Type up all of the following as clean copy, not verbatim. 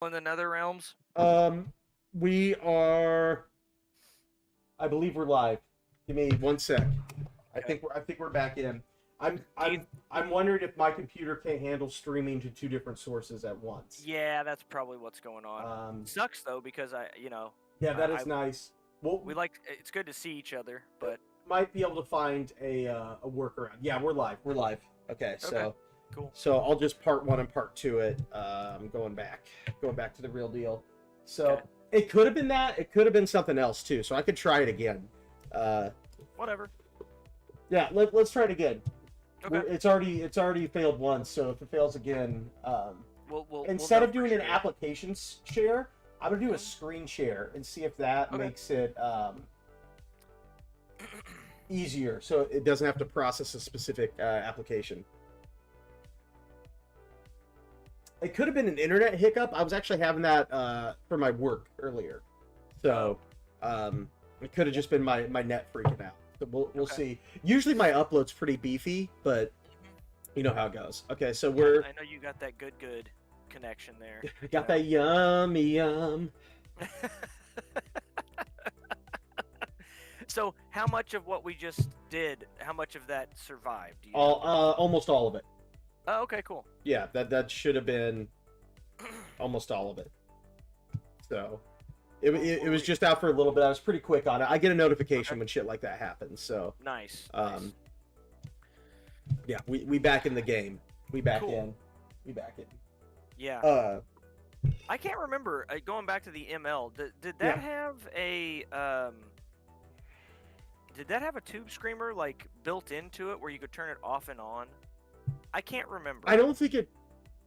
in the Nether Realms? Um, we are. I believe we're live. Give me 1 sec. Okay. I think we're back in. I'm Do you? I'm I'm wondering if my computer can't handle streaming to two different sources at once. Yeah, that's probably what's going on. Um, Sucks though because yeah, that I is nice. Well, we like it's good to see each other, but might be able to find a workaround. Yeah, we're live. We're live. Okay, okay, cool. so I'll just part one and part two it. Going back to the real deal. Okay, So it could have been that. It could have been something else too. So I could try it again. Uh, whatever. yeah, let's try it again. Okay, It's already failed once. So if it fails again, we'll instead know of for doing an sure. applications share, I'm gonna do a Mhm. screen share and see if that Okay. makes it easier, so it doesn't have to process a specific application. It could have been an internet hiccup. I was actually having that for my work earlier, so it could have just been my net freaking out. So we'll Okay. see. Usually my upload's pretty beefy, but you know how it goes. Okay, so Yeah, we're I know you got that good connection there. got that yummy yum. So, how much of what we just did, how much of that survived? Do you know? Almost all of it. Oh, okay, cool. Yeah, that should have been almost all of it. So it was just out for a little bit. I was pretty quick on it. I get a notification Okay. when shit like that happens. So Nice. yeah, we back in the game. We back Cool. in. We back in. Yeah. I can't remember. Going back to the ML, did that Yeah. have a did that have a tube screamer like built into it where you could turn it off and on? I can't remember. I don't think it.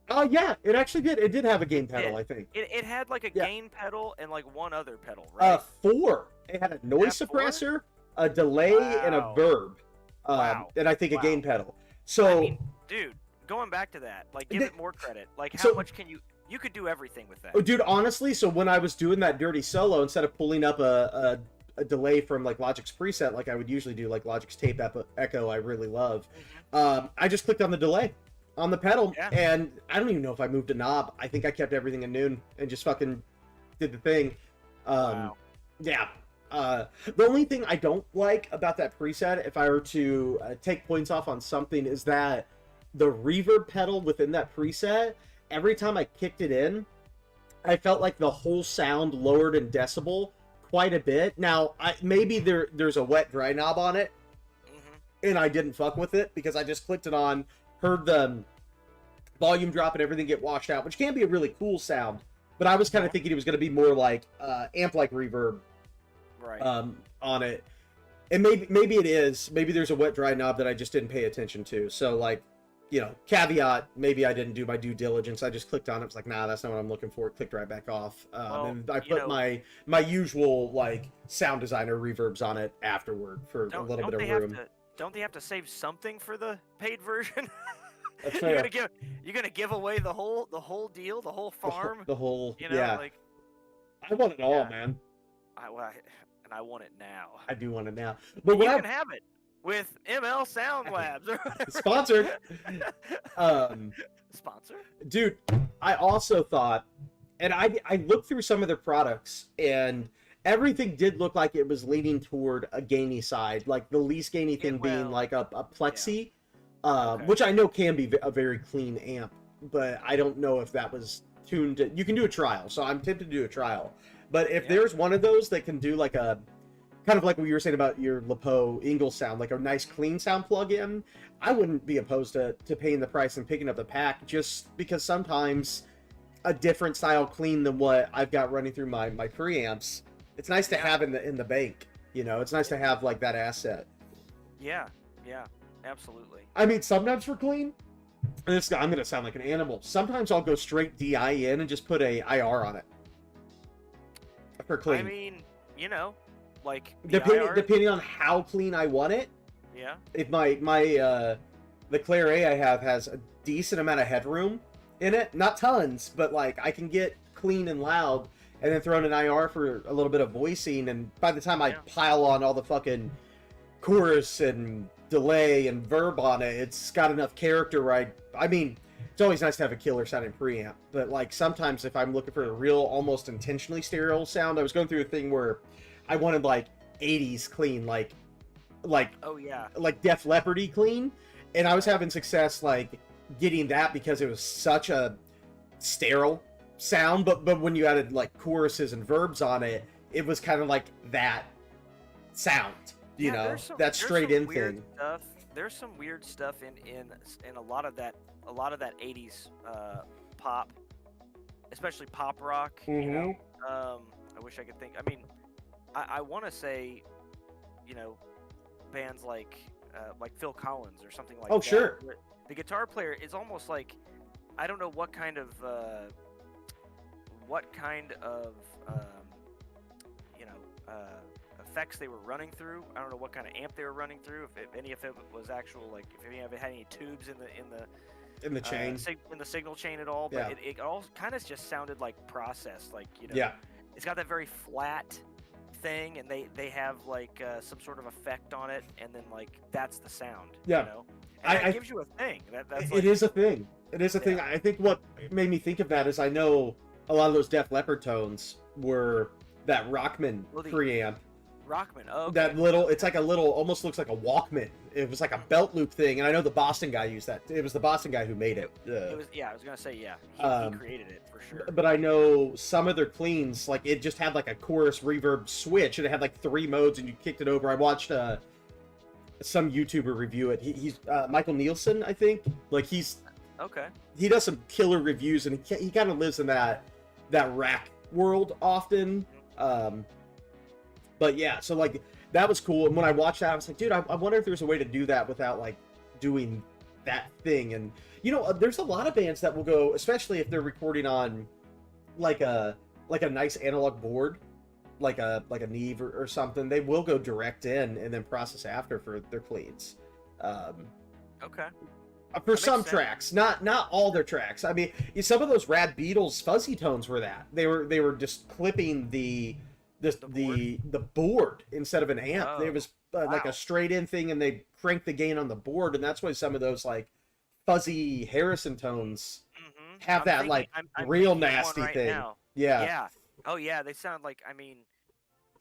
Oh yeah, it actually did. It did have a game pedal, It I think. it had like a Yeah. gain pedal and like one other pedal, right? 4. It had a noise Had 4? suppressor, a delay, and a Wow. verb. Wow. And I think a Wow. gain pedal. I So mean, dude, going back to that, like give th- it more credit. Like how so much can you could do everything with that. oh, dude, honestly, so when I was doing that dirty solo, instead of pulling up a delay from like Logic's preset, like I would usually do, like Logic's tape echo, I really love. I just clicked on the delay on the pedal, Yeah. and I don't even know if I moved a knob. I think I kept everything in noon and just fucking did the thing. Wow. Yeah. The only thing I don't like about that preset, if I were to take points off on something, is that the reverb pedal within that preset, every time I kicked it in, I felt like the whole sound lowered in decibel quite a bit. Now, maybe there's a wet dry knob on it, and I didn't fuck with it because I just clicked it on, heard the volume drop and everything get washed out, which can be a really cool sound. But I was kind of thinking it was going to be more like amp-like reverb Right. on it. And maybe it is. Maybe there's a wet dry knob that I just didn't pay attention to. So like, caveat, maybe I didn't do my due diligence. I just clicked on it. It's like, nah, that's not what I'm looking for. Clicked right back off. Well, And I put my usual like sound designer reverbs on it afterward for a little bit of room. Don't they have to save something for the paid version? That's You're fair. gonna give away the whole deal, the whole farm. The whole Yeah. Like I want it all, Yeah. man. I want it now. I do want it now. But You what can have it with ML Sound Labs. Or whatever. Sponsored. Sponsor? Dude, I also thought, and I looked through some of their products, and everything did look like it was leaning toward a gainy side, like the least gainy thing being like a plexi, Okay. which I know can be a very clean amp, but I don't know if that was tuned to. You can do a trial, so I'm tempted to do a trial. But if Yeah. there's one of those that can do like a kind of like what you were saying about your Lepo Ingle sound, like a nice clean sound plug-in, I wouldn't be opposed to paying the price and picking up the pack, just because sometimes a different style clean than what I've got running through my preamps, it's nice to have in the bank. It's nice to have like that asset. Yeah, absolutely. I mean, sometimes for clean, and I'm gonna sound like an animal. Sometimes I'll go straight DI in and just put a IR on it for clean. I mean, like the IR, depending on how clean I want it. yeah. If the Claire A I have has a decent amount of headroom in it, not tons, but like I can get clean and loud, and then throw in an IR for a little bit of voicing, and by the time I pile on all the fucking chorus and delay and verb on it, it's got enough character where I mean, it's always nice to have a killer sounding preamp, but like sometimes if I'm looking for a real, almost intentionally stereo sound, I was going through a thing where I wanted like 80s clean, like Oh yeah. like Def Leppard-y clean, and I was having success like getting that because it was such a sterile sound, but when you added like choruses and verbs on it, it was kind of like that sound, you know, that straight in thing. Stuff. There's some weird stuff in a lot of that 80s pop, especially pop rock. Mm-hmm. You know, I wish I could think. I mean, I want to say, you know, bands like Phil Collins or something like oh, that. Sure. The guitar player is almost like, I don't know what kind of you know, effects they were running through. I don't know what kind of amp they were running through. If any of it was actual, like if any of it had any tubes in the chain, in the signal chain at all. But Yeah. it all kind of just sounded like processed, like, you know. Yeah. It's got that very flat thing, and they have like some sort of effect on it, and then like that's the sound. Yeah. You know? And that gives you a thing. That's like, it is a thing. It is a thing. Yeah. I think what made me think of that is I know a lot of those Def Leppard tones were that Rockman preamp. Rockman. Oh, okay. That little, it's like a little, almost looks like a Walkman. It was like a belt loop thing, and I know the Boston guy used that. It was the Boston guy who made it. It was, yeah, I was gonna say, yeah, he created it for sure. But I know some of their cleans, like it just had like a chorus reverb switch, and it had like 3 modes, and you kicked it over. I watched some YouTuber review it. He's Michael Nielsen, I think. Like Okay. He does some killer reviews, and he kind of lives in that rack world often. But yeah, so like that was cool. And when I watched that, I was like, dude, I wonder if there's a way to do that without like doing that thing. And you know, there's a lot of bands that will go, especially if they're recording on like a nice analog board, like a Neve or something. They will go direct in and then process after for their cleans. Okay. For some tracks, not all their tracks. I mean, some of those Rad Beatles fuzzy tones were that they were just clipping the board instead of an amp. Oh, It was like a straight in thing, and they cranked the gain on the board, and that's why some of those like fuzzy Harrison tones have I'm real nasty thing. Now. Yeah. Yeah. Oh yeah, they sound like, I mean,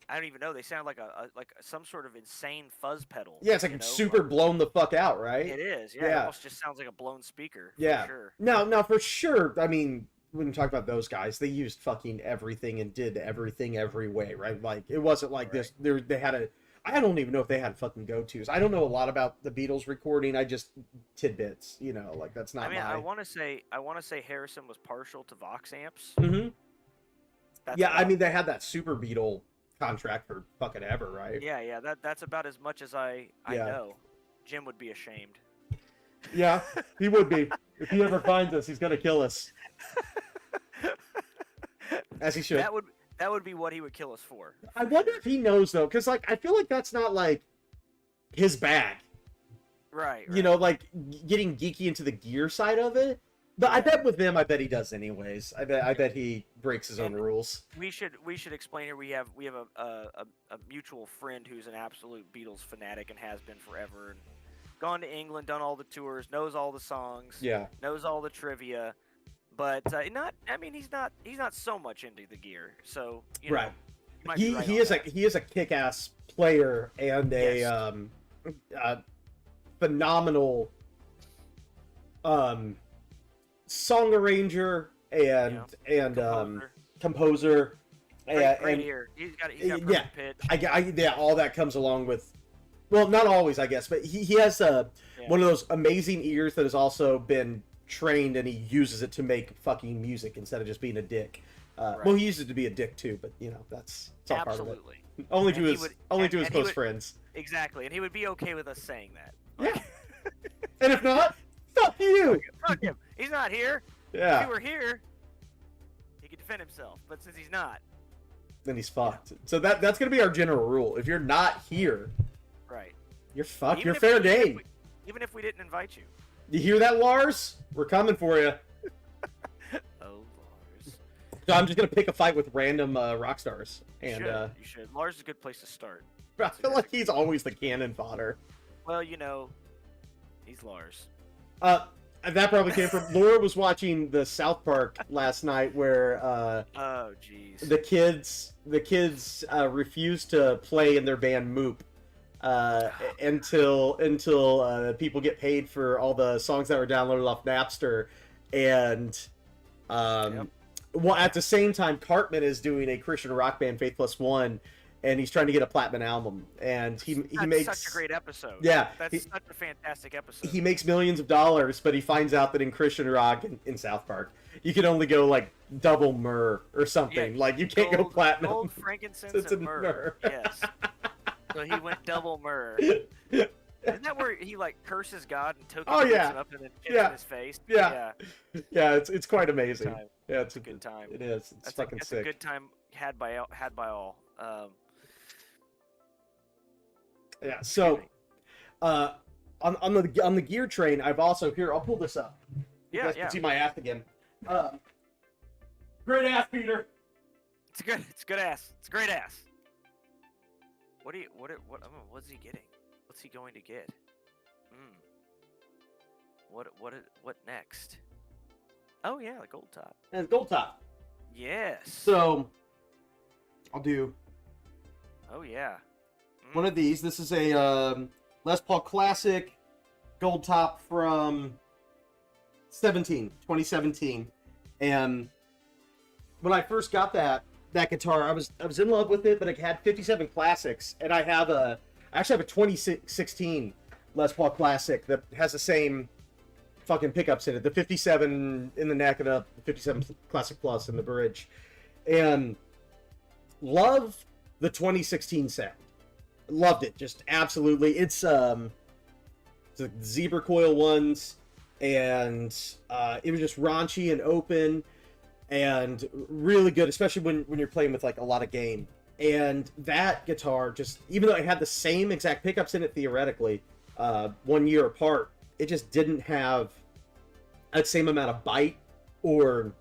I don't even know. They sound like like some sort of insane fuzz pedal. Yeah, it's like super blown the fuck out, right? It is. Yeah, It almost just sounds like a blown speaker. Yeah. For sure. No, for sure. I mean, when you talk about those guys, they used fucking everything and did everything every way, right? Like it wasn't like this. They had I don't even know if they had fucking go-tos. I don't know a lot about the Beatles recording. I just tidbits, you know, like that's not. I mean, I want to say Harrison was partial to Vox amps. Mm-hmm. Yeah, I mean, they had that Super Beatle contract for fucking ever, right? Yeah. That's about as much as I know. Jim would be ashamed. Yeah, he would be. If he ever finds us, he's gonna kill us. As he should. That would be what he would kill us for. I wonder if he knows though, because like I feel like that's not like his bag. Right. You know, like getting geeky into the gear side of it. But I bet with them, I bet he does anyways. I bet he breaks his own rules. We should explain here. We have a mutual friend who's an absolute Beatles fanatic and has been forever, and gone to England, done all the tours, knows all the songs, knows all the trivia, but he's not so much into the gear. So you know, he is a kick-ass player and a phenomenal song arranger and composer. Great ear. He's got perfect pitch. All that comes along with, well, not always, I guess, but he has one of those amazing ears that has also been trained, and he uses it to make fucking music instead of just being a dick. Well, he uses it to be a dick too, but you know it's all part of it. Only to his close friends. Exactly, and he would be okay with us saying that. Yeah. And if not, fuck you. Fuck him. He's not here. Yeah. If he were here, he could defend himself. But since he's not, then he's fucked. So that's gonna be our general rule. If you're not here, right, you're fucked. You're fair game. Even if we didn't invite you. You hear that, Lars? We're coming for you. Oh, Lars. So I'm just gonna pick a fight with random rock stars. And you should. Lars is a good place to start. I feel like he's always the cannon fodder. Well, you know, he's Lars. That probably came from Laura was watching the South Park last night where oh jeez, the kids refused to play in their band Moop until people get paid for all the songs that were downloaded off Napster, and well, at the same time Cartman is doing a Christian rock band, Faith Plus One, and he's trying to get a platinum album, and he makes such a great episode. Yeah, that's such a fantastic episode. He makes millions of dollars, but he finds out that in Christian rock in South Park, you can only go like double myrrh or something. Like you can't go platinum. Gold, frankincense, and myrrh. Yes. So he went double myrrh. Isn't that where he like curses God and Talkin picks him up and then hits in his face? Yeah. It's quite amazing. Yeah, it's a good time. It is. It's fucking sick. It's a good time had by all. Yeah. So, on the gear train, I've also here. I'll pull this up. You guys can see my ass again. Great ass, Peter. It's good. It's good ass. It's great ass. What's he getting? What's he going to get? What next? Oh yeah, the gold top. And gold top. Yes. So I'll do. Oh yeah. One of these. This is a Les Paul Classic gold top from 2017. And when I first got that guitar, I was in love with it, but it had 57 classics, and I actually have a 2016 Les Paul Classic that has the same fucking pickups in it, the 57 in the neck and the 57 Classic Plus in the bridge, and love the 2016 sound. Loved it, just absolutely. It's the zebra coil ones, and it was just raunchy and open and really good, especially when you're playing with like a lot of gain. And that guitar, just even though it had the same exact pickups in it theoretically, 1 year apart, it just didn't have that same amount of bite or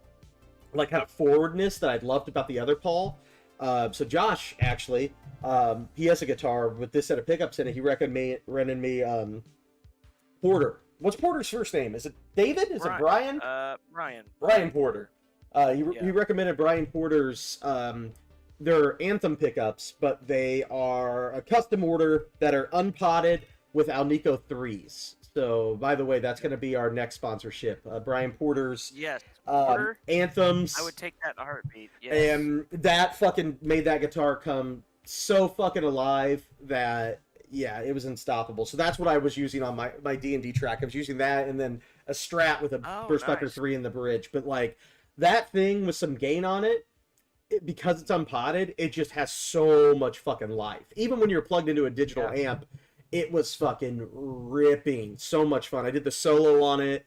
like kind of forwardness that I'd loved about the other Paul. So Josh, actually, he has a guitar with this set of pickups in it. He recommended me Porter. What's Porter's first name? Is it David? Is it Brian? Brian. Brian Porter. He recommended Brian Porter's their Anthem pickups, but they are a custom order that are unpotted with Alnico 3s. So, by the way, that's going to be our next sponsorship. Brian Porter's Porter, Anthems. I would take that in a heartbeat. Yes. And that fucking made that guitar come so fucking alive that, yeah, it was unstoppable. So that's what I was using on my D&D track. I was using that and then a Strat with a Burstbucker 3 in the bridge. But, like, that thing with some gain on it, because it's unpotted, it just has so much fucking life. Even when you're plugged into a digital amp, it was fucking ripping. So much fun. I did the solo on it.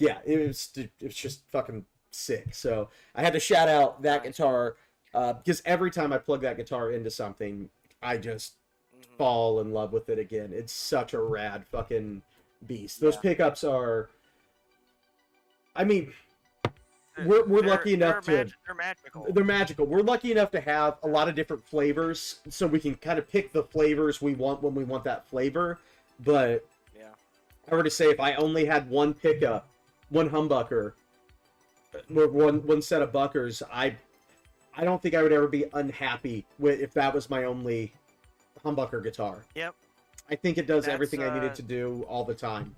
It was just fucking sick. So I had to shout out that guitar because every time I plug that guitar into something, I just fall in love with it again. It's such a rad fucking beast. Those pickups are, I mean, we're lucky enough they're magical. They're magical. We're lucky enough to have a lot of different flavors, so we can kind of pick the flavors we want when we want that flavor. But I were to say, if I only had one pickup, one humbucker, or one set of buckers, I don't think I would ever be unhappy with if that was my only humbucker guitar. Yep. I think it does everything I needed to do all the time.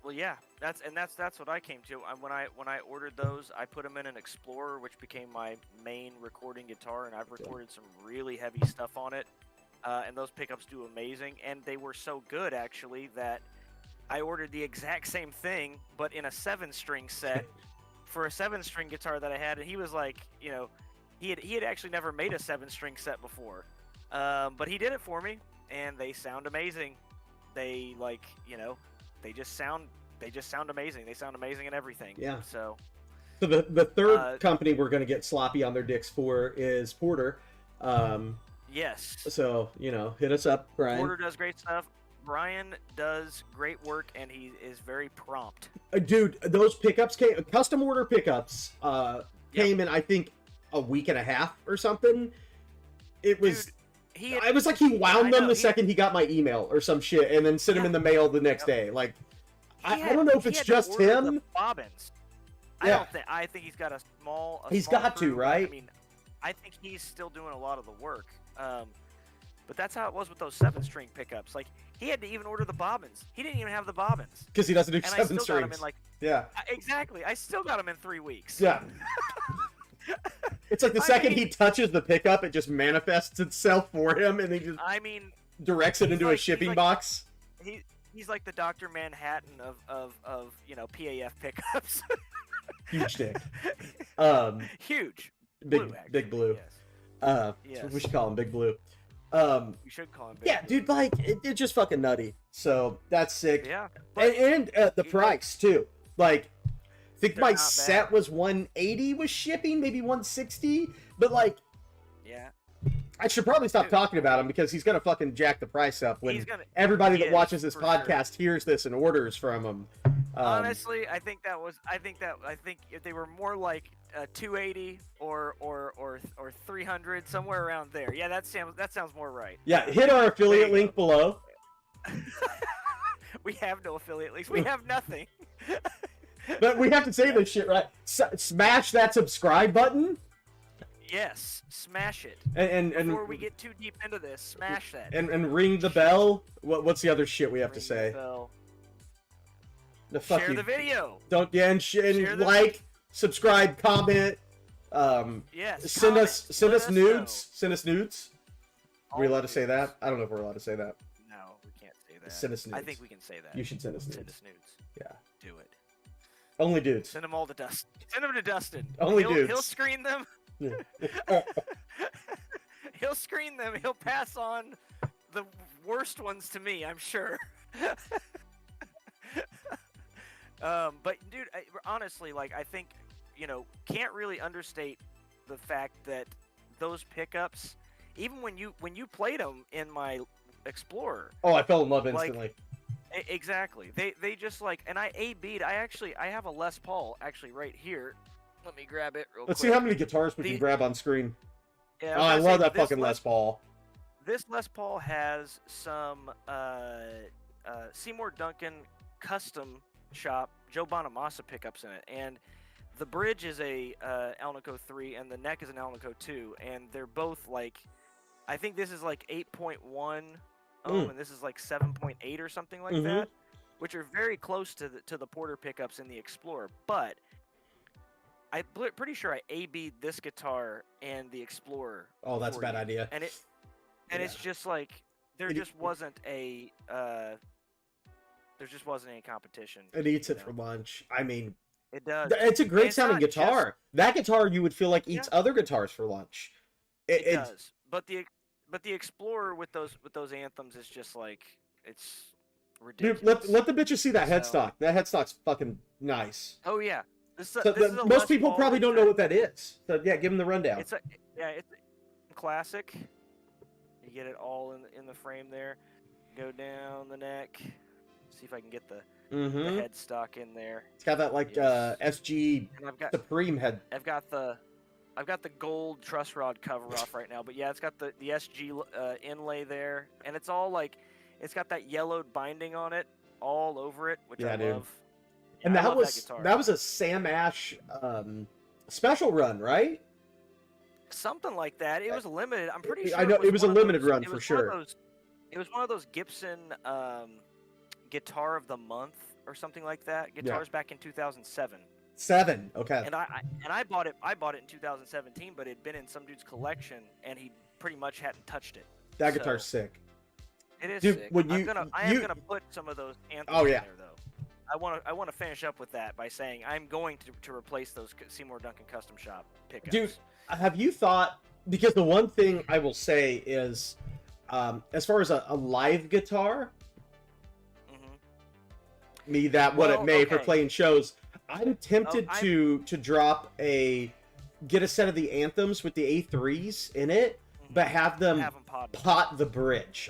Well, yeah, that's what I came to. When I ordered those, I put them in an Explorer, which became my main recording guitar, and I've recorded some really heavy stuff on it. And those pickups do amazing, and they were so good actually that I ordered the exact same thing, but in a 7-string set for a 7-string guitar that I had, and he was like, you know, he had actually never made a 7-string set before, but he did it for me, and they sound amazing. They like, you know. They just sound amazing. They sound amazing in everything. Yeah. So the third company we're going to get sloppy on their dicks for is Porter. Yes. So, you know, hit us up, Brian. Porter does great stuff. Brian does great work, and he is very prompt. Dude, those pickups custom order pickups came in, I think, a week and a half or something. It was... Dude, I was like, he wound them the second he got my email or some shit, and then sent them in the mail the next day. Like, I don't know if it's just him. Bobbins. Yeah. I think he's got a small. He's got crew. to, right? I mean, I think he's still doing a lot of the work. But that's how it was with those 7-string pickups. Like, he had to even order the bobbins. He didn't even have the bobbins. Because he doesn't do and 7 I still strings. Got him in like, yeah. Exactly. I still got him in 3 weeks. Yeah. It's like the second he touches the pickup, it just manifests itself for him, and he just directs it into a shipping box. He's like the Dr. Manhattan of PAF pickups. Huge dick. Huge. Big Blue. Yes. Yes. We should call him Big Blue. We should call him Big Blue. Dude, like, it's just fucking nutty. So, that's sick. Yeah. And the price, too. Like, I think my set was 180 with shipping, maybe 160. But, like, yeah. I should probably stop talking about him because he's going to fucking jack the price up when everybody that watches this podcast hears this and orders from him. Honestly, I think if they were more like 280 or 300, somewhere around there. Yeah, that sounds more right. Yeah, hit our affiliate link below. We have no affiliate links. We have nothing. But we have to say this shit, right? Smash that subscribe button. Yes, smash it. And before we get too deep into this, smash that. And ring the bell. What's the other shit we have to say? Share the video. Don't and like, subscribe, comment. Yes. Send us nudes. Send us nudes. Are we allowed to say that? I don't know if we're allowed to say that. No, we can't say that. Send us nudes. I think we can say that. You should send us nudes. Send us nudes. Yeah. Do it. Only dudes. Send them all to Dustin. Send them to Dustin. Only dudes. He'll screen them. He'll screen them. He'll pass on the worst ones to me, I'm sure. But dude, honestly, like, I think, can't really understate the fact that those pickups, even when you played them in my Explorer. Oh, I fell in love instantly. Exactly. They just like, and I A-B'd. I have a Les Paul actually right here. Let me grab it real quick. Let's see how many guitars we can grab on screen. Yeah, I love that fucking Les Paul. This Les Paul has some Seymour Duncan custom shop Joe Bonamassa pickups in it, and the bridge is a Alnico 3 and the neck is an Alnico 2, and they're both like, I think this is like 8.1 and this is like 7.8 or something like that, which are very close to the Porter pickups in the Explorer. But I'm pretty sure I A-B'd this guitar and the Explorer. Oh, that's a bad idea. And it's just like there just wasn't any competition. It eats it for lunch. I mean, it does. It's a great sounding guitar. That guitar you would feel like eats other guitars for lunch. It does. But the Explorer with those anthems is just like, it's ridiculous. Dude, let the bitches see that headstock. That headstock's fucking nice. Oh yeah. Most people probably don't know what that is. So yeah, give them the rundown. It's a classic. You get it all in the frame there. Go down the neck. See if I can get the headstock in there. It's got that like SG Supreme head. I've got the gold truss rod cover off right now, but yeah, it's got the SG inlay there, and it's all like, it's got that yellowed binding on it all over it, which I love. Yeah, and that was a Sam Ash special run, right? Something like that. It was limited. I'm pretty sure. I know it was a limited run for sure. It was one of those Gibson Guitar of the Month or something like that. Guitars back in 2007. Okay. And I bought it. I bought it in 2017, but it'd been in some dude's collection, and he pretty much hadn't touched it. That guitar's sick. It is sick. I am gonna put some of those anthems in there though. I want to finish up with that by saying I'm going to replace those Seymour Duncan Custom Shop pickups. Dude, have you thought? Because the one thing I will say is, as far as a live guitar, me that what it may for playing shows, I'm tempted to get a set of the anthems with the A3s in it, but have them pot the bridge.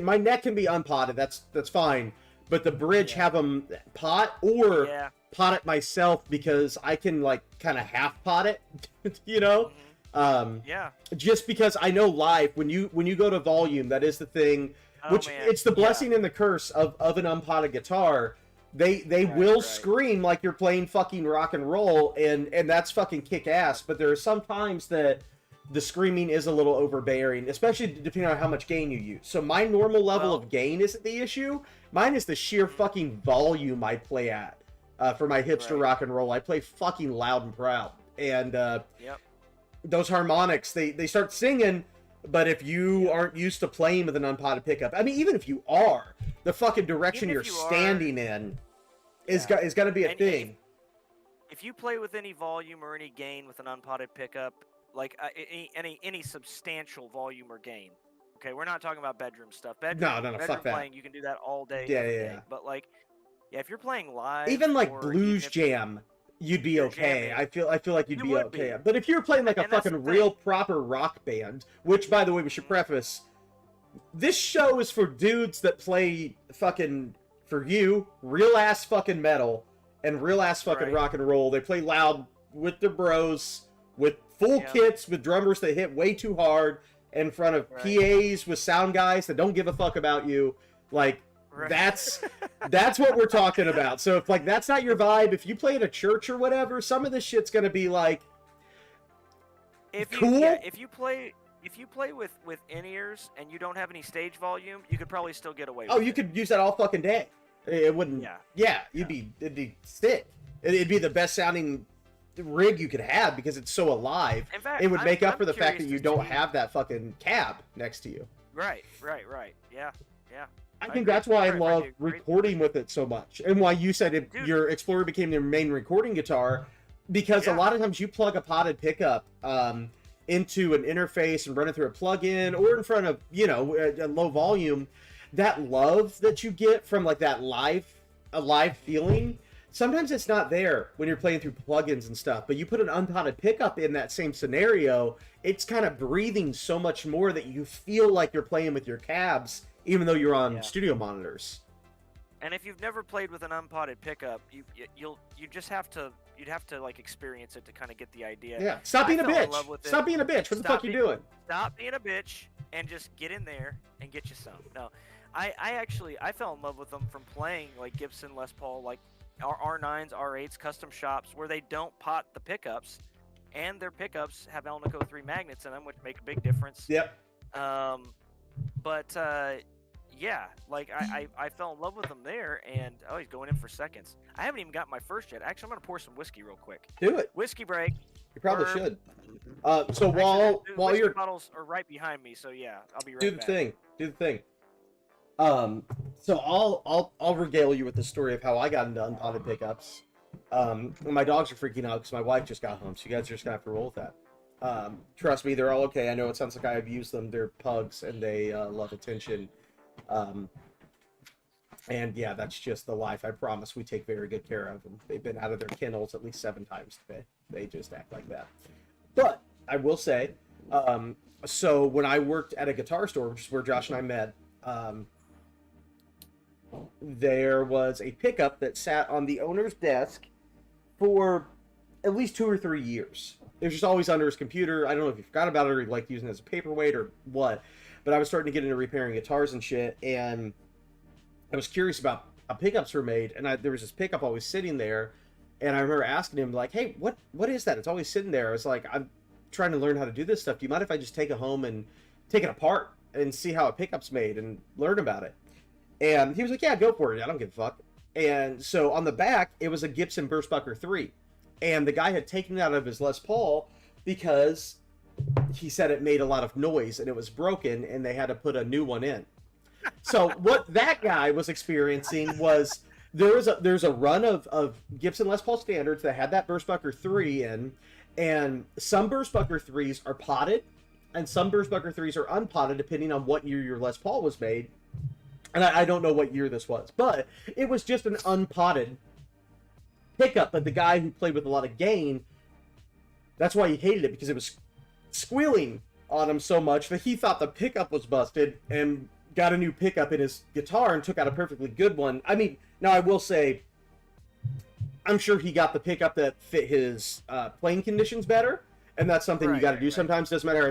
My neck can be unpotted. That's fine. But the bridge have them pot or pot it myself, because I can like kind of half pot it, you know. Just because I know live when you go to volume, that is the thing. Which it's the blessing and the curse of an unpotted guitar. They will scream like you're playing fucking rock and roll, and that's fucking kick ass. But there are some times that the screaming is a little overbearing, especially depending on how much gain you use. So my normal level of gain isn't the issue. Mine is the sheer fucking volume I play at. For my hipster rock and roll, I play fucking loud and proud. And those harmonics, they start singing, but if you aren't used to playing with an unpotted pickup, I mean, even if you are, the fucking direction you're standing in is got to be a thing. If you play with any volume or any gain with an unpotted pickup, like any substantial volume or gain. Okay, we're not talking about bedroom stuff. Bedroom fuck that. Playing, you can do that all day. Yeah. But like, if you're playing live, even like blues jam, you'd be okay. I feel like you'd be okay. But if you're playing like a fucking real proper rock band, which by the way we should preface, this show is for dudes that play fucking, for you, real ass fucking metal and real ass fucking rock and roll. They play loud with their bros, with full kits, with drummers that hit way too hard, in front of PAs with sound guys that don't give a fuck about you. Like, that's what we're talking about. So if like that's not your vibe, if you play at a church or whatever, some of this shit's gonna be like cool. If you play with in-ears and you don't have any stage volume, you could probably still get away with it. You could use that all fucking day. It wouldn't. It'd be sick. It'd be the best sounding rig you could have because it's so alive. In fact, it would make up for the fact that you don't have that fucking cab next to you. Right. Yeah. I think that's why I love recording with it so much, and why you said your Explorer became your main recording guitar, because a lot of times you plug a potted pickup into an interface and run it through a plug-in or in front of a low volume. That love that you get from like that live feeling, sometimes it's not there when you're playing through plugins and stuff. But you put an unpotted pickup in that same scenario, it's kind of breathing so much more that you feel like you're playing with your cabs, even though you're on studio monitors. And if you've never played with an unpotted pickup, you'd have to like experience it to kind of get the idea. Yeah, stop being a bitch. Stop being a bitch. What the fuck are you doing? Stop being a bitch and just get in there and get you some. No, I fell in love with them from playing like Gibson Les Paul, like R9s, R8s, custom shops where they don't pot the pickups, and their pickups have Alnico 3 magnets in them, which make a big difference. Yep. Yeah, like I fell in love with them there, and he's going in for seconds. I haven't even got my first yet. Actually, I'm gonna pour some whiskey real quick. Do it. Whiskey break. You probably should. So while your bottles are right behind me, so yeah, I'll be right back. Do the thing. So I'll regale you with the story of how I got into unpotted pickups. My dogs are freaking out because my wife just got home, so you guys are just gonna have to roll with that. Trust me, they're all okay. I know it sounds like I abuse them. They're pugs and they love attention. And yeah, that's just the life. I promise we take very good care of them. They've been out of their kennels at least 7 times today. They just act like that. But I will say, so when I worked at a guitar store, which is where Josh and I met, there was a pickup that sat on the owner's desk for at least 2 or 3 years. It was just always under his computer. I don't know if he forgot about it or he liked using it as a paperweight or what, but I was starting to get into repairing guitars and shit, and I was curious about how pickups were made, and there was this pickup always sitting there, and I remember asking him, like, hey, what is that? It's always sitting there. I was like, I'm trying to learn how to do this stuff. Do you mind if I just take it home and take it apart and see how a pickup's made and learn about it? And he was like, yeah, go for it. I don't give a fuck. And so on the back, it was a Gibson Burstbucker 3. And the guy had taken it out of his Les Paul because he said it made a lot of noise and it was broken and they had to put a new one in. So what that guy was experiencing was there's a run of Gibson Les Paul standards that had that Burstbucker 3 in, and some Burstbucker 3s are potted and some Burstbucker 3s are unpotted depending on what year your Les Paul was made. And I don't know what year this was, but it was just an unpotted pickup. But the guy who played with a lot of gain, that's why he hated it, because it was squealing on him so much that he thought the pickup was busted and got a new pickup in his guitar and took out a perfectly good one. I mean, now I will say, I'm sure he got the pickup that fit his playing conditions better, and that's something you got to do sometimes. Doesn't matter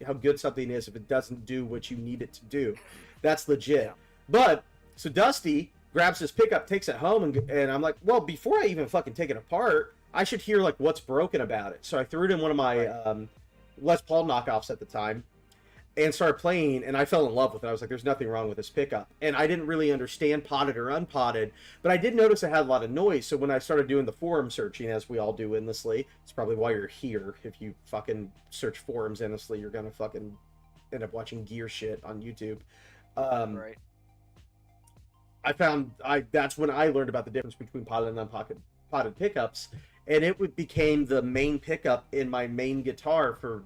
how good something is if it doesn't do what you need it to do. That's legit. Yeah. But so Dusty grabs this pickup, takes it home, and I'm like, well, before I even fucking take it apart, I should hear like what's broken about it. So I threw it in one of my Les Paul knockoffs at the time, and started playing, and I fell in love with it. I was like, there's nothing wrong with this pickup. And I didn't really understand potted or unpotted, but I did notice it had a lot of noise. So when I started doing the forum searching, as we all do endlessly, it's probably why you're here. If you fucking search forums endlessly, you're gonna fucking end up watching gear shit on YouTube. Right. That's when I learned about the difference between potted and unpotted pickups, and it became the main pickup in my main guitar for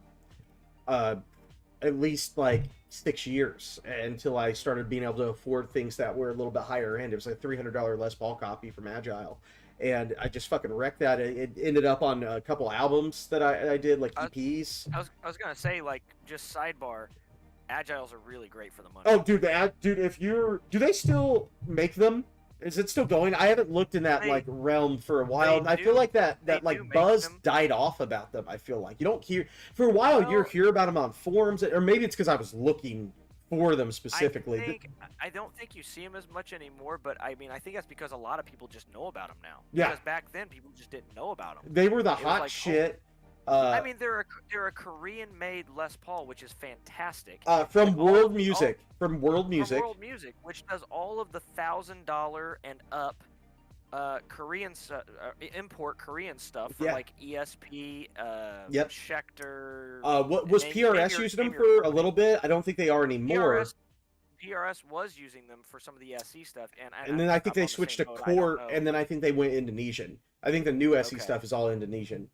at least like 6 years, until I started being able to afford things that were a little bit higher end. It was like a $300 Les Paul copy from Agile, and I just fucking wrecked that. It ended up on a couple albums that I did, like EPs. I was gonna say, like, just sidebar, Agiles are really great for the money. Oh, dude, do they still make them? Is it still going? I haven't looked in that like realm for a while. I feel like that like buzz died off about them. I feel like you don't hear for a while. You hear about them on forums, or maybe it's because I was looking for them specifically. I don't think you see them as much anymore, but I mean, I think that's because a lot of people just know about them now. Yeah. Because back then people just didn't know about them. They were the hot shit. I mean, they're a Korean-made Les Paul, which is fantastic. From World Music, which does all of the $1,000 and up Korean import Korean stuff for like ESP, Schecter. What was PRS using them for a little bit? I don't think they are anymore. PRS was using them for some of the SE stuff, and then I think they switched to Court, and then I think they went Indonesian. I think the new SE stuff is all Indonesian.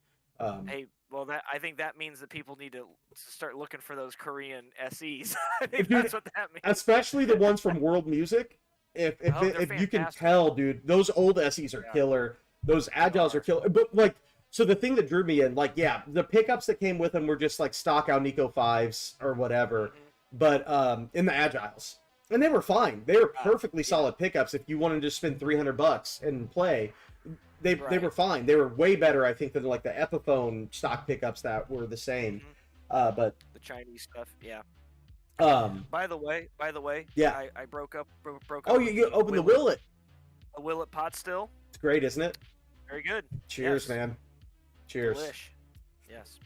Hey, well, I think that means that people need to start looking for those Korean SEs. I think that's what that means. Especially the ones from World Music. If you can tell, dude, those old SEs are killer. Those Agiles are killer. But like, so the thing that drew me in, like, yeah, the pickups that came with them were just like stock Alnico 5s or whatever. Mm-hmm. But in the Agiles, and they were fine. They were perfectly solid pickups if you wanted to spend $300 and play. They were fine. They were way better, I think, than like the Epiphone stock pickups that were the same. Mm-hmm. But the Chinese stuff, yeah. By the way, yeah, I broke up. Oh, you opened the Willet. The Willet pot still. It's great, isn't it? Very good. Cheers, man. Cheers. Delish. Yes.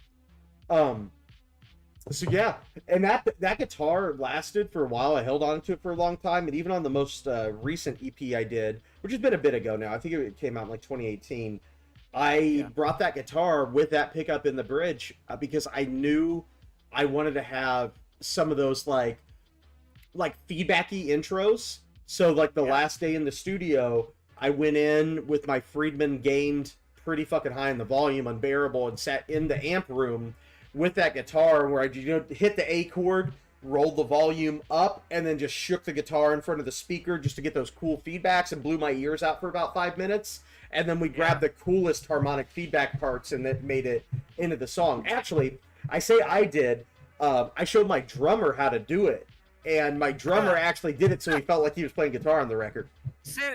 So yeah, and that guitar lasted for a while. I held on to it for a long time, and even on the most recent EP I did, which has been a bit ago now, I think it came out in like 2018, I brought that guitar with that pickup in the bridge because I knew I wanted to have some of those like feedbacky intros. So like the last day in the studio, I went in with my Friedman gained pretty fucking high in the volume, unbearable, and sat in the amp room with that guitar where I hit the A chord, rolled the volume up, and then just shook the guitar in front of the speaker just to get those cool feedbacks and blew my ears out for about 5 minutes. And then we grabbed the coolest harmonic feedback parts and that made it into the song. Actually, I say I did. I showed my drummer how to do it, and my drummer actually did it so he felt like he was playing guitar on the record.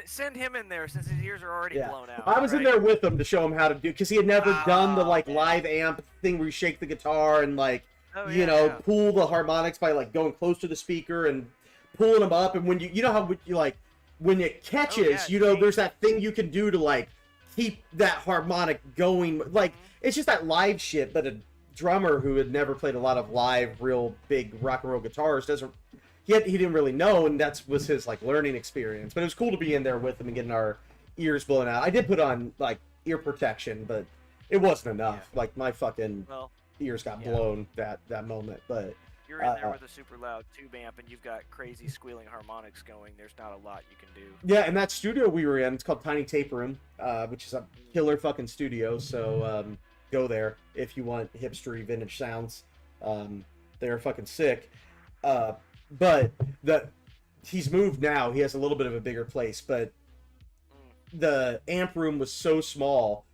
Send him in there since his ears are already blown out. I was in there with him to show him how to do, because he had never done the like live amp thing where you shake the guitar and like pull the harmonics by like going close to the speaker and pulling them up. And when you know how you like when it catches, there's that thing you can do to like keep that harmonic going. Like it's just that live shit, but a drummer who had never played a lot of live, real big rock and roll guitars doesn't. He didn't really know, and that was his like learning experience. But it was cool to be in there with him and getting our ears blown out. I did put on like ear protection, but it wasn't enough. Yeah. Like my fucking ears got blown that moment. But you're in there with a super loud tube amp, and you've got crazy squealing harmonics going. There's not a lot you can do. Yeah, and that studio we were in, it's called Tiny Tape Room, which is a killer fucking studio. So go there if you want hipstery vintage sounds. They're fucking sick. But he's moved now. He has a little bit of a bigger place, but the amp room was so small,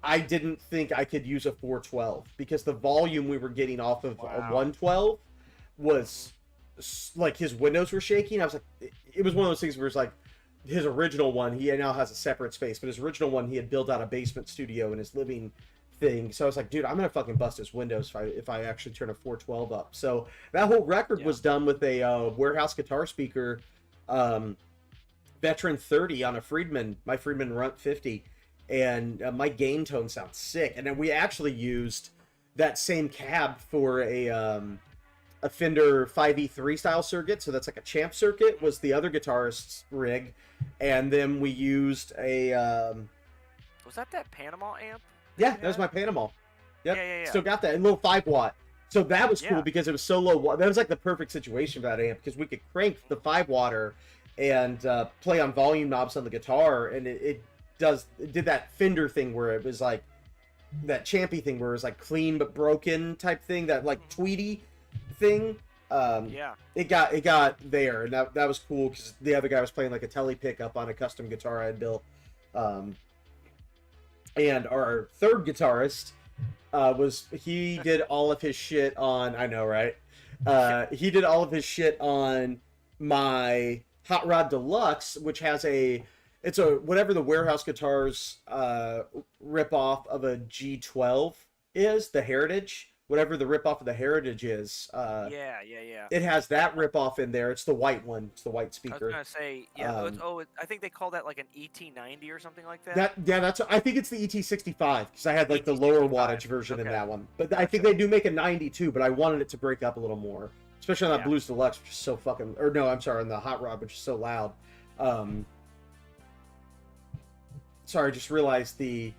I didn't think I could use a 412 because the volume we were getting off of a 112 was like his windows were shaking. I was like, it was one of those things where it's like his original one, he now has a separate space, but his original one, he had built out a basement studio in his living thing. So I was like, dude, I'm gonna fucking bust his windows if I actually turn a 412 up. So that whole record was done with a warehouse guitar speaker, Veteran 30 on a Friedman, my Friedman Runt 50, and my gain tone sounds sick. And then we actually used that same cab for a Fender 5E3 style circuit, so that's like a champ circuit was the other guitarist's rig, and then we used a was that Panama amp? Yeah, that was my Panama. Yep. Yeah. Still got that, a little 5-watt. So that was cool because it was so low watt. That was like the perfect situation for that amp because we could crank the 5-watter and play on volume knobs on the guitar, and it did that Fender thing where it was like that champy thing where it was like clean but broken type thing, that like Tweety thing. It got there, and that was cool because the other guy was playing like a tele pickup on a custom guitar I had built. And our third guitarist he did all of his shit on, I know, right? He did all of his shit on my Hot Rod Deluxe, which has it's a whatever the Warehouse Guitars ripoff of a G12 is, the Heritage. Whatever the ripoff of the Heritage is. Yeah. It has that ripoff in there. It's the white one. It's the white speaker. I was gonna say, I think they call that like an ET90 or something like that. I think it's the ET65 because I had like the lower wattage version in that one. But I think they do make a 90 too. But I wanted it to break up a little more, especially on that Blues Deluxe, which is so fucking. Or no, I'm sorry, on the Hot Rod, which is so loud. Sorry, I just realized the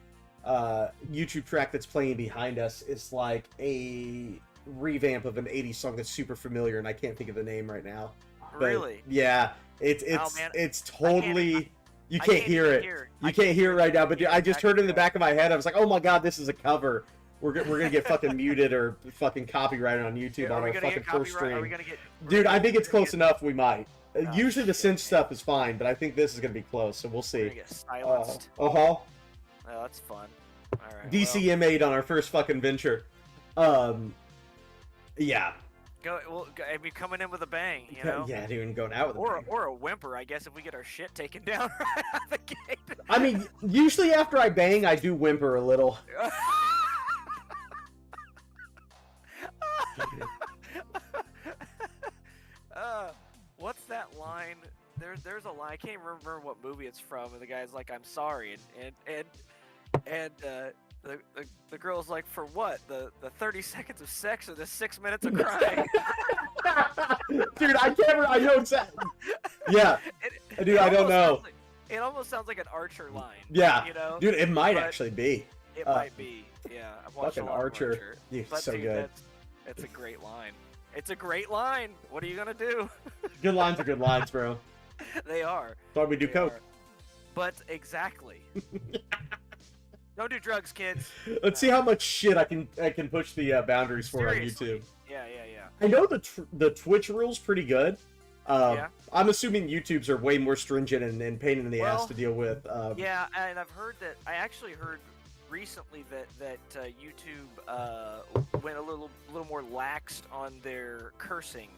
YouTube track that's playing behind us is like a revamp of an 80s song that's super familiar, and I can't think of the name right now. But really? Yeah, it's totally. You can't hear it. You can't hear it right now, but I just heard it in the back of my head. I was like, oh my god, this is a cover. We're gonna get fucking muted or fucking copyrighted on YouTube on our fucking first stream. Dude, I think it's close enough. We might. Usually the synth stuff is fine, but I think this is gonna be close, so we'll see. Get silenced. Oh, that's fun. All right, DCM8 on our first fucking venture. Yeah. I mean, coming in with a bang, you know? Yeah, dude, and going out with a bang. Or a whimper, I guess, if we get our shit taken down right out of the gate. I mean, usually after I bang, I do whimper a little. What's that line? There's a line. I can't remember what movie it's from, and the guy's like, "I'm sorry," and the girl's like, "For what? The 30 seconds of sex or the 6 minutes of crying?" Dude, I know exactly. Yeah, dude, I don't know. It almost sounds like an Archer line. Yeah, you know, dude, it might actually be. It might be. Yeah, I've watched fucking a lot Archer. of Archer. Dude, but so dude, good. It's a great line. It's a great line. What are you gonna do? Good lines are good lines, bro. They are. That's why we do coke. But exactly. Don't do drugs, kids. Let's see how much shit I can push the boundaries for Seriously. on YouTube. Yeah. I know the Twitch rule's pretty good. I'm assuming YouTube's are way more stringent and pain in the ass to deal with. Yeah, and I've heard that. I actually heard recently that YouTube went a little more laxed on their cursing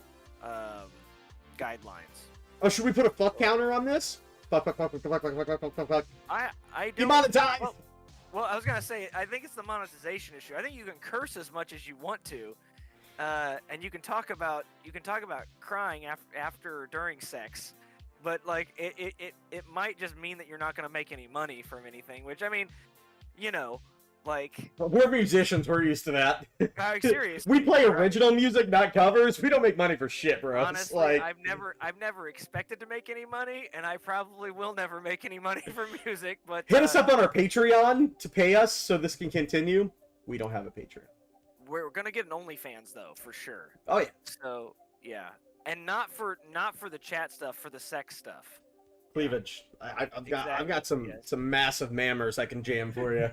guidelines. Oh, should we put a fuck counter on this? Fuck. I don't. Demonetize. Well, I was gonna say, I think it's the monetization issue. I think you can curse as much as you want to, and you can talk about crying after or during sex, but like it might just mean that you're not gonna make any money from anything. Which, I mean, you know, like, we're musicians, we're used to that. I'm serious. We play original music, not covers. We don't make money for shit, bro. Honestly, like... I've never expected to make any money, and I probably will never make any money from music. But hit us up on our Patreon to pay us so this can continue. We don't have a Patreon. We're gonna get an OnlyFans though, for sure. Oh yeah. So yeah, and not for the chat stuff, for the sex stuff. Cleavage. I've got some massive mammers I can jam for you.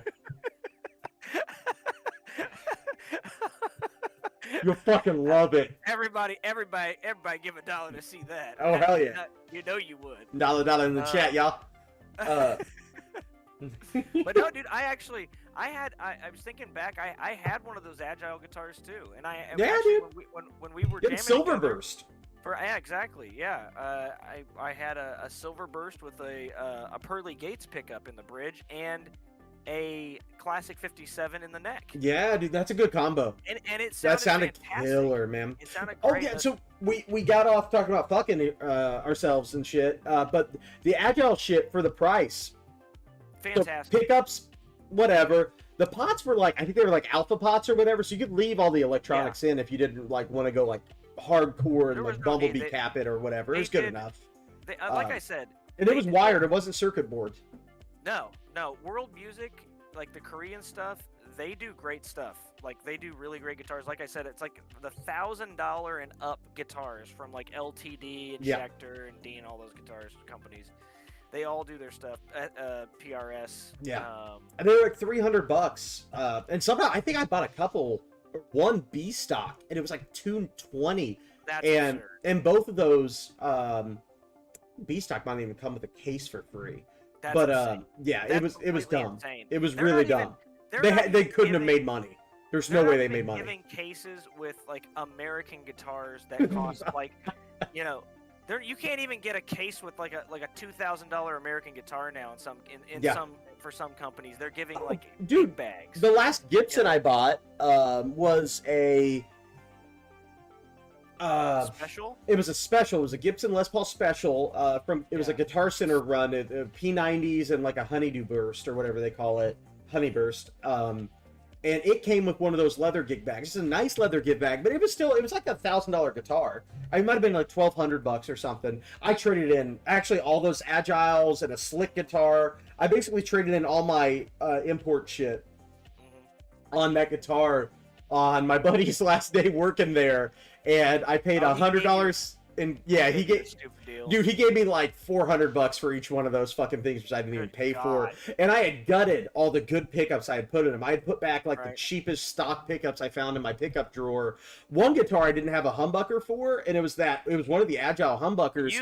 You'll fucking love it. Everybody give $1 to see that. Oh, hell yeah. You know you would. $1 in the chat, y'all. But no, dude, I was thinking back, I had one of those Agile guitars too. And dude. When we were jamming Silverburst. Yeah, exactly. Yeah. I had a Silverburst with a Pearly Gates pickup in the bridge and a classic 57 in the neck. Yeah, dude, that's a good combo. And it sounded fantastic. killer, man. It sounded great. Oh yeah, so we got off talking about fucking ourselves and shit, but the agile shit for the price. Fantastic. So pickups, whatever. The pots were like, I think they were like alpha pots or whatever, so you could leave all the electronics in if you didn't like want to go like hardcore and like bumblebee cap it or whatever. It was good enough. Like I said, and it was wired. It wasn't circuit board. No. World Music, like the Korean stuff, they do great stuff. Like they do really great guitars. Like I said, it's like the $1,000 and up guitars from like LTD and Schecter and Dean, all those guitars companies. They all do their stuff at PRS. Yeah, and they're like $300. And somehow I think I bought a couple, one B stock, and it was like $220. That's absurd. And both of those B stock might even come with a case for free. That's but insane. Yeah, That's it was dumb. Insane. It was really dumb. They couldn't have made money. There's no way they made money. Giving cases with like American guitars that cost like, you know, you can't even get a case with like a $2,000 American guitar now in some for some companies. They're giving like big bags. The last Gibson I bought was a special. It was a special. It was a Gibson Les Paul special it was a Guitar Center run, P90s and like a honeydew burst or whatever they call it, honey burst. And it came with one of those leather gig bags. It's a nice leather gig bag, but it was like a $1,000 guitar. It might have been like $1,200 or something. I traded in actually all those Agiles and a slick guitar. I basically traded in all my import shit on that guitar on my buddy's last day working there, and I paid $100. And yeah, he gave me like $400 for each one of those fucking things, which I didn't even pay for. And I had gutted all the good pickups I had put in them. I had put back like the cheapest stock pickups I found in my pickup drawer. One guitar I didn't have a humbucker for, and it was one of the Agile humbuckers.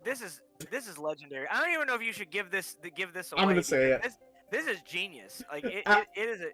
This is legendary. I don't even know if you should give this away. I'm gonna say it. This is genius. Like it is a.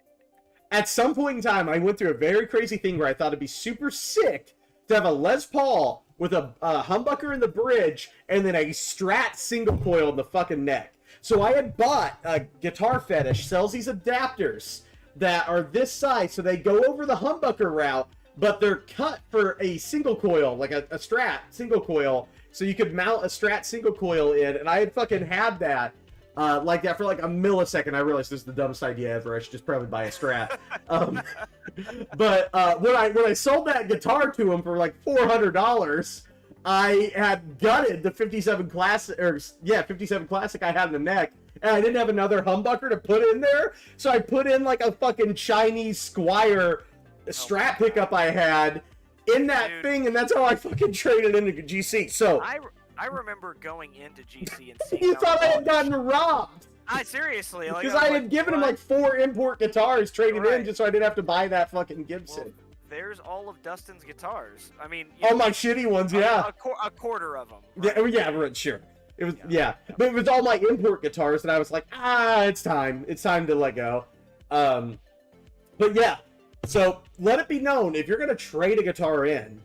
At some point in time, I went through a very crazy thing where I thought it'd be super sick to have a Les Paul with a humbucker in the bridge and then a Strat single coil in the fucking neck. So I had bought a Guitar Fetish, sells these adapters that are this size, so they go over the humbucker route, but they're cut for a single coil, like a Strat single coil, so you could mount a Strat single coil in, and I had fucking had that. Like that for like a millisecond. I realized this is the dumbest idea ever. I should just probably buy a Strat. But when I sold that guitar to him for like $400, I had gutted the 57 Classic, 57 Classic I had in the neck, and I didn't have another humbucker to put in there, so I put in like a fucking Chinese Squire Strat pickup I had in that thing, and that's how I fucking traded into GC. So I remember going into GC and seeing. You thought I had gotten robbed. Seriously, because I had given him like 4 import guitars traded in just so I didn't have to buy that fucking Gibson. Well, there's all of Dustin's guitars. I mean, all my shitty ones, yeah. A quarter of them. Right? Yeah, right, sure. It was but it was all my import guitars, and I was like, it's time to let go. But yeah, so let it be known, if you're gonna trade a guitar in,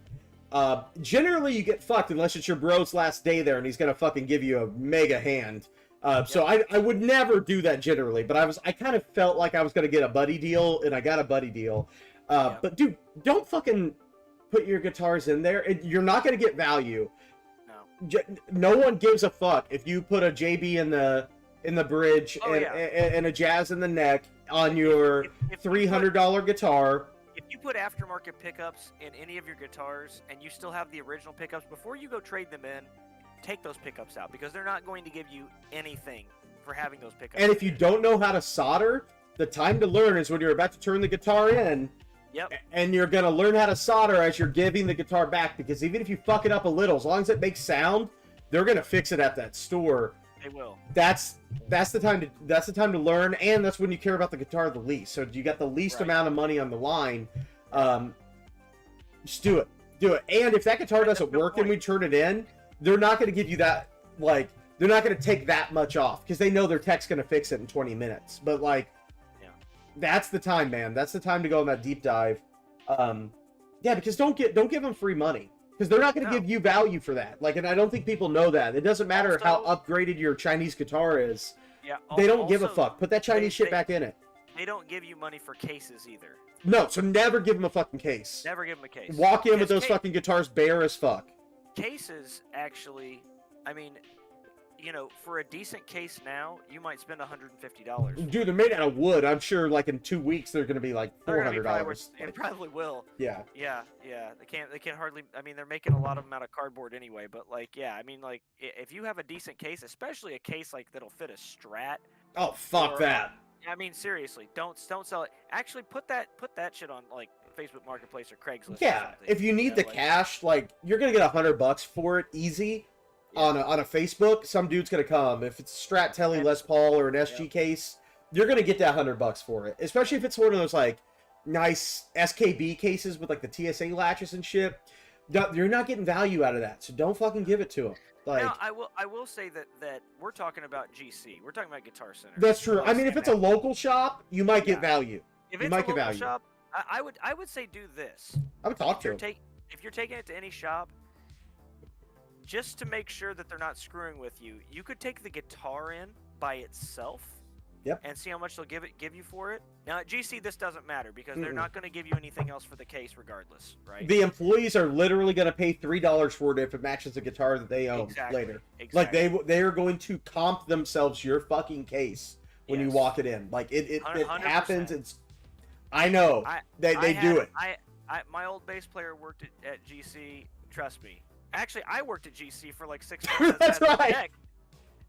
generally you get fucked unless it's your bro's last day there and he's gonna fucking give you a mega hand. So I would never do that generally, but I kind of felt like I was gonna get a buddy deal, and I got a buddy deal. But dude, don't fucking put your guitars in there. You're not gonna get value. No one gives a fuck if you put a JB in the bridge and a Jazz in the neck on your $300 guitar. If you put aftermarket pickups in any of your guitars and you still have the original pickups, before you go trade them in, take those pickups out, because they're not going to give you anything for having those pickups. And if you don't know how to solder, the time to learn is when you're about to turn the guitar in. Yep. And you're going to learn how to solder as you're giving the guitar back, because even if you fuck it up a little, as long as it makes sound, they're going to fix it at that store. They will. That's the time to learn, and that's when you care about the guitar the least. So you got the least amount of money on the line. Just do it. And if that guitar doesn't work and we turn it in, they're not going to give you that, like, they're not going to take that much off, because they know their tech's going to fix it in 20 minutes. But like, that's the time, man. That's the time to go on that deep dive. Because don't give them free money, because they're not going to give you value for that. Like, and I don't think people know that. It doesn't matter how upgraded your Chinese guitar is. Yeah. They don't give a fuck. Put that Chinese shit back in it. They don't give you money for cases either. No, so never give them a fucking case. Never give them a case. Walk in with those fucking guitars bare as fuck. Cases, actually, I mean, you know, for a decent case now, you might spend $150. Dude, they're made out of wood. I'm sure, like, in 2 weeks, they're gonna be like $400. It probably will. Yeah. Yeah. They can't hardly. I mean, they're making a lot of them out of cardboard anyway. But like, yeah, I mean, like, if you have a decent case, especially a case like that'll fit a Strat. Oh fuck that. I mean, seriously, don't sell it. Actually, put that shit on like Facebook Marketplace or Craigslist. Yeah, if you need the cash, like, you're gonna get $100 for it, easy. Yeah. On a Facebook, some dude's gonna come. If it's a Strat Telly Les Paul or an SG case, you're gonna get that $100 for it. Especially if it's one of those like nice SKB cases with like the TSA latches and shit. You're not getting value out of that, so don't fucking give it to them. Like, now, I will say that we're talking about GC. We're talking about Guitar Center. That's true. I mean, if it's a local shop, you might get value. If it's a local shop, I would say do this. I would talk to them. If you're taking it to any shop, just to make sure that they're not screwing with you, you could take the guitar in by itself. Yep. And see how much they'll give you for it. Now at GC this doesn't matter because they're not going to give you anything else for the case regardless, right? The employees are literally going to pay $3 for it if it matches the guitar that they own later. Exactly. Like they are going to comp themselves your fucking case when you walk it in. Like it happens. It's I know they do it. My old bass player worked at GC. Trust me. Actually, I worked at GC for like 6 months. That's right.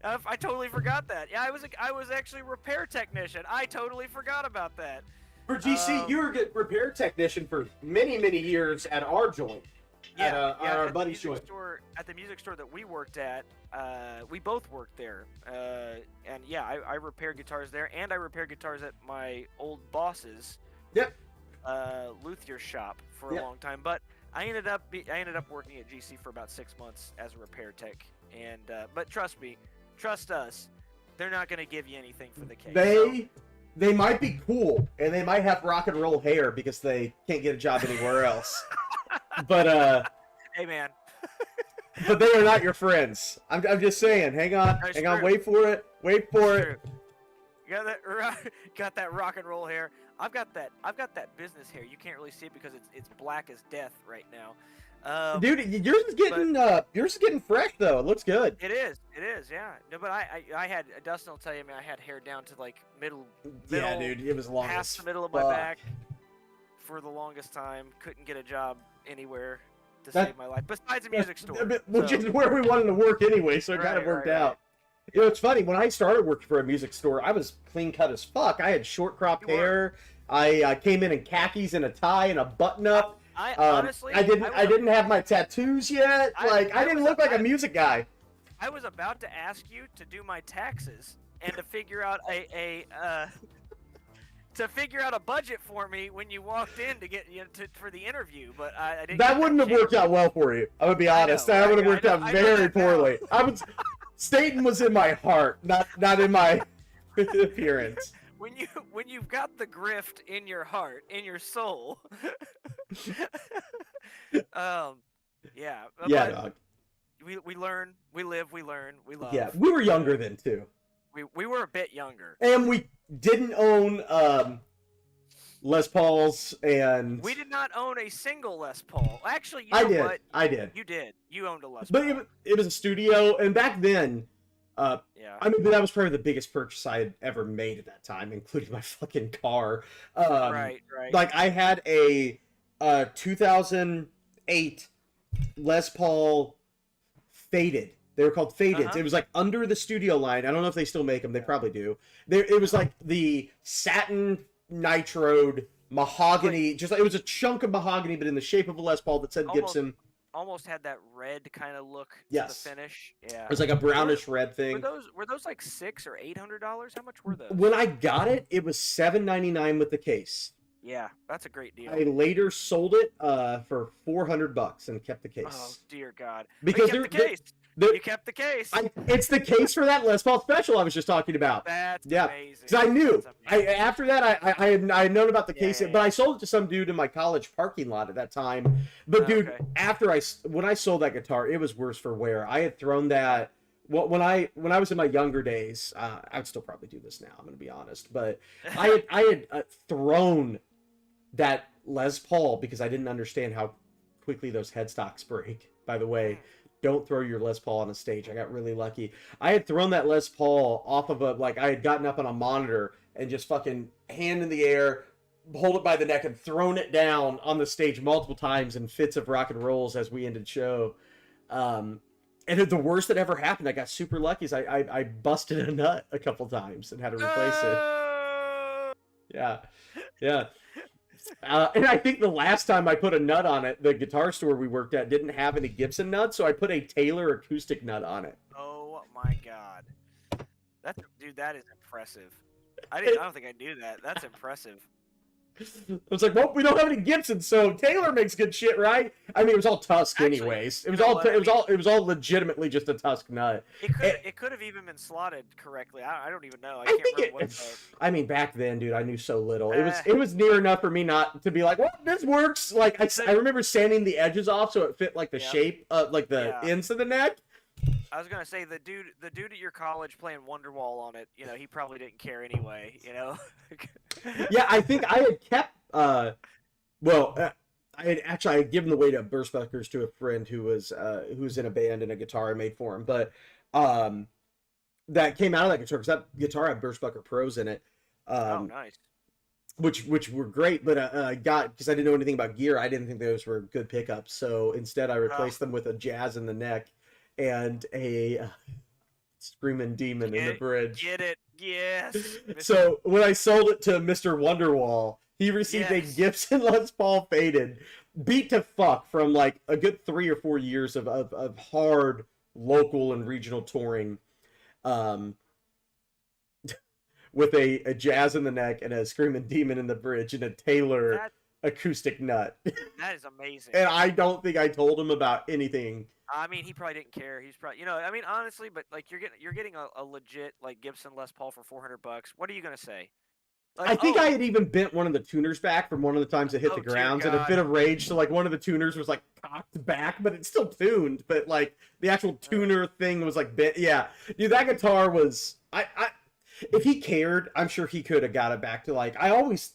I totally forgot that. Yeah, I was actually a repair technician. I totally forgot about that. For GC, you were a repair technician for many years at our joint. Yeah, at our buddy's joint. At the music store that we worked at, we both worked there. And yeah, I repaired guitars there, and I repaired guitars at my old boss's. Yep. Luthier shop for a long time, but I ended up working at GC for about 6 months as a repair tech. And but trust us, they're not going to give you anything for the case. They might be cool, and they might have rock and roll hair because they can't get a job anywhere else. But hey man. But they are not your friends. I'm just saying. Hang on, wait for it. You got that rock and roll hair. I've got that business hair. You can't really see it because it's black as death right now. Dude, yours is getting fresh though. It looks good. It is, yeah. No, but I had Dustin will tell you, man, I had hair down to like middle. Yeah, dude, it was long. Past the middle of my back for the longest time. Couldn't get a job anywhere to save my life. Besides a music store, which is where we wanted to work anyway, so it kind of worked out. You know, it's funny, when I started working for a music store, I was clean cut as fuck. I had short cropped hair. I came in khakis and a tie and a button up. Honestly, I didn't have my tattoos yet. I didn't look like a music guy. I was about to ask you to do my taxes and to figure out a budget for me when you walked in to get for the interview, but I didn't. That wouldn't have worked out well for you. I would be honest. That would have worked out very poorly. Staten was in my heart, not in my appearance. When you've got the grift in your heart, in your soul. Yeah. Dog. We learn, we live, we learn, we love. Yeah, we were younger then too. We were a bit younger. And we didn't own Les Pauls, and we did not own a single Les Paul. Actually, I did. You did. You owned a Les Paul. But it was a studio, and back then, I mean, that was probably the biggest purchase I had ever made at that time, including my fucking car. Right. Like, I had a 2008 Les Paul Faded. They were called Fadeds. It was like under the studio line. I don't know if they still make them. They probably do. It was like the satin nitroed mahogany. Just like, it was a chunk of mahogany, but in the shape of a Les Paul that said Gibson. Almost had that red kind of look to the finish. Yeah. It was like a brownish red thing. Were those like $600 or $800? How much were those? When I got it, it was $799 with the case. Yeah, that's a great deal. I later sold it for $400 and kept the case. Oh dear God! Because you kept the case. It's the case for that Les Paul special I was just talking about. That's amazing. Because I knew. After that, I had known about the case, but I sold it to some dude in my college parking lot at that time. But dude, when I sold that guitar, it was worse for wear. I had thrown that when I was in my younger days, I would still probably do this now. I'm gonna be honest, but I had thrown that Les Paul because I didn't understand how quickly those headstocks break. By the way, don't throw your Les Paul on a stage. I got really lucky. I had thrown that Les Paul off of I had gotten up on a monitor and just fucking hand in the air, hold it by the neck, and thrown it down on the stage multiple times in fits of rock and rolls as we ended show. And the worst that ever happened, I got super lucky, is I busted a nut a couple times and had to replace it. Yeah. Yeah. And I think the last time I put a nut on it, the guitar store we worked at didn't have any Gibson nuts, so I put a Taylor acoustic nut on it. Oh my god. Dude, that is impressive. I don't think I knew that. That's impressive. I was like, well, we don't have any Gibson, so Taylor makes good shit, right? I mean, it was all Tusk anyways. It was all legitimately just a Tusk nut. It could have even been slotted correctly. I don't even know. I can't remember what I mean, back then, dude, I knew so little. It was near enough for me not to be like, well, this works. Like I remember sanding the edges off so it fit like the shape of like the ends of the neck. I was gonna say the dude at your college playing Wonderwall on it, he probably didn't care anyway, Yeah, I think I had kept I had given the weight of Burstbuckers to a friend who was in a band and a guitar I made for him, but that came out of that guitar because that guitar had Burstbucker Pros in it. Oh, nice. Which were great, but because I didn't know anything about gear, I didn't think those were good pickups. So instead, I replaced them with a Jazz in the neck and a Screaming Demon in the bridge. Get it? Yes. So when I sold it to Mr. Wonderwall, he received a Gibson Les Paul faded, beat to fuck from like a good 3 or 4 years of hard local and regional touring, with a Jazz in the neck and a Screaming Demon in the bridge and a Taylor acoustic nut. That is amazing. And I don't think I told him about anything. I mean, he probably didn't care. He's probably, I mean, honestly, but like you're getting a legit like Gibson Les Paul for $400. What are you gonna say? Like, I think I had even bent one of the tuners back from one of the times it hit the grounds in a fit of rage. So like one of the tuners was like cocked back, but it's still tuned. But like the actual tuner thing was like bent. Yeah, dude, that guitar was if he cared, I'm sure he could have got it back to like. I always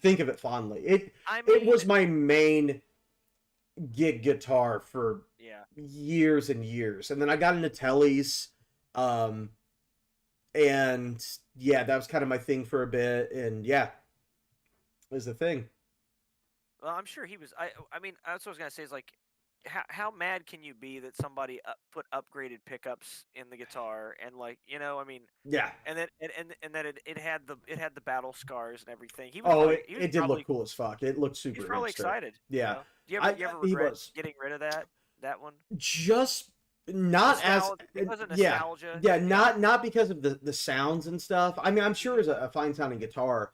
think of it fondly. It was my main gig guitar for years and years, and then I got into Tellys, and that was kind of my thing for a bit, and was the thing. Well, I'm sure he was. I mean, that's what I was gonna say. Is like, how mad can you be that somebody put upgraded pickups in the guitar and like I mean and then it had the battle scars and everything. It did look cool as fuck. It looked super. He's probably excited. Yeah. Do you ever regret getting rid of that one? Just not nostalgia. Yeah, not because of the sounds and stuff. I mean, I'm sure it's a fine sounding guitar,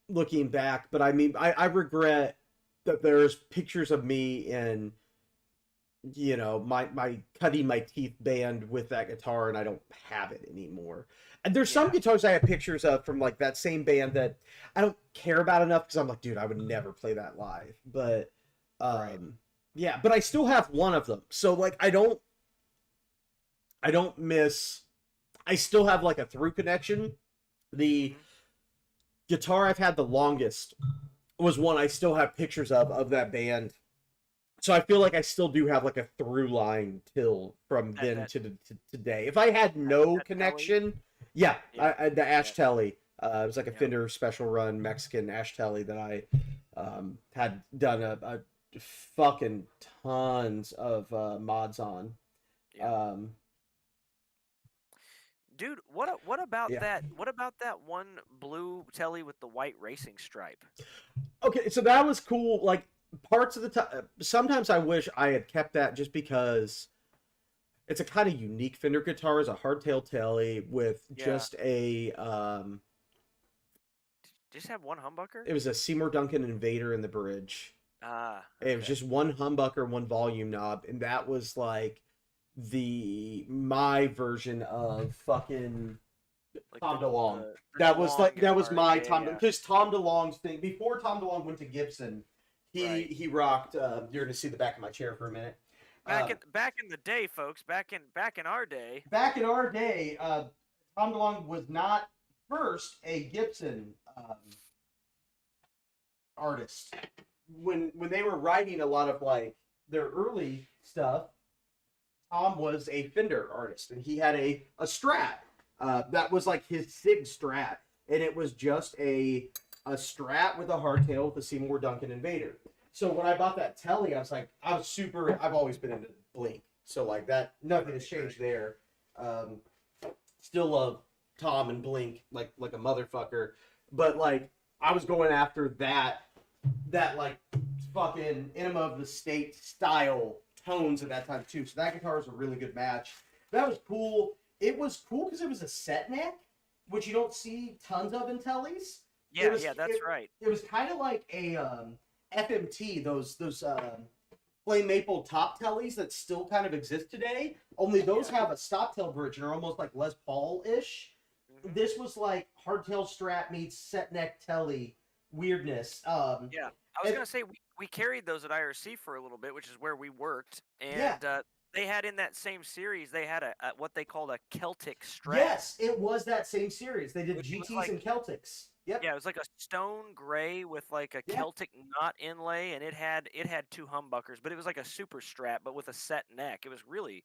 looking back, but I mean, I regret that there's pictures of me in, my cutting my teeth band with that guitar, and I don't have it anymore. And there's some guitars I have pictures of from like that same band that I don't care about enough because I'm like, dude, I would never play that live. But but I still have one of them. So like I don't miss. I still have like a through connection. The guitar I've had the longest was one I still have pictures of that band. So I feel like I still do have like a through line till from then to today. If I had no connection, the Ash Telly, it was like a Fender special run Mexican Ash Telly that I had done a fucking tons of mods on. Dude, what about that? What about that one blue Telly with the white racing stripe? Okay, so that was cool. Like parts of the time, sometimes I wish I had kept that just because it's a kind of unique Fender guitar. It's a hardtail Telly with just a just have one humbucker. It was a Seymour Duncan Invader in the bridge. Okay. It was just one humbucker, one volume knob, and that was like my version of fucking like Tom DeLonge. That was my Tom, because Tom DeLonge's thing before Tom DeLonge went to Gibson, he rocked. You're gonna see the back of my chair for a minute. Back in the day, folks. Back in our day. Back in our day, Tom DeLonge was not first a Gibson artist. When they were writing a lot of like their early stuff, Tom was a Fender artist, and he had a Strat that was like his Sig Strat, and it was just a Strat with a hardtail with a Seymour Duncan Invader. So when I bought that Telly, I've always been into Blink, so like that, nothing has changed there. Still love Tom and Blink like a motherfucker, but like I was going after that like fucking Enema of the State style tones at that time too. So that guitar was a really good match. That was cool. It was cool because it was a set neck, which you don't see tons of in Tellys. Yeah, that's right. It was kind of like a FMT, those flame maple top Tellys that still kind of exist today. Only those have a stop tail bridge and are almost like Les Paul-ish. Mm-hmm. This was like hardtail Strat meets set neck Telly weirdness. I was gonna say we carried those at IRC for a little bit, which is where we worked, and they had in that same series they had a what they called a Celtic Strat. Yes, it was that same series. They did GTs and Celtics. Yep. Yeah, it was like a stone gray with like a Celtic knot inlay, and it had 2 humbuckers, but it was like a super Strat, but with a set neck. It was really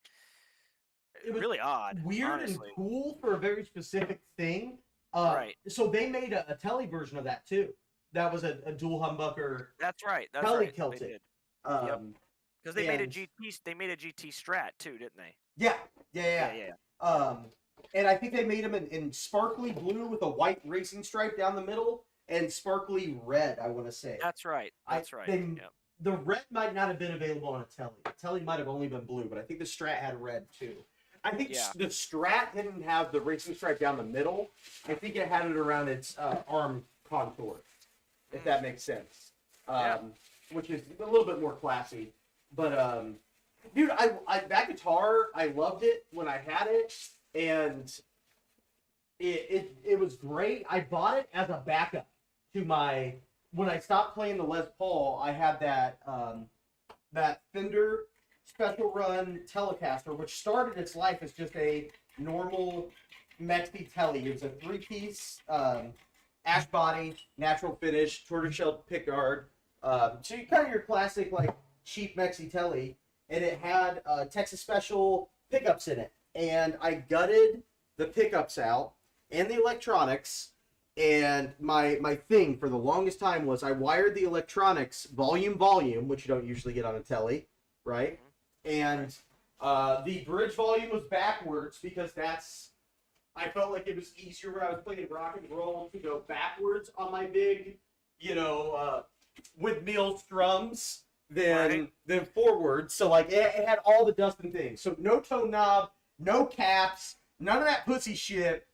odd, weird, honestly. And cool for a very specific thing. Right. So they made a Telly version of that too. That was a dual humbucker. That's right. Telly Celtic. Because they made a GT Strat too, didn't they? Yeah. And I think they made them in sparkly blue with a white racing stripe down the middle and sparkly red, I want to say. That's right. The red might not have been available on a Telly. The Telly might have only been blue, but I think the Strat had red too. I think the Strat didn't have the racing stripe down the middle. I think it had it around its arm contour, if that makes sense. Which is a little bit more classy. But, dude, I that guitar, I loved it when I had it, and it was great. I bought it as a backup to my... When I stopped playing the Les Paul, I had that Fender Special Run Telecaster, which started its life as just a normal Mexi Telly. It was a 3-piece ash body, natural finish, tortoiseshell pickguard. So you kind of your classic like cheap Mexi Telly, and it had Texas Special pickups in it. And I gutted the pickups out and the electronics. And my thing for the longest time was I wired the electronics volume, which you don't usually get on a Telly, right? And the bridge volume was backwards because I felt like it was easier when I was playing rock and roll to go backwards on my big, windmill strums than forward. So like it had all the dust and things. So no tone knob, no caps, none of that pussy shit.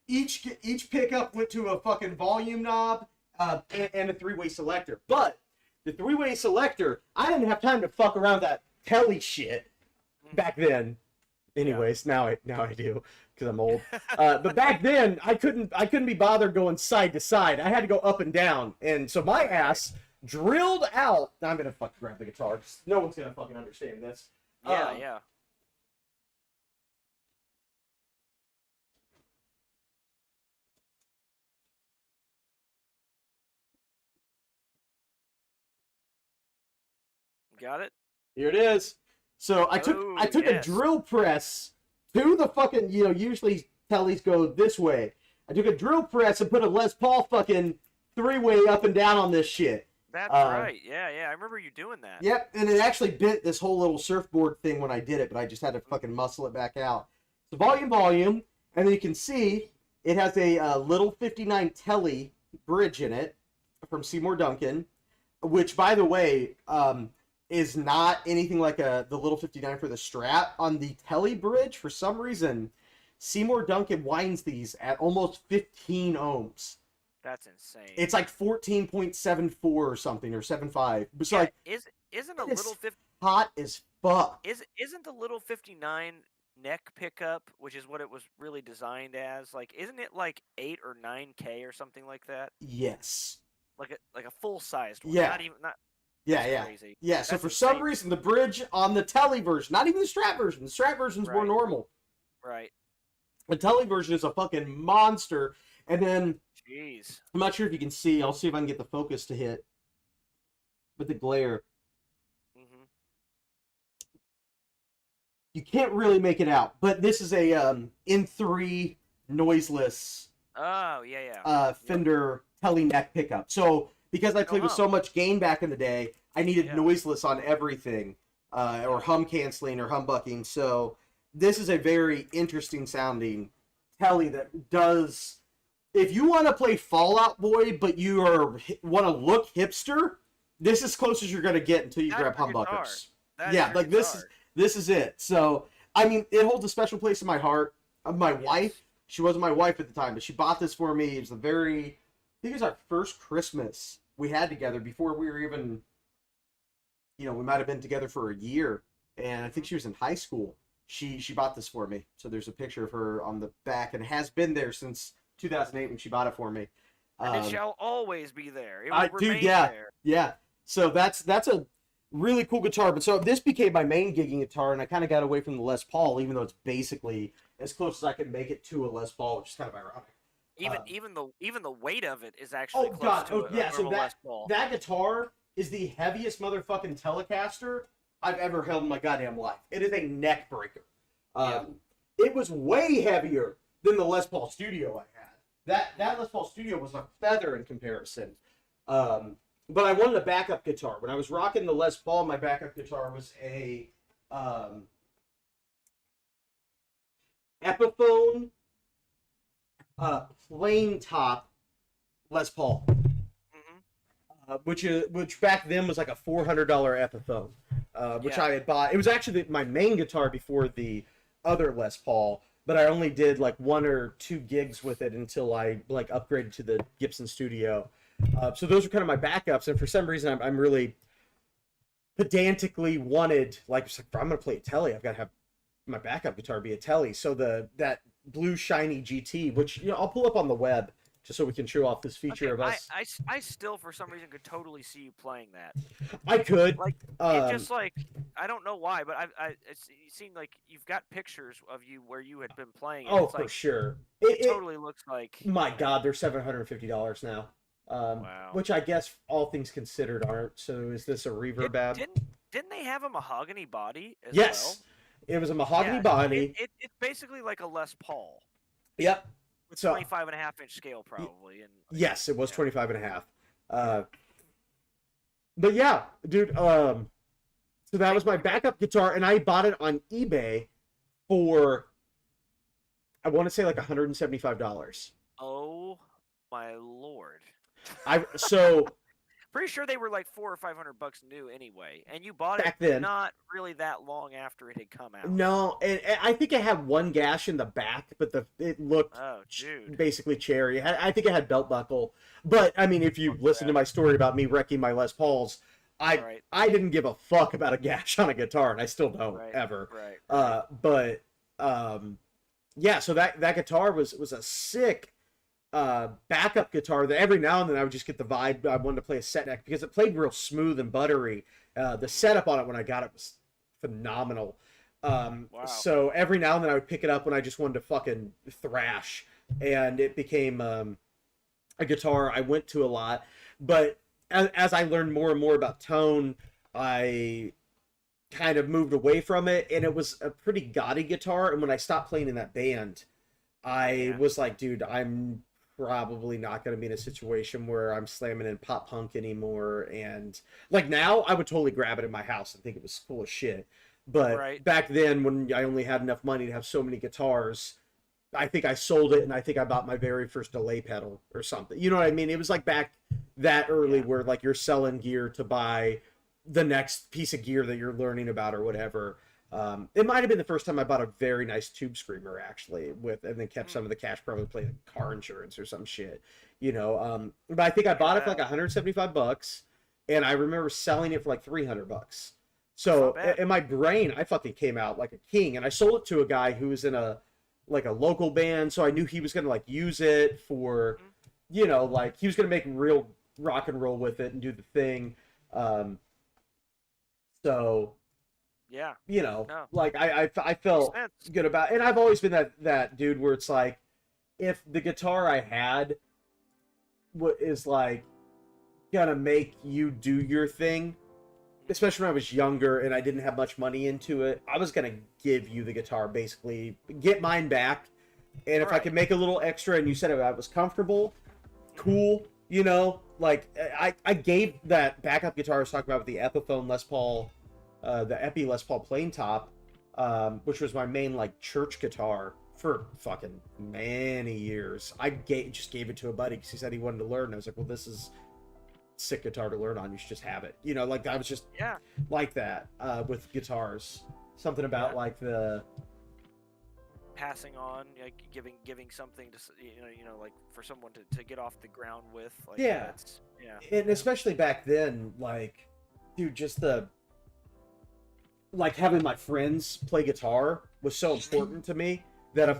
Each pickup went to a fucking volume knob and a 3-way selector. But the 3-way selector, I didn't have time to fuck around that Telly shit back then. Anyways, now I do because I'm old. But back then, I couldn't be bothered going side to side. I had to go up and down, and so my ass drilled out. I'm gonna fucking grab the guitar. No one's gonna fucking understand this. Yeah. Got it? Here it is. So I took a drill press to the fucking, usually Tellys go this way. I took a drill press and put a Les Paul fucking 3-way up and down on this shit. That's right. Yeah. I remember you doing that. Yep, and it actually bent this whole little surfboard thing when I did it, but I just had to fucking muscle it back out. So volume, and then you can see it has a little 59 Telly bridge in it from Seymour Duncan, which, by the way, is not anything like the little 59 for the Strat. On the Telly bridge, for some reason, Seymour Duncan winds these at almost 15 ohms. That's insane. It's like 14.74 or something, or 7.5. So like, isn't a little hot as fuck? Isn't the little 59 neck pickup, which is what it was really designed as, like, isn't it like 8 or 9K or something like that? Yes. Like a full sized one. Yeah. Not Yeah. Crazy. Yeah, so for some reason, the bridge on the Telly version, not even the Strat version, the Strat version's more normal. Right. The Telly version is a fucking monster. And then, jeez, I'm not sure if you can see. I'll see if I can get the focus to hit with the glare. Mm-hmm. You can't really make it out, but this is a in3 noiseless. Oh yeah. Fender Telly neck pickup. So because I played with so much gain back in the day, I needed noiseless on everything, or hum canceling or humbucking. So this is a very interesting sounding Telly that does. If you want to play Fallout Boy, but you want to look hipster, this is as close as you're going to get until you grab humbuckers. Like this is it. So I mean, it holds a special place in my heart. My wife, she wasn't my wife at the time, but she bought this for me. It was I think it was our first Christmas we had together before we were even, we might have been together for a year. And I think she was in high school. She bought this for me. So there's a picture of her on the back, and it has been there since 2008 when she bought it for me. And it shall always be there. It will remain there. Yeah. So that's a really cool guitar. But so this became my main gigging guitar, and I kind of got away from the Les Paul, even though it's basically as close as I can make it to a Les Paul, which is kind of ironic. Even the weight of it is actually close to a Les Paul. That guitar is the heaviest motherfucking Telecaster I've ever held in my goddamn life. It is a neck breaker. It was way heavier than the Les Paul Studio I had. That Les Paul Studio was a feather in comparison. But I wanted a backup guitar. When I was rocking the Les Paul, my backup guitar was a Epiphone plain top Les Paul, which back then was like a $400 Epiphone, which I had bought. It was actually my main guitar before the other Les Paul, but I only did like 1 or 2 gigs with it until I like upgraded to the Gibson Studio. So those are kind of my backups, and for some reason I'm really pedantically wanted, like, if I'm going to play a Telly, I've got to have my backup guitar be a Telly. So that blue shiny GT, which I'll pull up on the web just so we can show off this feature of us. I still for some reason could totally see you playing that. I could. Like it just like I don't know why, but it seemed like you've got pictures of you where you had been playing. Oh, for sure. It totally looks like. My God, they're $750 now. Wow. Which I guess all things considered aren't. So is this a reverb ab? Didn't they have a mahogany body as well? It was a mahogany body. It's basically like a Les Paul. Yep. With 25.5-inch scale probably. And yes, it was 25.5. But yeah, dude. So that was my backup guitar, and I bought it on eBay for, I want to say like $175. Oh my Lord. Pretty sure they were like $400 or $500 new anyway, and you bought back it then, not really that long after it had come out. No, and I think it had one gash in the back, but it looked basically cherry. I think it had belt buckle, but I mean, if you listen to my story about me wrecking my Les Pauls, I didn't give a fuck about a gash on a guitar, and I still don't ever. But yeah, so that guitar was a sick backup guitar that every now and then I would just get the vibe I wanted to play a set neck because it played real smooth and buttery. The setup on it when I got it was phenomenal. So every now and then I would pick it up when I just wanted to fucking thrash, and it became a guitar I went to a lot. But as I learned more and more about tone, I kind of moved away from it, and it was a pretty gaudy guitar. And when I stopped playing in that band, I was like, dude, I'm probably not going to be in a situation where I'm slamming in pop punk anymore. And like now I would totally grab it in my house and think it was cool as shit. But back then, when I only had enough money to have so many guitars, I think I sold it, and I think I bought my very first delay pedal or something. You know what I mean? It was like back that early where like you're selling gear to buy the next piece of gear that you're learning about or whatever. It might have been the first time I bought a very nice tube screamer actually and then kept some of the cash, probably playing car insurance or some shit, but I think I bought it for like $175, and I remember selling it for like $300. So in my brain, I fucking came out like a king, and I sold it to a guy who was in a local band. So I knew he was going to like use it for, like he was going to make real rock and roll with it and do the thing. So Yeah. No. like I felt good about, and I've always been that dude where it's like, if the guitar I had is like gonna make you do your thing, especially when I was younger and I didn't have much money into it, I was gonna give you the guitar, basically get mine back, and if I could make a little extra and you said I was comfortable, cool, like I gave that backup guitar I was talking about with the Epiphone Les Paul, the Epi Les Paul plain top, which was my main like church guitar for fucking many years. I just gave it to a buddy because he said he wanted to learn, and I was like, well, this is sick guitar to learn on, you should just have it, like I was just like that with guitars, something about like the passing on, like giving something to like for someone to get off the ground with, like and especially back then, like, dude, just the like having my friends play guitar was so important to me that I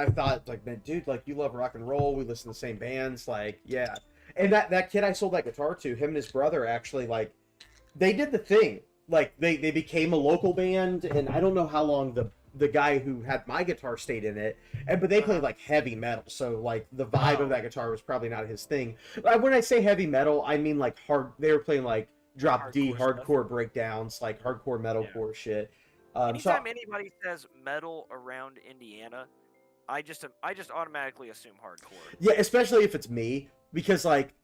thought like, man, dude, like you love rock and roll, we listen to the same bands, like and that kid I sold that guitar to, him and his brother actually, like, they did the thing. Like, they became a local band, and I don't know how long the guy who had my guitar stayed in it, but they played, like, heavy metal, so, like, the vibe of that guitar was probably not his thing. When I say heavy metal, I mean, like, they were playing, like, drop D, hardcore breakdowns, like, hardcore metalcore shit. Anytime anybody says metal around Indiana, I just automatically assume hardcore. Yeah, especially if it's me. Because, like,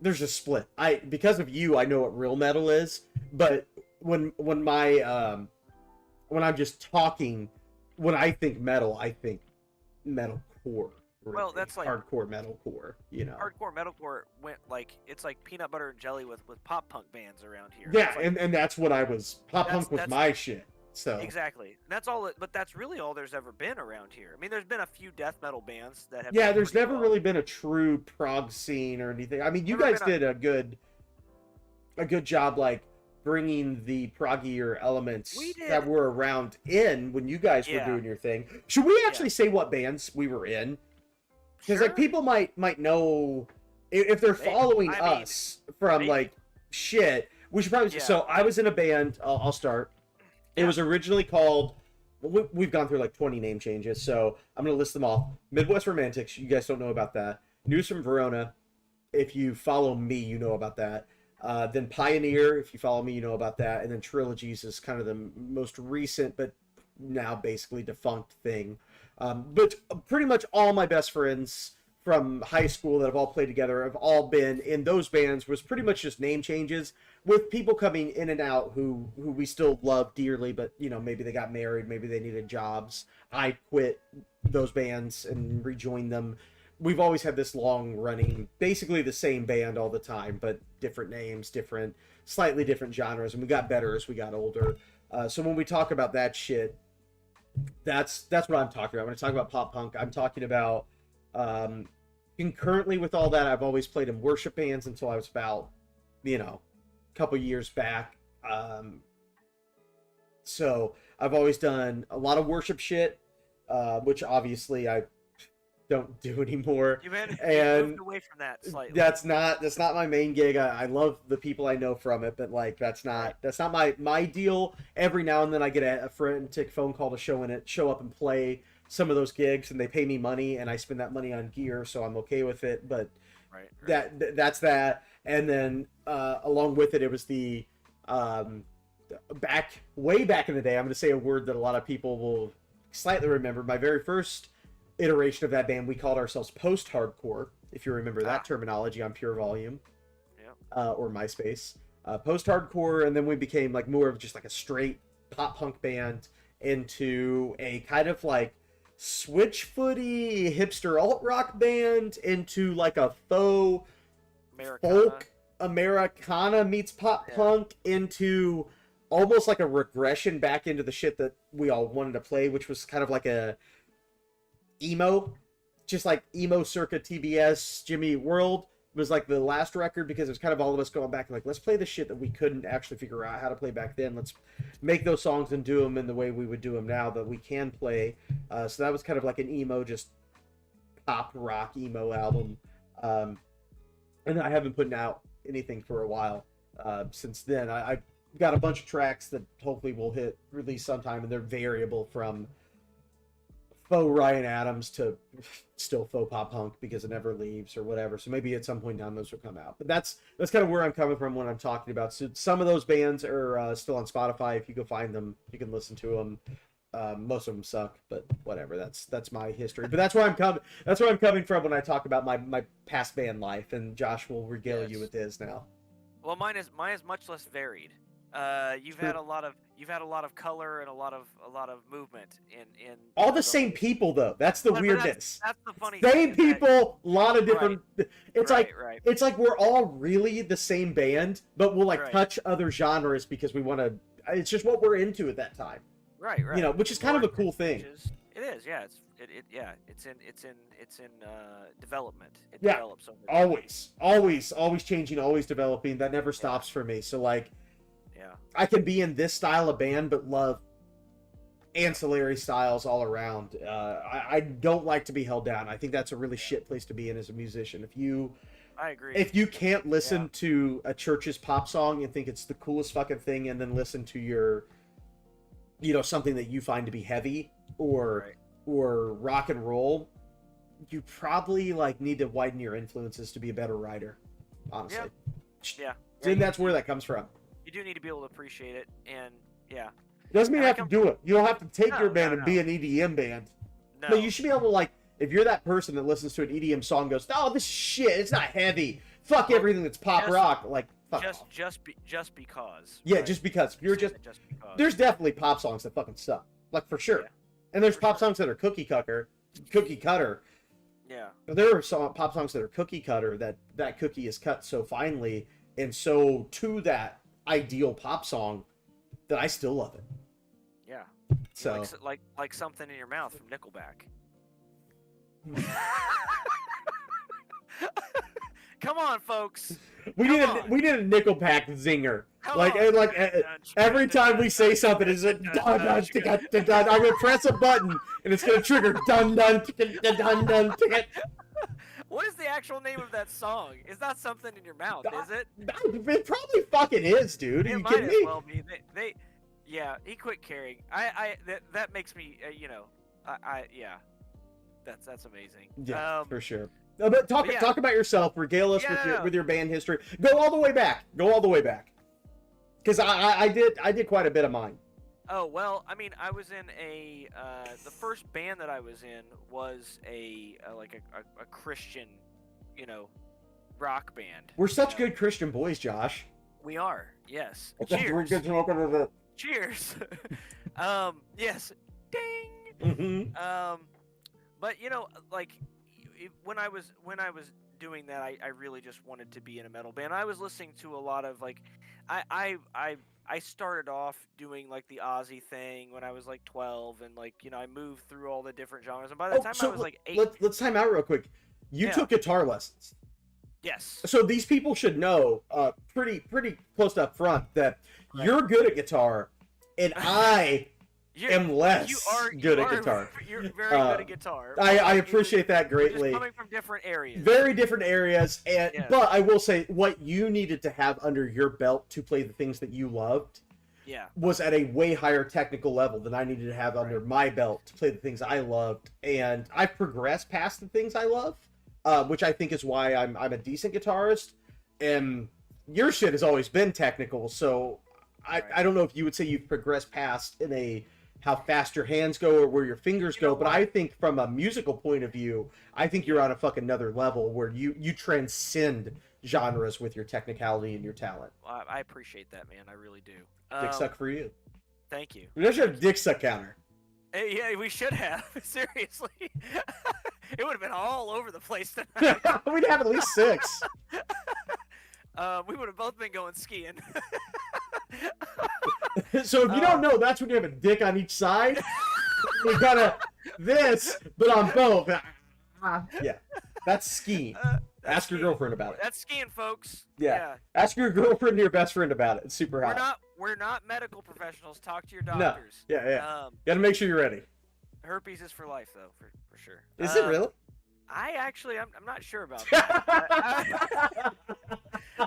there's a split. Because of you, I know what real metal is. But when I'm just talking, when I think metal, I think metalcore. Really. Well, that's like hardcore metalcore. Hardcore metalcore went like, it's like peanut butter and jelly with pop punk bands around here. Yeah, like, and that's what I was. Pop punk was my shit. So exactly, that's all. But that's really all there's ever been around here. I mean, there's been a few death metal bands that have. Yeah, there's never really been a true prog scene or anything. I mean, you guys did a good job, like bringing the proggier elements that were around in when you guys were doing your thing. Should we actually say what bands we were in? Because like people might know if they're following us from like shit. We should probably. So I was in a band. I'll start. It was originally called, we've gone through like 20 name changes, so I'm going to list them off. Midwest Romantics, you guys don't know about that. News from Verona, if you follow me, you know about that. Then Pioneer, if you follow me, you know about that. And then Trilogies is kind of the most recent, but now basically defunct thing. But pretty much all my best friends from high school that have all played together have all been in those bands, was pretty much just name changes, with people coming in and out who we still love dearly, but maybe they got married, maybe they needed jobs. I quit those bands and rejoined them. We've always had this long running, basically the same band all the time, but different names, slightly different genres, and we got better as we got older. So when we talk about that shit, that's what I'm talking about. When I talk about pop punk, I'm talking about concurrently with all that, I've always played in worship bands until I was about, couple years back. So I've always done a lot of worship shit, which obviously I don't do anymore. You moved away from that slightly. That's not my main gig. I love the people I know from it, but like that's not my deal. Every now and then I get a frantic phone call to show up and play some of those gigs, and they pay me money, and I spend that money on gear, so I'm okay with it. But that's that. And then along with it, it was the way back in the day. I'm going to say a word that a lot of people will slightly remember. My very first iteration of that band, we called ourselves post-hardcore, if you remember that terminology on Pure Volume, or MySpace. Post-hardcore, and then we became like more of just like a straight pop punk band into a kind of like switchfooty hipster alt rock band into like a faux folk Americana meets pop punk into almost like a regression back into the shit that we all wanted to play, which was kind of like a emo, just like emo circa TBS Jimmy World was like the last record, because it was kind of all of us going back and like, let's play the shit that we couldn't actually figure out how to play back then. Let's make those songs and do them in the way we would do them now that we can play. So that was kind of like an emo, just pop rock emo album. And I haven't put out anything for a while since then. got a bunch of tracks that hopefully will hit release sometime, and they're variable from faux Ryan Adams to still faux pop punk because it never leaves or whatever. So maybe at some point down those will come out. But that's kind of where I'm coming from when I'm talking about. So some of those bands are still on Spotify. If you go find them, you can listen to them. Most of them suck, but whatever. That's my history. But that's where I'm coming. That's where I'm coming from when I talk about my past band life. And Josh will regale you with his now. Well, mine is much less varied. You've had a lot of color and a lot of movement in all the same people though. That's the weirdness. That's the funny same thing. Same people, a lot of different. Right. It's like we're all really the same band, but we'll touch other genres because we want to. It's just what we're into at that time. Right. You know, which is kind of a cool thing. It is, yeah. It's in development. It yeah. develops over always changing, always developing. That never stops for me. So like. Yeah. I can be in this style of band, but love ancillary styles all around. I don't like to be held down. I think that's a really shit place to be in as a musician. I agree. If you can't listen to a Church's pop song and think it's the coolest fucking thing, and then listen to your, something that you find to be heavy or rock and roll, you probably need to widen your influences to be a better writer. Honestly. Yeah. And that's where that comes from. You do need to be able to appreciate it, and doesn't mean you have to do it. You don't have to take your band and be an EDM band. No, you should be able to if you're that person that listens to an EDM song and goes, "Oh, this is shit. It's not heavy. Fuck everything that's pop rock." Fuck off. Just because. Yeah, right? Just because. You're just because. There's definitely pop songs that fucking suck, for sure. Yeah. And there's pop songs that are cookie cutter. Yeah. But there are pop songs that are cookie cutter that cookie is cut so finely and so to that ideal pop song that I still love it. Yeah. So like something in your mouth from Nickelback. Come on, folks. We need a Nickelback zinger. Every time we say something, it's a dun dun dun dun dun. I'm gonna press a button and it's gonna trigger dun dun dun dun dun. What is the actual name of that song? Is that something in your mouth? Is it? It probably fucking is, dude. Are you kidding me? Well be. He quit caring. That makes me. That's amazing. Yeah, for sure. No, but talk about yourself. Regale us with your band history. Go all the way back. Because I did quite a bit of mine. Oh, well, I mean, I was in the first band that I was in was a Christian, rock band. We're such good Christian boys, Josh. We are, yes. Cheers. Cheers. Yes. Ding. Mm-hmm. But when I was doing that, I really just wanted to be in a metal band. I was listening to a lot of I started off doing the Ozzy thing when I was 12, and I moved through all the different genres. And by the time I was 8, let's time out real quick. You took guitar lessons. Yes. So these people should know pretty close up front that you're good at guitar, and I am less good at guitar. You're very good at guitar. I appreciate that greatly. Just coming from different areas. Very different areas, but I will say what you needed to have under your belt to play the things that you loved was at a way higher technical level than I needed to have under my belt to play the things I loved. And I've progressed past the things I love, which I think is why I'm a decent guitarist. And your shit has always been technical, so I don't know if you would say you've progressed past in a how fast your hands go or where your fingers go, but I think from a musical point of view, I think you're on a fucking another level where you transcend genres with your technicality and your talent. Well, I appreciate that, man. I really do. Dick suck for you. Thank you. We should have a dick suck counter. Yeah, we should have. Seriously. It would have been all over the place tonight. We'd have at least 6. We would have both been going skiing. So if you don't know, that's when you have a dick on each side. We got this, but on both. Yeah, that's skiing. Ask your girlfriend about it. That's skiing, folks. Yeah. Ask your girlfriend and your best friend about it. It's super hot. We're not medical professionals. Talk to your doctors. No. Yeah. Got to make sure you're ready. Herpes is for life, though, for sure. Is it really? I'm not sure about that.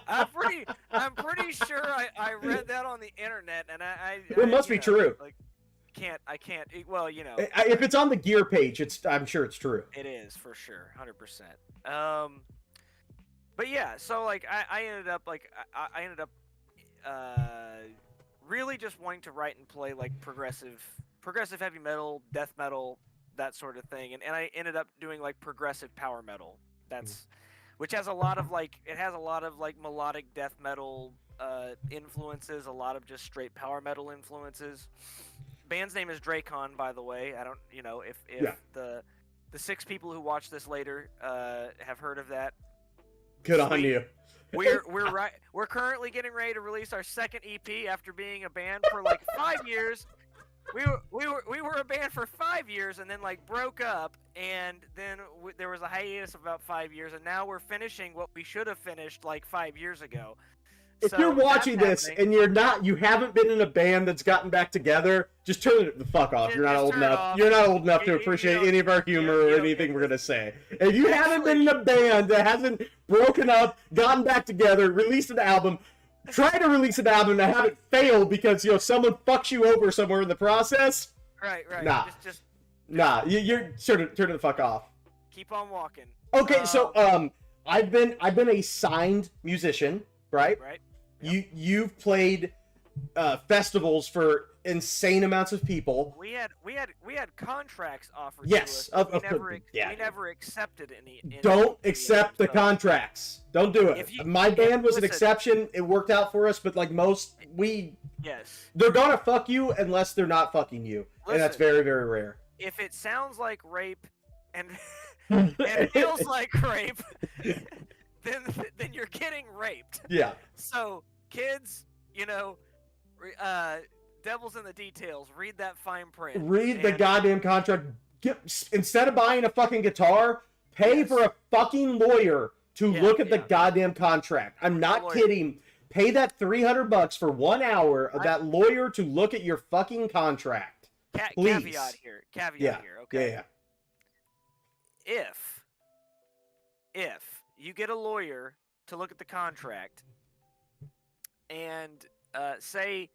I'm pretty sure I read that on the internet, and it must be true. Like, I can't. Well, if it's on the gear page, I'm sure it's true. It is for sure, 100%. But yeah, so like I ended up really just wanting to write and play like progressive heavy metal, death metal, that sort of thing, and I ended up doing like progressive power metal. Which has a lot of like melodic death metal influences, a lot of just straight power metal influences. Band's name is Dracon, by the way. I don't, if the 6 people who watch this later have heard of that. Good on you. We're currently getting ready to release our second EP after being a band for like 5 years. We were a band for 5 years and then like broke up, and then there was a hiatus of about 5 years, and now we're finishing what we should have finished like 5 years ago. If you're watching this and you haven't been in a band that's gotten back together, just turn it the fuck off. You're not old enough. You're not old enough to appreciate any of our humor or anything we're gonna say. If you haven't been in a band that hasn't broken up, gotten back together, released an album, try to release an album and have it fail because someone fucks you over somewhere in the process. Right. Nah. Nah. You're turn it the fuck off. Keep on walking. Okay, so I've been a signed musician, right? Right. Yep. You've played festivals for insane amounts of people. We had contracts offered yes, to us. We never accepted any. Don't accept the contracts. Don't do it. My band was an exception. It worked out for us, but like most, they're gonna fuck you unless they're not fucking you, and that's very, very rare. If it sounds like rape and it feels like rape, then you're getting raped. Yeah. So kids, devil's in the details. Read that fine print. Read the goddamn contract. Instead of buying a fucking guitar, pay for a fucking lawyer to look at the goddamn contract. I'm not kidding. Pay that $300 for 1 hour of that lawyer to look at your fucking contract. Please. Caveat here. Okay. Yeah. If you get a lawyer to look at the contract and say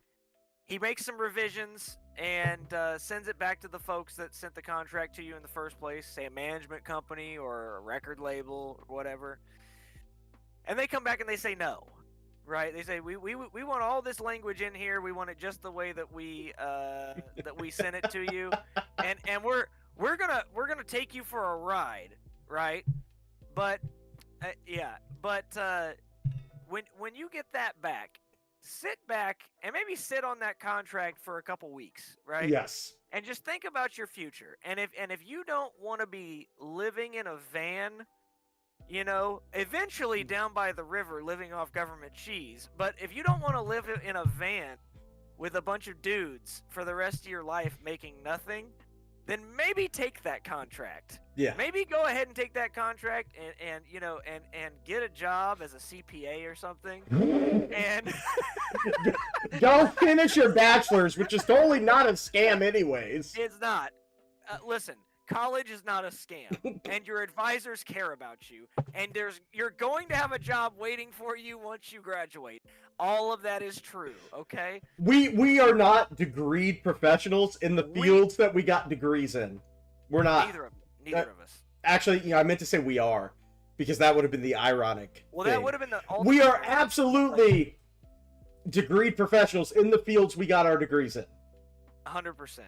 he makes some revisions and sends it back to the folks that sent the contract to you in the first place, say a management company or a record label or whatever, and they come back and they say no, right? They say we want all this language in here. We want it just the way that we sent it to you, and we're gonna take you for a ride, right? But when you get that back, sit back and maybe sit on that contract for a couple weeks, right? Yes. And just think about your future. And if you don't want to be living in a van, eventually down by the river living off government cheese, but if you don't want to live in a van with a bunch of dudes for the rest of your life making nothing, then maybe take that contract. Yeah. Maybe go ahead and take that contract and get a job as a CPA or something. And go finish your bachelor's, which is totally not a scam anyways. It's not. Listen, college is not a scam, and your advisors care about you, and you're going to have a job waiting for you once you graduate. All of that is true, okay? We are not degreed professionals in the fields that we got degrees in. We're not. Neither of us. Actually, I meant to say we are, because that would have been the ironic Well, thing. that would have been the ultimate. We are absolutely degreed professionals in the fields we got our degrees in. 100%.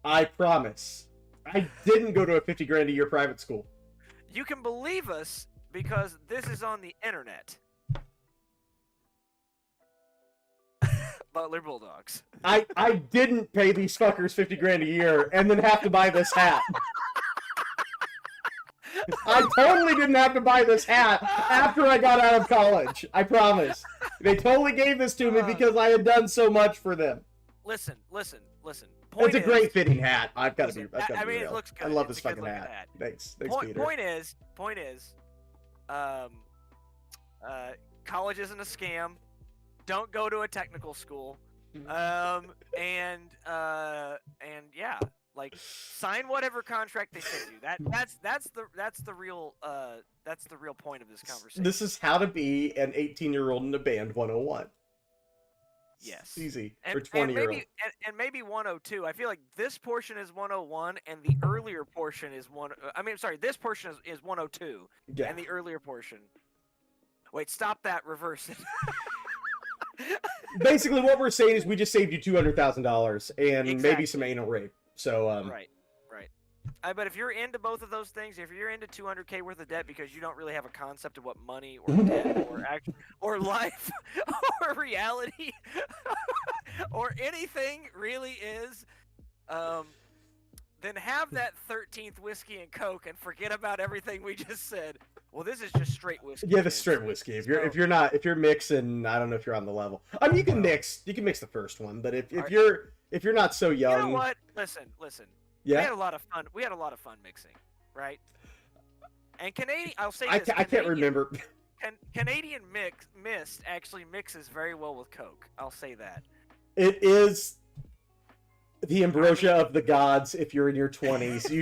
I promise. I didn't go to a $50,000 a year private school. You can believe us because this is on the internet. Butler Bulldogs. I didn't pay these fuckers $50,000 a year and then have to buy this hat. I totally didn't have to buy this hat after I got out of college. I promise. They totally gave this to me because I had done so much for them. Listen. It's a great fitting hat. I've got to be real. It looks good. I love this fucking hat. Thanks, Peter. Point is, college isn't a scam. Don't go to a technical school. And yeah, Like, sign whatever contract they send you. That's the real point of this conversation. This is how to be an 18-year-old in a band 101. Yes. It's easy for 20-year-old. And maybe 102. I feel like this portion is 101 and the earlier portion is this portion is 102 and the earlier portion. Wait, stop that, reverse it. Basically, what we're saying is we just saved you $200,000 and maybe some anal rape. So right. But if you're into both of those things, if you're into $200K worth of debt because you don't really have a concept of what money or debt or life or reality or anything really is, then have that 13th whiskey and Coke and forget about everything we just said. Well, this is just straight whiskey. Yeah, this straight whiskey. If you're mixing, I don't know if you're on the level. I mean, you can mix the first one, but if you're not so young, you know what? Listen. Yeah. We had a lot of fun. We had a lot of fun mixing, right? And Canadian, I'll say this. I can't remember. Canadian Mist actually mixes very well with Coke. I'll say that. It is the ambrosia of the gods. If you're in your 20s, you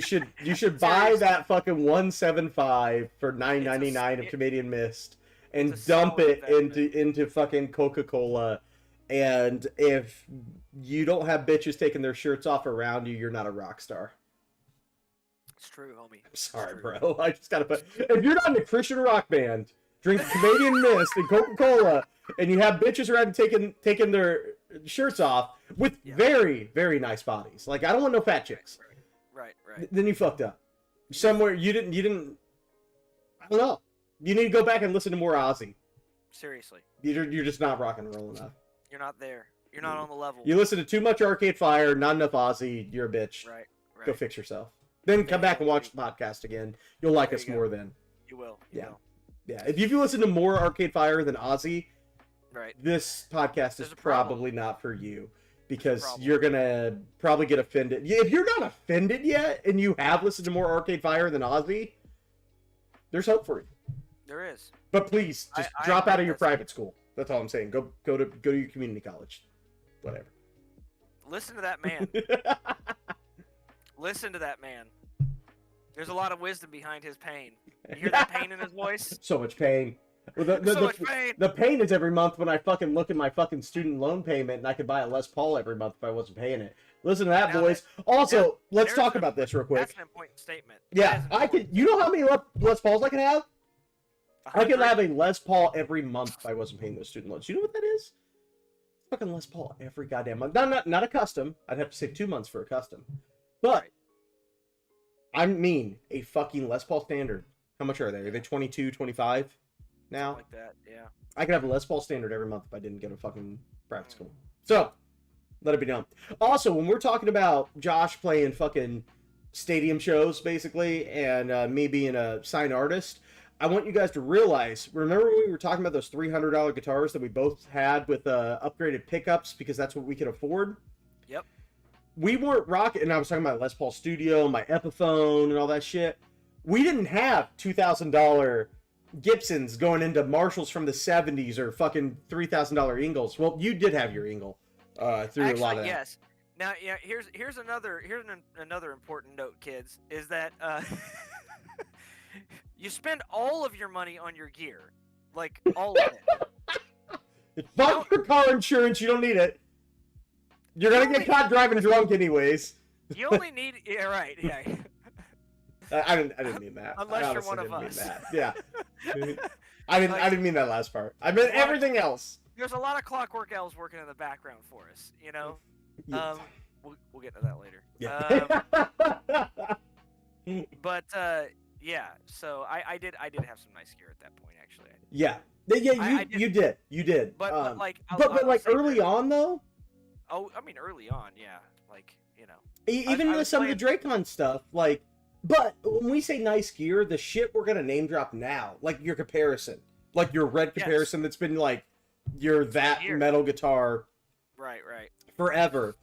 should buy that fucking 175 for $9.99 of Canadian Mist and dump it into fucking Coca-Cola. And if you don't have bitches taking their shirts off around you, you're not a rock star. It's true, homie. I'm sorry, bro. I just gotta put. If you're not in a Christian rock band, drinking Canadian Mist and Coca-Cola, and you have bitches around taking their shirts off with very, very nice bodies. Like, I don't want no fat chicks. Right. Then you fucked up. Somewhere you didn't. I don't know. You need to go back and listen to more Ozzy. Seriously. You're just not rock and roll enough. You're not there. You're not on the level. You listen to too much Arcade Fire, not enough Ozzy. You're a bitch. Right. Go fix yourself. Then come back and watch the podcast again. You'll like us more then. You will. Yeah. If you listen to more Arcade Fire than Ozzy, right, this podcast is probably not for you because you're gonna probably get offended. If you're not offended yet and you have listened to more Arcade Fire than Ozzy, there's hope for you. There is. But please, just drop out of your private school. That's all I'm saying. Go to your community college. Whatever. Listen to that man. Listen to that man. There's a lot of wisdom behind his pain. You hear that pain in his voice? So much pain. Well, much pain. The pain is every month when I fucking look at my fucking student loan payment and I could buy a Les Paul every month if I wasn't paying it. Listen to that, boys. Also, let's talk about this real quick. That's an important statement. Yeah, I could. You know how many Les Pauls I can have? 100? I could have a Les Paul every month if I wasn't paying those student loans. You know what that is? Fucking Les Paul every goddamn month. Not a custom. I'd have to save 2 months for a custom. But I mean a fucking Les Paul standard. How much are they? Are they 22, 25 now? Something like that, yeah. I could have a Les Paul standard every month if I didn't go to fucking private school. So, let it be known. Also, when we're talking about Josh playing fucking stadium shows, basically, and me being a signed artist, I want you guys to realize, remember when we were talking about those $300 guitars that we both had with upgraded pickups because that's what we could afford? Yep. We weren't rocking, and I was talking about Les Paul Studio, my Epiphone, and all that shit. We didn't have $2,000 Gibsons going into Marshalls from the 70s or fucking $3,000 Ingles. Well, you did have your Ingle through a lot of that. Yes. Now, yeah, here's another important note, kids, is that you spend all of your money on your gear, like all of it. Fuck your car insurance. You don't need it. You're gonna get caught driving drunk anyways. You only need, yeah, right, yeah. I didn't mean that. Unless you're one of us. Yeah. I didn't mean that last part. I meant everything else. There's a lot of Clockwork Elves working in the background for us, you know. Yeah. We'll get to that later. Yeah. But yeah. So I did have some nice gear at that point, actually. Yeah. Yeah. You did. But like early on though. Oh, I mean early on, yeah. Like, you know. Even with some of the Dracon stuff, like. But when we say nice gear, the shit we're gonna name drop now, like your comparison, like your red comparison that's been like your that metal guitar, right, forever.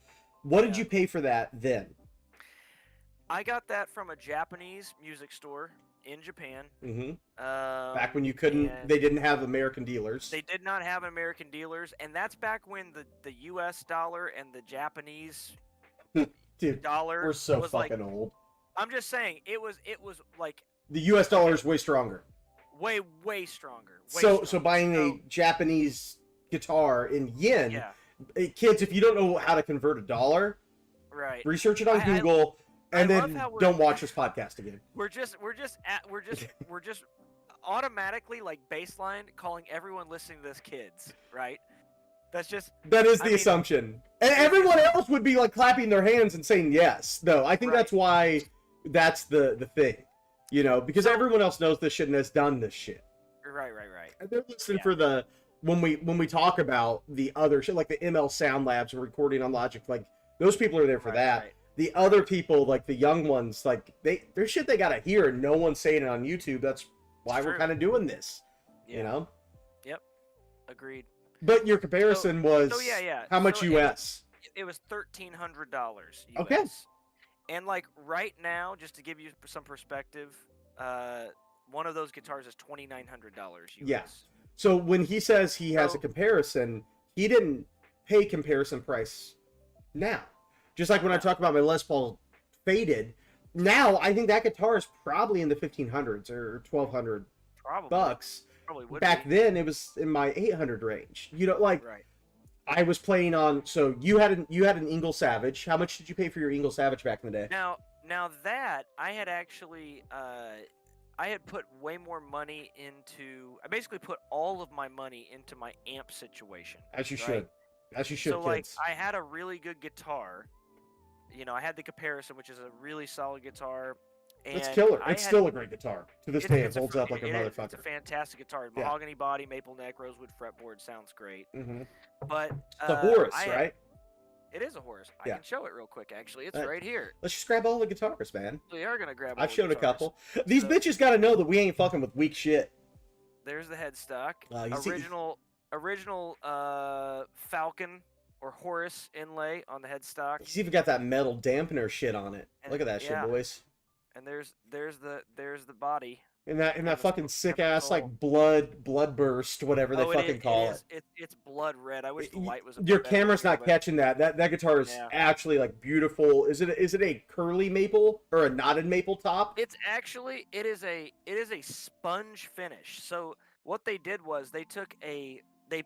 What did you pay for that then? I got that from a Japanese music store in Japan. Mm-hmm. Back when you couldn't, they didn't have American dealers. They did not have American dealers, and that's back when the U.S. dollar and the Japanese Dude, dollar we're so was fucking old. I'm just saying it was like the U.S. dollar is way stronger. Way stronger. So buying a Japanese guitar in yen, kids, if you don't know how to convert a dollar, right, research it on Google, and then don't watch this podcast again. We're just automatically like baseline calling everyone listening to this kids, right? That is the assumption, and everyone else would be like clapping their hands and saying yes. No, I think that's why that's the thing, you know, because everyone else knows this shit and has done this shit. Right. And they're listening for the when we talk about the other shit, like the ML Sound Labs and recording on Logic, like those people are there for that. Right. The other people, like the young ones, like there's shit they gotta hear, and no one's saying it on YouTube. That's why we're kind of doing this, you know. Yep, agreed. But your comparison was how much US? It was $1,300 US. Okay. And like right now, just to give you some perspective, one of those guitars is $2,900 US. Yeah. So when he says he has a comparison, he didn't pay comparison price now. Just like when I talk about my Les Paul Faded, now I think that guitar is probably in the 1,500s or 1,200 bucks. Back then it was in my 800 range. You know, like I was playing on. So you had an Ingle Savage. How much did you pay for your Ingle Savage back in the day? Now that I had actually I had put way more money into. I basically put all of my money into my amp situation. As you should. As you should. So kids. Like I had a really good guitar. You know, I had the comparison, which is a really solid guitar. And it's killer. It's still a great guitar. To this day, it holds up like a motherfucker. It's a fantastic guitar. Mahogany body, maple neck, rosewood fretboard. Sounds great. Mm-hmm. But the Horus, right? It is a Horus. I can show it real quick, actually. It's right here. Let's just grab all the guitars, man. We are going to grab all I've showed a couple. These bitches got to know that we ain't fucking with weak shit. There's the headstock. Original Falcon or Horus inlay on the headstock. He's even got that metal dampener shit on it. Look at that shit, boys. And there's the body. In that fucking sick ass like blood burst, whatever they fucking call it. It's blood red. I wish the light was. Your camera's not catching that. That guitar is actually like beautiful. Is it a curly maple or a knotted maple top? It's actually it is a sponge finish. So what they did was they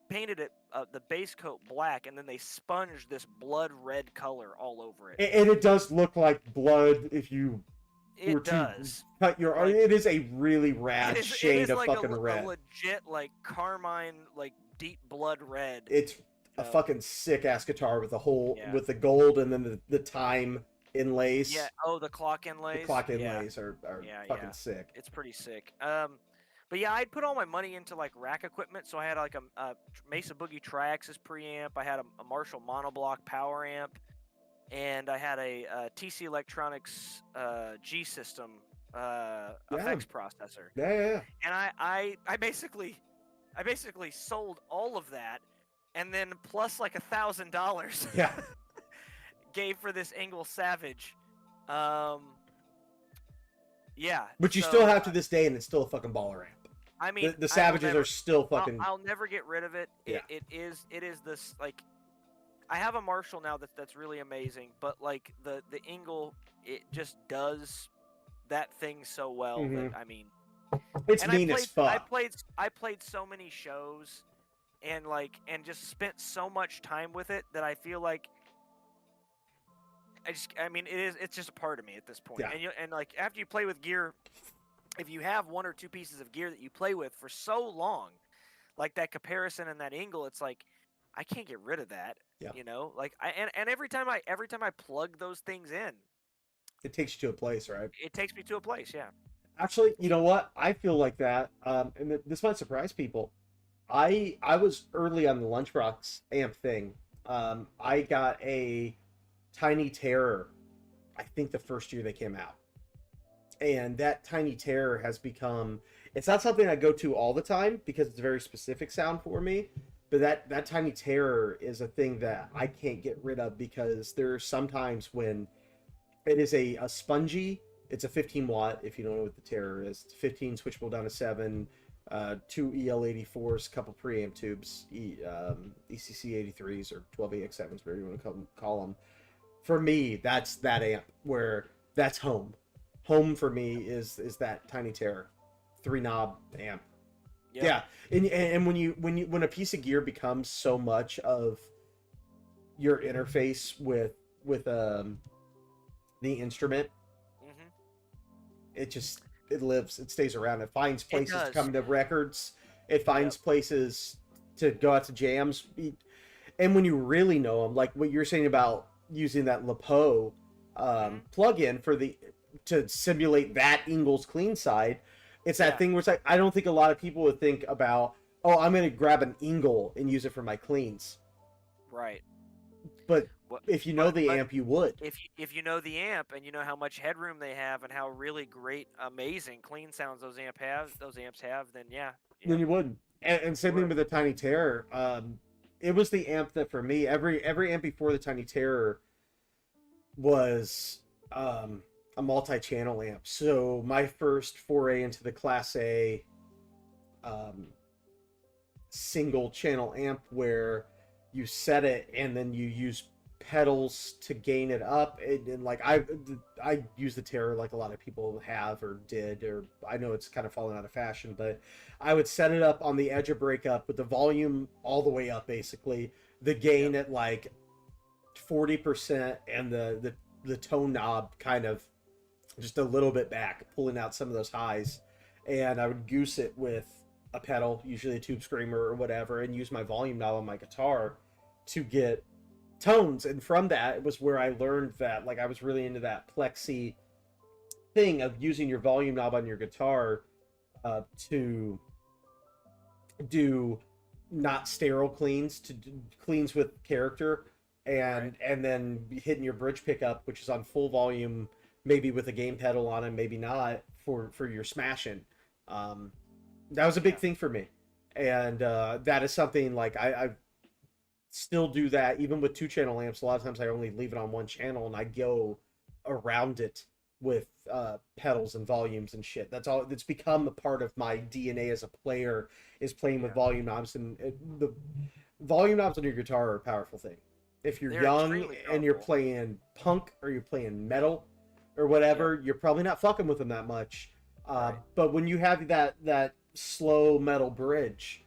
painted it the base coat black, and then they sponged this blood red color all over it. And it does look like blood if you. It does. Cut your arm. It is a really rad shade of like fucking red. A legit like carmine, like deep blood red. It's a fucking sick ass guitar with the whole with the gold and then the time inlays. Yeah. Oh, the clock inlays. The clock inlays are fucking sick. It's pretty sick. But yeah, I'd put all my money into like rack equipment. So I had like a Mesa Boogie Triaxis preamp. I had a Marshall Monoblock power amp. And I had a TC Electronics G System effects processor. Yeah. And I basically sold all of that, and then plus like $1,000. Yeah. Gave for this Ingle Savage. Yeah. But you still have to this day, and it's still a fucking baller amp. I mean, the Savages are still fucking. I'll never get rid of it. It is this like. I have a Marshall now that's really amazing, but like the Ingle, it just does that thing so well that I mean, it's mean as fuck. I played so many shows, and just spent so much time with it that I feel like it's just a part of me at this point. Yeah. And like after you play with gear, if you have one or two pieces of gear that you play with for so long, like that comparison and that Ingle, it's like. I can't get rid of that. Yeah. You know, like every time I plug those things in, it takes you to a place, right? It takes me to a place, yeah. Actually, you know what? I feel like that, and this might surprise people. I was early on the Lunchbox amp thing. I got a Tiny Terror, I think the first year they came out, and that Tiny Terror has become. It's not something I go to all the time because it's a very specific sound for me. But that Tiny Terror is a thing that I can't get rid of because there are some times when it is a spongy. It's a 15 watt, if you don't know what the Terror is. It's 15 switchable down to 7, 2 EL84s, couple preamp tubes, ECC 83s or 12AX7s, whatever you want to call them. for me, that's that amp where that's home. Home for me is that Tiny Terror 3-knob amp. Yep. Yeah, and when a piece of gear becomes so much of your interface with the instrument, it lives, it stays around, it finds places to come to records, it finds places to go out to jams, and when you really know them, like what you're saying about using that LaPo plugin to simulate that Ingalls clean side, it's that thing where it's like, I don't think a lot of people would think about, oh, I'm going to grab an Ingle and use it for my cleans. Right. But if you know the amp, you would. If you know the amp and you know how much headroom they have and how really great, amazing clean sounds those amps have, then yeah. Then you would. And same thing with the Tiny Terror. It was the amp that for me, every amp before the Tiny Terror was a multi-channel amp. So my first foray into the Class A single channel amp where you set it and then you use pedals to gain it up, and like I use the Terror like a lot of people have or did, or I know it's kind of fallen out of fashion, but I would set it up on the edge of breakup with the volume all the way up, basically the gain at like 40% and the tone knob kind of just a little bit back, pulling out some of those highs, and I would goose it with a pedal, usually a Tube Screamer or whatever, and use my volume knob on my guitar to get tones. And from that, it was where I learned that, like, I was really into that plexi thing of using your volume knob on your guitar to do not sterile cleans, to do cleans with character, and then hitting your bridge pickup, which is on full volume, maybe with a gain pedal on it, maybe not, for your smashing. That was a big thing for me, and that is something like I still do that even with 2-channel amps. A lot of times I only leave it on 1 channel and I go around it with pedals and volumes and shit. That's all. It's become a part of my DNA as a player, is playing with volume knobs, and the volume knobs on your guitar are a powerful thing. If you're young and you're playing punk or you're playing metal or whatever, you're probably not fucking with them that much. But when you have that slow metal bridge,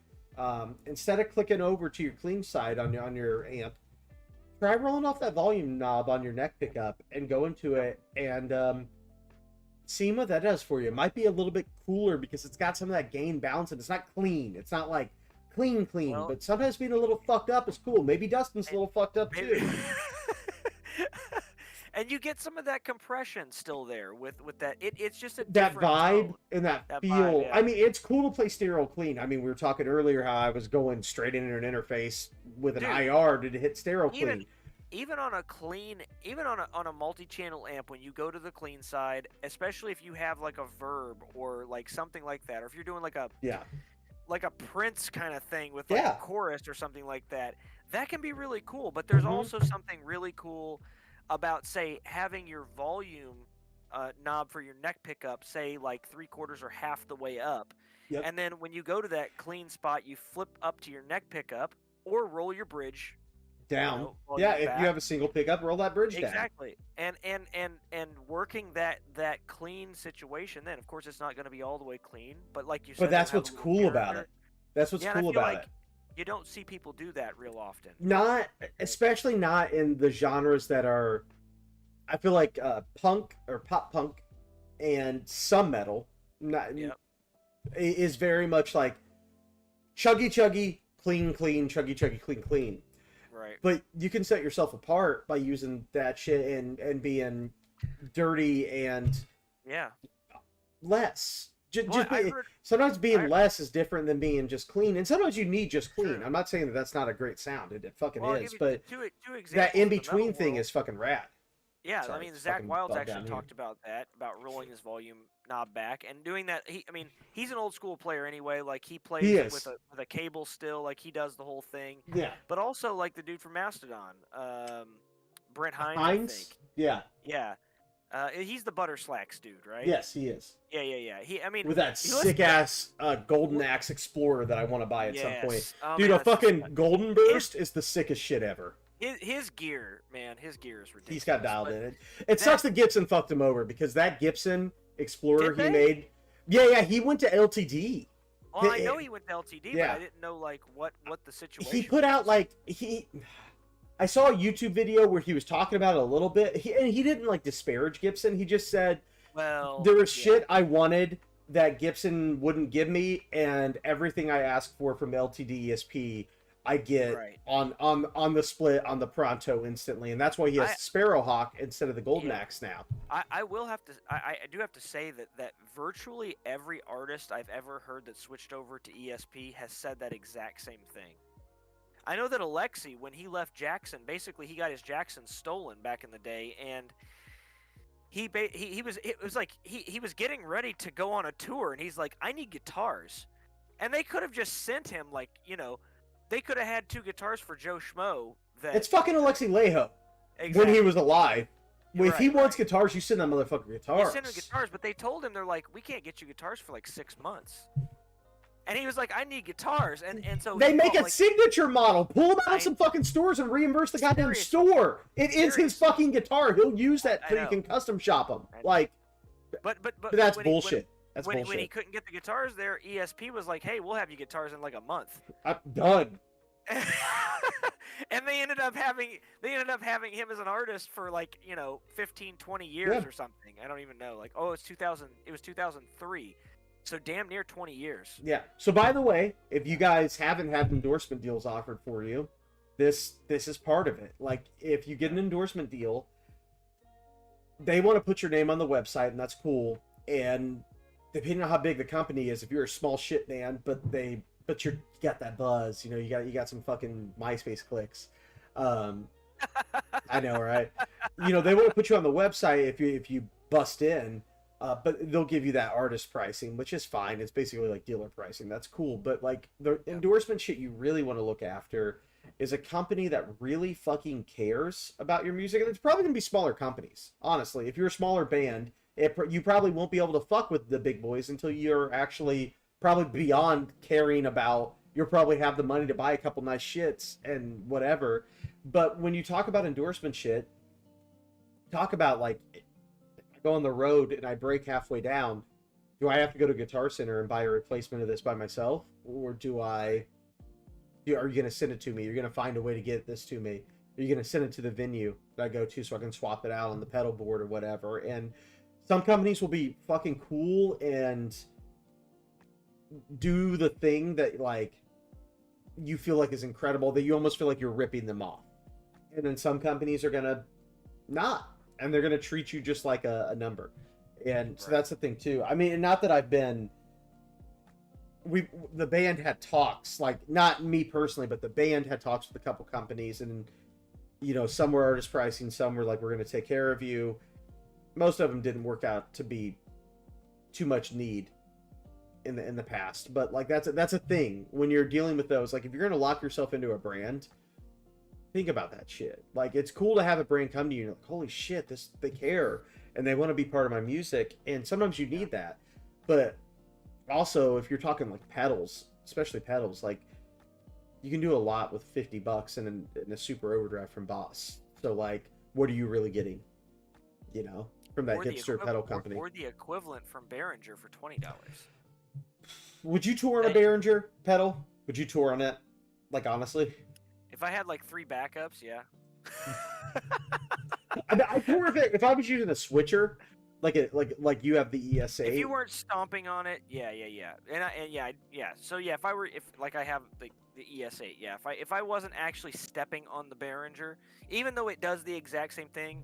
instead of clicking over to your clean side on your amp, try rolling off that volume knob on your neck pickup and go into it and see what that does for you. It might be a little bit cooler because it's got some of that gain balance, and it's not clean. It's not like clean, well, but sometimes being a little fucked up is cool. Maybe Dustin's a little fucked up too. And you get some of that compression still there with that. It's just a that vibe tone. And that feel. Vibe, yeah. I mean, it's cool to play stereo clean. I mean, we were talking earlier how I was going straight into an interface with an IR to hit stereo clean. Even on a clean, even on a multi-channel amp, when you go to the clean side, especially if you have like a Verb or like something like that, or if you're doing like a Prince kind of thing with like a chorus or something like that, that can be really cool. But there's also something really cool about, say, having your volume knob for your neck pickup, say, like 3/4 or half the way up. And then when you go to that clean spot, you flip up to your neck pickup or roll your bridge down. If you have a single pickup, roll that bridge down. Exactly. And working that clean situation, then of course it's not going to be all the way clean, but like you said, but that's what's cool about it. That's what's cool about it. You don't see people do that real often. Especially not in the genres that are, I feel like punk or pop punk and some metal is very much like chuggy chuggy, clean clean, chuggy chuggy, clean clean. Right. But you can set yourself apart by using that shit and being dirty and less. Sometimes being less is different than being just clean, and sometimes you need just clean. I'm not saying that that's not a great sound. It fucking is, but two that in between thing is fucking rad. Yeah, I mean, Zach Wilds actually talked about that, about rolling his volume knob back and doing that. He's an old school player anyway. Like he plays with a cable still. Like he does the whole thing. Yeah. But also like the dude from Mastodon, Brent Hines. I think. Yeah. He's the Butter Slacks dude, right? Yes, he is. Yeah. With that sick ass Golden Axe Explorer that I want to buy at some point. Dude, a fucking Golden Burst is the sickest shit ever. his gear, man, his gear is ridiculous. He's got dialed in. It sucks that Gibson fucked him over because that Gibson Explorer he made. Yeah, he went to LTD. Well, I know he went to LTD, but I didn't know like what the situation. He put out like I saw a YouTube video where he was talking about it a little bit. And he didn't like disparage Gibson. He just said, well, there was shit I wanted that Gibson wouldn't give me, and everything I asked for from LTD ESP I get on the split on the Pronto instantly, and that's why he has Sparrowhawk instead of the Golden Axe now. I will have to I do have to say that virtually every artist I've ever heard that switched over to ESP has said that exact same thing. I know that Alexi, when he left Jackson, basically he got his Jackson stolen back in the day, and he was getting ready to go on a tour, and he's like, I need guitars, and they could have just sent him like, you know, they could have had 2 guitars for Joe Schmo. It's fucking Alexi Leho when he was alive. If he wants guitars, you send that motherfucker guitars. You send him guitars, but they told him, they're like, we can't get you guitars for like 6 months. And he was like, I need guitars, and so they make a signature model. Pull them out of some fucking stores and reimburse the goddamn store. It is his fucking guitar. He'll use that so you can custom shop them. Like, but that's bullshit. That's bullshit. When he couldn't get the guitars there, ESP was like, hey, we'll have you guitars in like a month. I'm done. And they ended up having him as an artist for like, you know, 15, 20 years or something. I don't even know. Like, oh, it was 2003. So damn near 20 years. Yeah. So by the way, if you guys haven't had endorsement deals offered for you, this is part of it. Like, if you get an endorsement deal, they want to put your name on the website, and that's cool. And depending on how big the company is, if you're a small shit band, but you got that buzz, you know, you got some fucking MySpace clicks. I know, right? You know, they want to put you on the website if you bust in. But they'll give you that artist pricing, which is fine. It's basically like dealer pricing. That's cool. But like the endorsement shit you really want to look after is a company that really fucking cares about your music. And it's probably going to be smaller companies, honestly. If you're a smaller band, you probably won't be able to fuck with the big boys until you're actually probably beyond caring about, you'll probably have the money to buy a couple nice shits and whatever. But when you talk about endorsement shit, talk about like, go on the road and I break halfway down, do I have to go to Guitar Center and buy a replacement of this by myself, or are you going to send it to me? You're going to find a way to get this to me. Are you going to send it to the venue that I go to so I can swap it out on the pedal board or whatever? And some companies will be fucking cool and do the thing that like you feel like is incredible, that you almost feel like you're ripping them off. And then some companies are going to not. And they're going to treat you just like a number. And so that's the thing, too. I mean, not that I've been... The band had talks, like, not me personally, but the band had talks with a couple companies. And, you know, some were artist pricing, some were like, we're going to take care of you. Most of them didn't work out to be too much need in the past. But, like, that's a thing. When you're dealing with those, like, if you're going to lock yourself into a brand... Think about that shit. Like, it's cool to have a brand come to you and you're like, holy shit, they care and they want to be part of my music. And sometimes you need that. But also, if you're talking like pedals, especially pedals, like you can do a lot with $50 and a super overdrive from Boss. So like, what are you really getting? You know, from that hipster pedal company. Or the equivalent from Behringer for $20. Would you tour on a Behringer pedal? Would you tour on it? Like, honestly? If I had like 3 backups, yeah. I tour if I was using a switcher, like you have the ES8. If you weren't stomping on it, yeah. So yeah, if I have the ES8, yeah. If I wasn't actually stepping on the Behringer, even though it does the exact same thing,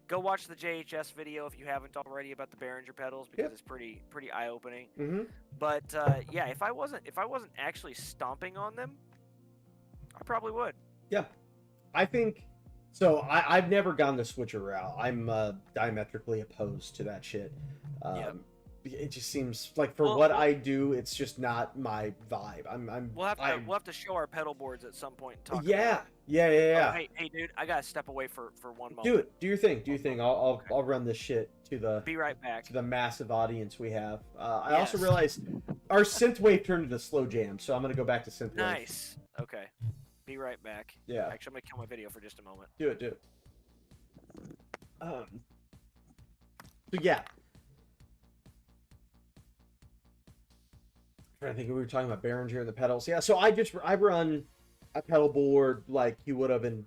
go watch the JHS video if you haven't already about the Behringer pedals, because it's pretty eye opening. Mm-hmm. But yeah, if I wasn't actually stomping on them, I probably would. Yeah, I think so. I've never gone the switcher route. I'm diametrically opposed to that shit. It just seems like what I do, it's just not my vibe. We'll have to show our pedal boards at some point. And talk yeah. Oh, hey, dude, I gotta step away for one moment. Do it. Do your thing. I'll run this shit to the. Be right back. To the massive audience we have. I also realized our synthwave turned into slow jam, so I'm gonna go back to synthwave. Nice. Okay. Be Be right back. Yeah. Actually, I'm gonna kill my video for just a moment. Do it. So yeah. I'm trying to think, we were talking about Behringer and the pedals. Yeah, so I run a pedal board like you would have in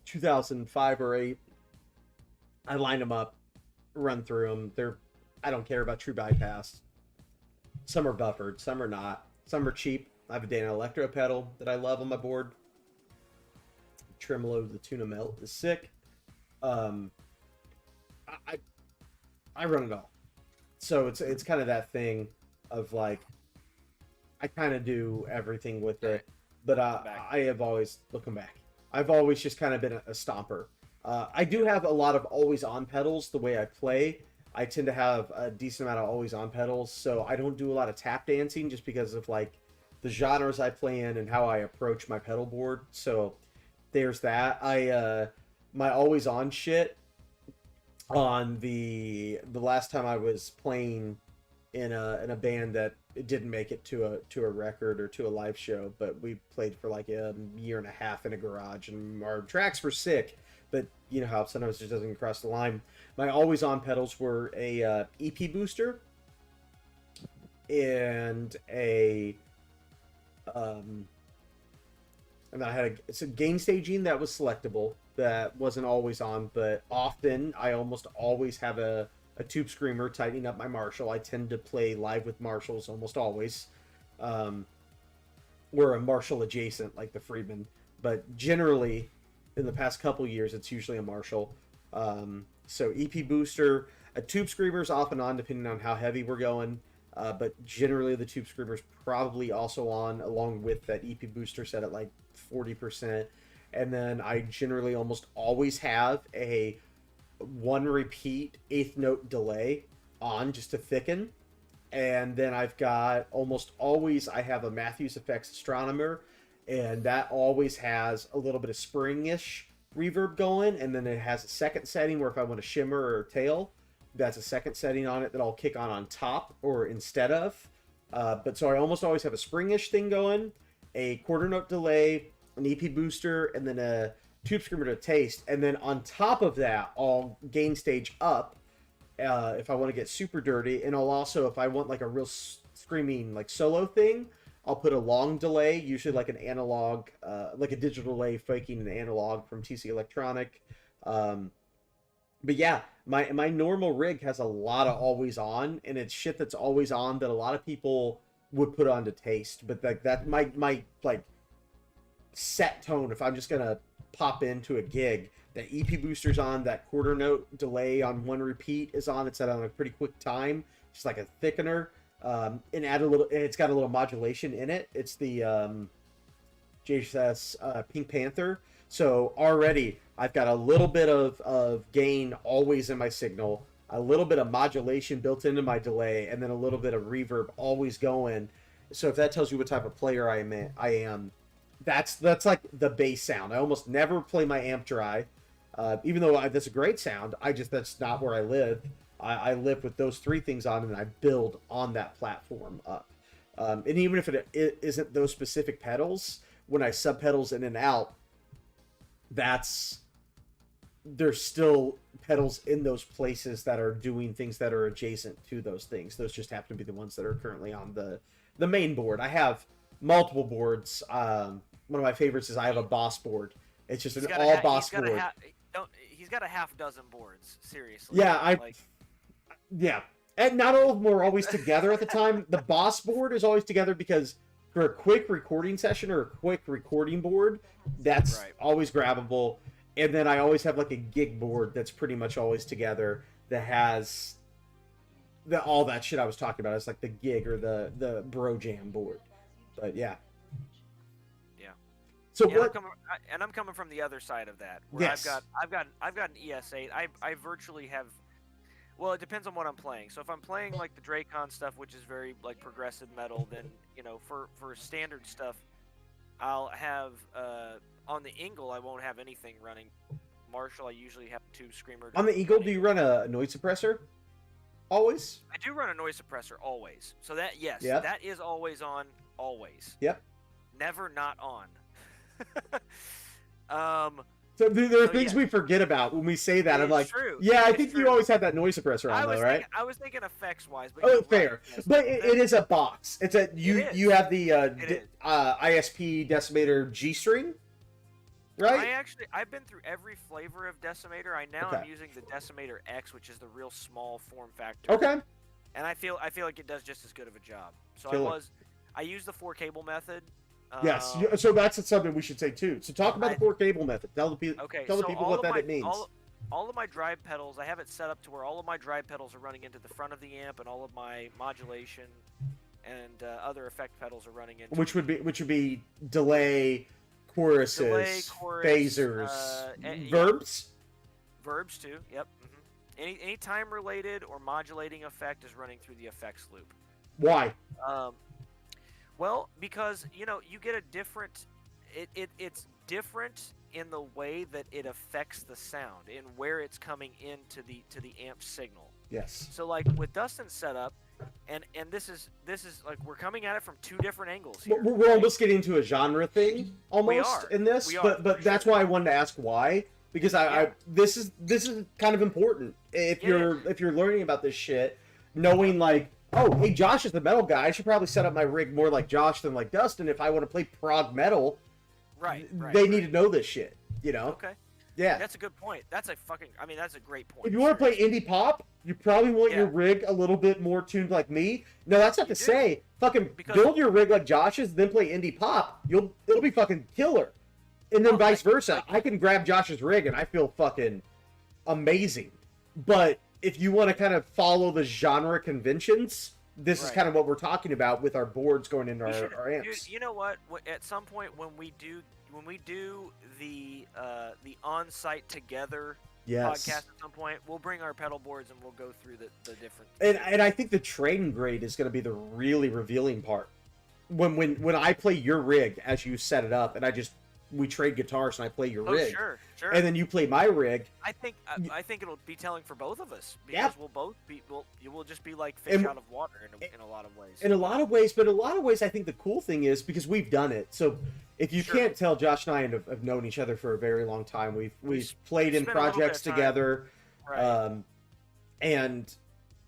2005 or 8. I line them up, run through them. I don't care about true bypass. Some are buffered, some are not. Some are cheap. I have a Dana Electro pedal that I love on my board. Tremolo, the Tuna Melt is sick. I run it all. So it's kind of that thing of like, I kind of do everything with it. But I have always, looking back, I've always just kind of been a stomper. I do have a lot of always-on pedals the way I play. I tend to have a decent amount of always-on pedals, so I don't do a lot of tap dancing just because of like the genres I play in and how I approach my pedal board. So there's that. My always-on shit on the last time I was playing in a band that it didn't make it to a record or to a live show, but we played for like a year and a half in a garage, and our tracks were sick, but you know how sometimes it just doesn't cross the line. My always on pedals were a EP booster and and I had a gain staging that was selectable, that wasn't always on, but often I almost always have a tube screamer tightening up my Marshall. I tend to play live with Marshalls almost always. We're a Marshall adjacent, like the Friedman, but generally in the past couple years it's usually a Marshall. So EP booster, a tube screamer's off and on depending on how heavy we're going, but generally the tube screamer's probably also on along with that EP booster set at like 40%. And then I generally almost always have a 1 repeat 1/8 note delay on just to thicken. And then I've got almost always, I have a Matthews Effects Astronomer, and that always has a little bit of spring-ish reverb going, and then it has a second setting where if I want a shimmer or a tail, that's a second setting on it that I'll kick on top or instead of. But so I almost always have a spring-ish thing going, a 1/4 note delay, an EP booster, and then a tube screamer to taste. And then on top of that, I'll gain stage up if I want to get super dirty. And I'll also, if I want like a real screaming like solo thing, I'll put a long delay, usually like an analog, like a digital delay faking an analog from TC Electronic. But yeah, my normal rig has a lot of always on, and it's shit that's always on that a lot of people would put on to taste. But like that my like set tone, if I'm just gonna pop into a gig, that EP booster's on, that 1/4 note delay on 1 repeat is on. It's set on a pretty quick time, just like a thickener. And add a little, and it's got a little modulation in it. It's the JSS Pink Panther. So already I've got a little bit of gain always in my signal, a little bit of modulation built into my delay, and then a little bit of reverb always going. So if that tells you what type of player I am, that's like the bass sound. I almost never play my amp dry, even though that's a great sound. That's not where I live. I live with those 3 things on, and I build on that platform up. And even if it isn't those specific pedals, when I sub pedals in and out, there's still pedals in those places that are doing things that are adjacent to those things. Those just happen to be the ones that are currently on the main board. I have multiple boards. One of my favorites is I have a Boss board. It's just an all Boss board. He's got a half dozen boards. Seriously. Yeah, yeah, and not all of them are always together at the time. The Boss board is always together because for a quick recording session or a quick recording board, that's always grabbable. And then I always have like a gig board that's pretty much always together that has all that shit I was talking about. It's like the gig or the Bro Jam board. But yeah. So yeah, what? I'm coming from the other side of that. Where yes. I've got an ES8. I virtually have. Well, it depends on what I'm playing. So if I'm playing like the Dracon stuff, which is very like progressive metal, then for standard stuff, I'll have on the Ingle I won't have anything running. Marshall I usually have 2 screamer. On the Eagle, do you run a noise suppressor? Always. I do run a noise suppressor always. So that that is always on always. Yep. Never not on. So there are things we forget about when we say that. I'm like, true. Yeah, I think you always had that noise suppressor on, though, right? I was thinking effects wise, but oh, fair. Right, yes. But it is a box. It's a you have the ISP Decimator G string, right? I've been through every flavor of Decimator. I'm using the Decimator X, which is the real small form factor. Okay. And I feel like it does just as good of a job. So I used the 4 cable method. Yes, so that's something we should say too. So talk about the 4 cable method. Tell the people what it means. All of my drive pedals, I have it set up to where all of my drive pedals are running into the front of the amp, and all of my modulation and other effect pedals are running into. Which would be delay, choruses, phasers, verbs. Verbs too. Yep. Mm-hmm. Any time related or modulating effect is running through the effects loop. Why? Well, because you get a different. It's different in the way that it affects the sound and where it's coming into the amp signal. Yes. So like with Dustin's setup, and this is like we're coming at it from 2 different angles here. We're almost getting into a genre thing almost in this, but that's why I wanted to ask why, because this is kind of important if you're learning about this shit, knowing like, oh, hey, Josh is the metal guy. I should probably set up my rig more like Josh than like Dustin if I want to play prog metal. Right. They need to know this shit, Okay. Yeah. That's a good point. That's a great point. If you want to play indie pop, you probably want your rig a little bit more tuned like me. No, that's not to say fucking build your rig like Josh's, then play indie pop. It'll be fucking killer. And then vice versa. I can grab Josh's rig and I feel fucking amazing. But if you want to kind of follow the genre conventions, this is kind of what we're talking about with our boards going into our amps. You know what? At some point when we do the on-site together podcast at some point, we'll bring our pedal boards and we'll go through the different. And I think the trade grade is going to be the really revealing part. When I play your rig as you set it up, and we trade guitars and I play your rig. Sure. And then you play my rig. I think it'll be telling for both of us because we'll just be like fish out of water in a lot of ways. In a lot of ways, but in a lot of ways, I think the cool thing is because we've done it. So if you can't tell, Josh and I have known each other for a very long time. We've played in projects together, and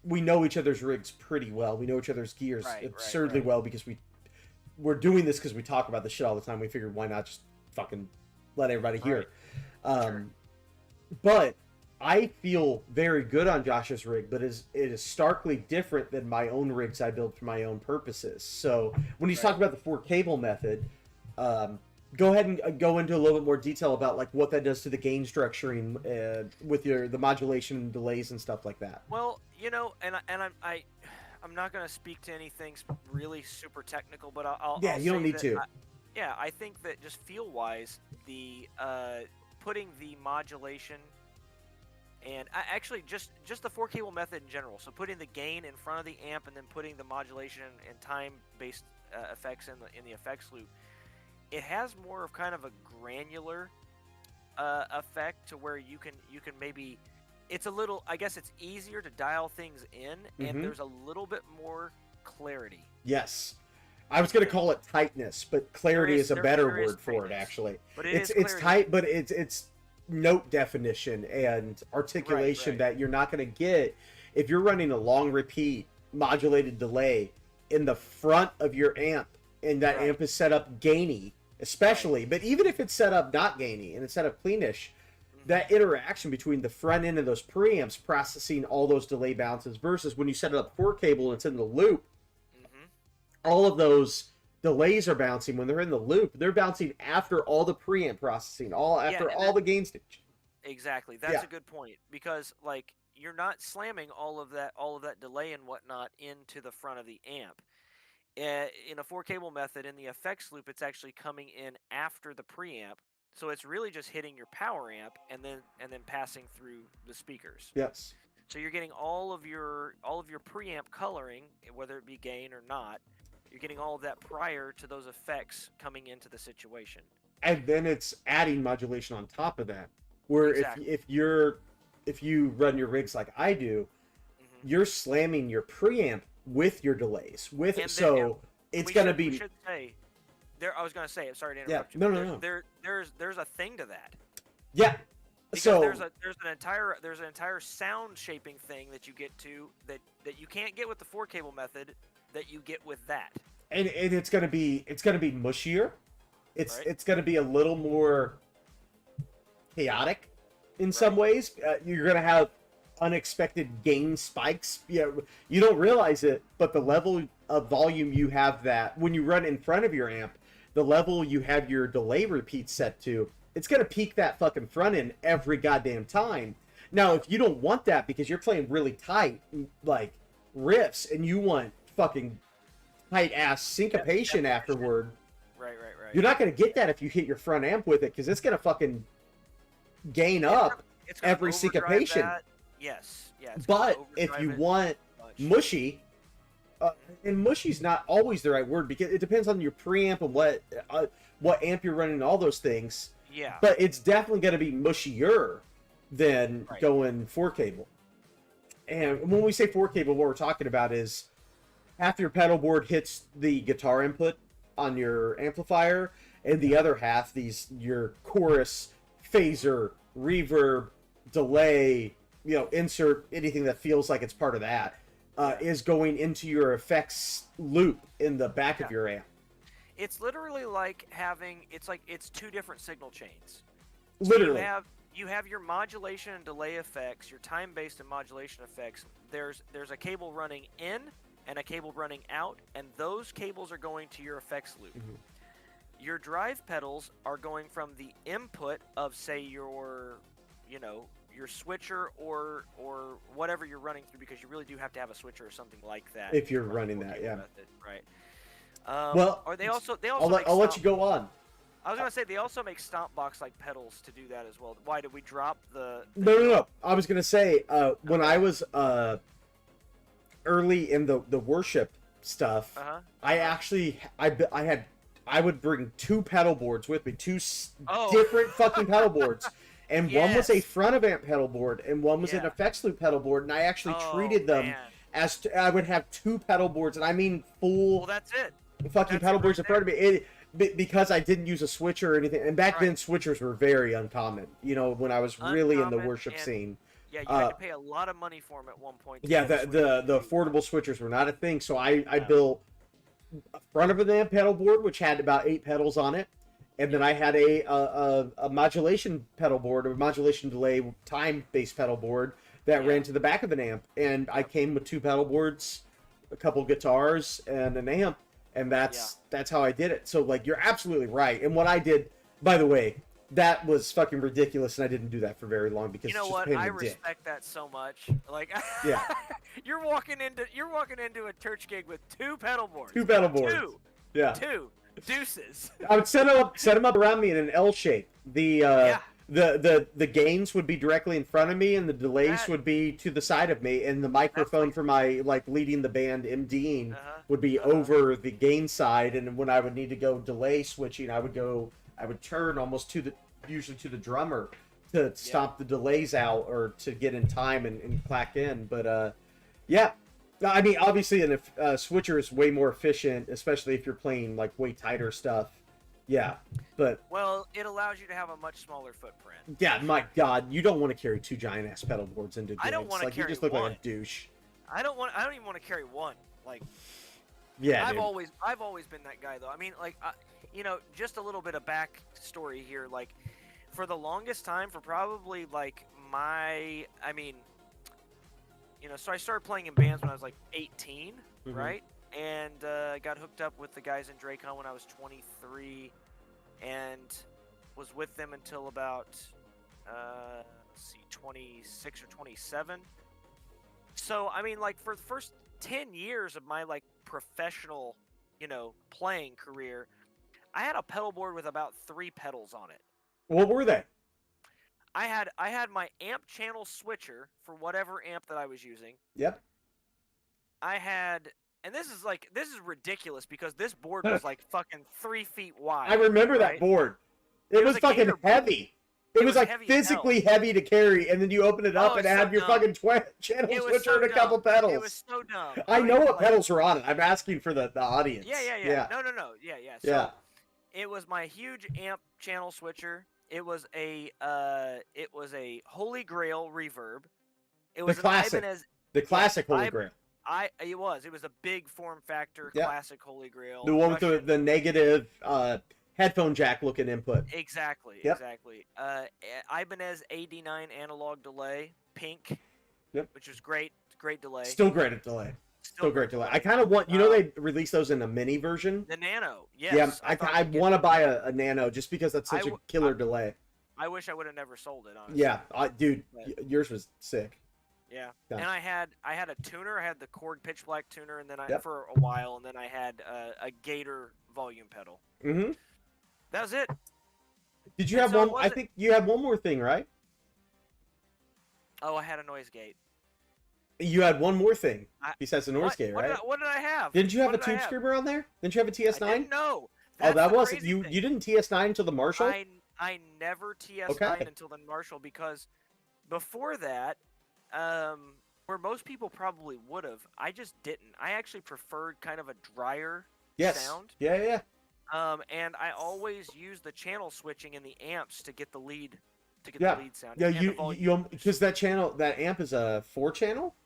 we know each other's rigs pretty well. We know each other's gears absurdly well because we're doing this because we talk about this shit all the time. We figured why not just fucking let everybody hear it. But I feel very good on Josh's rig, but it is starkly different than my own rigs I build for my own purposes. So when he's talking about the 4 cable method, go ahead and go into a little bit more detail about like what that does to the gain structuring with the modulation and delays and stuff like that. Well, I'm not going to speak to anything really super technical, but I'll you don't need to. I think that just feel-wise, the putting the modulation and actually just the 4 cable method in general. So putting the gain in front of the amp and then putting the modulation and time-based effects in the effects loop. It has more of kind of a granular effect to where you can maybe. It's a little. I guess it's easier to dial things in, and there's a little bit more clarity. Yes. I was going to call it tightness, but clarity is a better word for it, actually. But it's tight, but it's note definition and articulation that you're not going to get if you're running a long repeat modulated delay in the front of your amp, and that amp is set up gainy, especially. But even if it's set up not gainy and it's set up cleanish, that interaction between the front end of those preamps processing all those delay bounces versus when you set it up 4 cable and it's in the loop, all of those delays are bouncing when they're in the loop. They're bouncing after all the preamp processing, all the gain stage. Exactly. That's a good point, because like you're not slamming all of that delay and whatnot into the front of the amp. In a 4 cable method in the effects loop, it's actually coming in after the preamp. So it's really just hitting your power amp and then passing through the speakers. Yes. So you're getting all of your preamp coloring, whether it be gain or not. You're getting all of that prior to those effects coming into the situation. And then it's adding modulation on top of that. Where if you run your rigs like I do, you're slamming your preamp with your delays. It's going to be. We should say I was gonna say, sorry to Yeah. interrupt you. No. There's a thing to that. Yeah. Because So there's an entire sound shaping thing that you get to that you can't get with the 4-cable method that you get with that. And it's gonna be mushier. Right. It's gonna be a little more chaotic in some ways. You're gonna have unexpected gain spikes. You don't realize it, but the level of volume you have that when you run in front of your amp, the level you have your delay repeat set to, it's gonna peak that fucking front end every goddamn time. Now, if you don't want that because you're playing really tight, like riffs, and you want fucking tight ass syncopation afterward, right. you're not gonna get that if you hit your front amp with it, because it's gonna fucking gain up every syncopation. Yes, yeah. But if you want mushy, and mushy's not always the right word because it depends on your preamp and what amp you're running, all those things. Yeah. But it's definitely going to be mushier than going 4-cable. And when we say 4-cable, what we're talking about is half your pedal board hits the guitar input on your amplifier, and the other half, your chorus, phaser, reverb, delay, insert anything that feels like it's part of that, is going into your effects loop in the back of your amp. It's literally like it's two different signal chains. Literally. So you have your modulation and delay effects, your time-based and modulation effects. There's a cable running in and a cable running out, and those cables are going to your effects loop. Mm-hmm. Your drive pedals are going from the input of, say, your switcher or whatever you're running through, because you really do have to have a switcher or something like that if you're running that, yeah. Method, right. Well, or they also I'll let you go on. I was gonna say they also make stomp box like pedals to do that as well. Why did we drop the No. I was gonna say when I was early in the worship stuff, I actually I would bring 2 pedal boards with me, two different fucking pedal boards. And one was a front of amp pedal board, and one was an effects loop pedal board, and I actually treated them as I would have 2 pedal boards, and I mean full. Well, that's it. Fucking pedal boards in front of me. Because I didn't use a switcher or anything, and back then switchers were very uncommon. When I was really in the worship scene. Yeah, you had to pay a lot of money for them at one point. Yeah, the affordable switchers were not a thing, so I built a front of an amp pedal board, which had about 8 pedals on it. And then I had a modulation pedal board, or modulation delay time-based pedal board that ran to the back of an amp. And I came with 2 pedal boards, a couple guitars, and an amp. And that's how I did it. So, you're absolutely right. And what I did, by the way, that was fucking ridiculous, and I didn't do that for very long because you know it's just what? a pain I in the respect dick. that so much. Yeah. You're walking into a church gig with 2 pedal boards. 2 pedal boards. 2. Yeah. 2. Deuces. I would set them up around me in an L shape. The gains would be directly in front of me, and the delays would be to the side of me, and the microphone for my leading the band MDing would be over the gain side. And when I would need to go delay switching, I would turn almost usually to the drummer to stomp the delays out or to get in time and clack in. But I mean, obviously, a switcher is way more efficient, especially if you're playing way tighter stuff. Yeah, but it allows you to have a much smaller footprint. Yeah, my God, you don't want to carry 2 giant ass pedal boards into gigs. I don't want to carry you just look one. like a douche. I don't even want to carry one. Yeah, I've always been that guy though. I mean, just a little bit of backstory here. For the longest time, for probably so I started playing in bands when I was 18, right? And got hooked up with the guys in Dracon when I was 23, and was with them until about 26 or 27. So I mean, for the first 10 years of my professional, playing career, I had a pedal board with about 3 pedals on it. What were they? I had my amp channel switcher for whatever amp that I was using. Yep. I had, and this is ridiculous because this board was fucking 3 feet wide. I remember that board. It was fucking heavy. It was physically heavy to carry, and then you open it up and it had your fucking channel switcher and a couple pedals. It was so dumb. I know what pedals were on it. I'm asking for the audience. Yeah. No. Yeah. So, It was my huge amp channel switcher. It was a Holy Grail reverb. It The was an classic. Ibanez. The classic Holy Grail. It was a big form factor classic Holy Grail. The one with the negative headphone jack looking input. Exactly. Ibanez AD9 analog delay, pink. Yep. Which was great delay. Still great at delay. Still great delay. I kind of want, they released those in a mini version. The Nano, yes. Yeah, I want to buy a Nano just because that's such a killer delay. I wish I would have never sold it, honestly. Yeah, dude, yours was sick. Yeah. And I had a tuner. I had the Korg Pitch Black tuner, and then for a while, and then I had a Gator volume pedal. Mm-hmm. That was it. Did you have one? I think you had one more thing, right? Oh, I had a noise gate. You had one more thing besides the noise gate, right? What did I have? Didn't you have a tube screamer on there? Didn't you have a TS9? No. Oh, that was it. You didn't TS9 until the Marshall? I never TS9 until the Marshall, because before that, where most people probably would have, I just didn't. I actually preferred kind of a drier sound. Yeah. And I always used the channel switching in the amps to get the lead, the lead sound. Yeah, you because that amp is a 4-channel.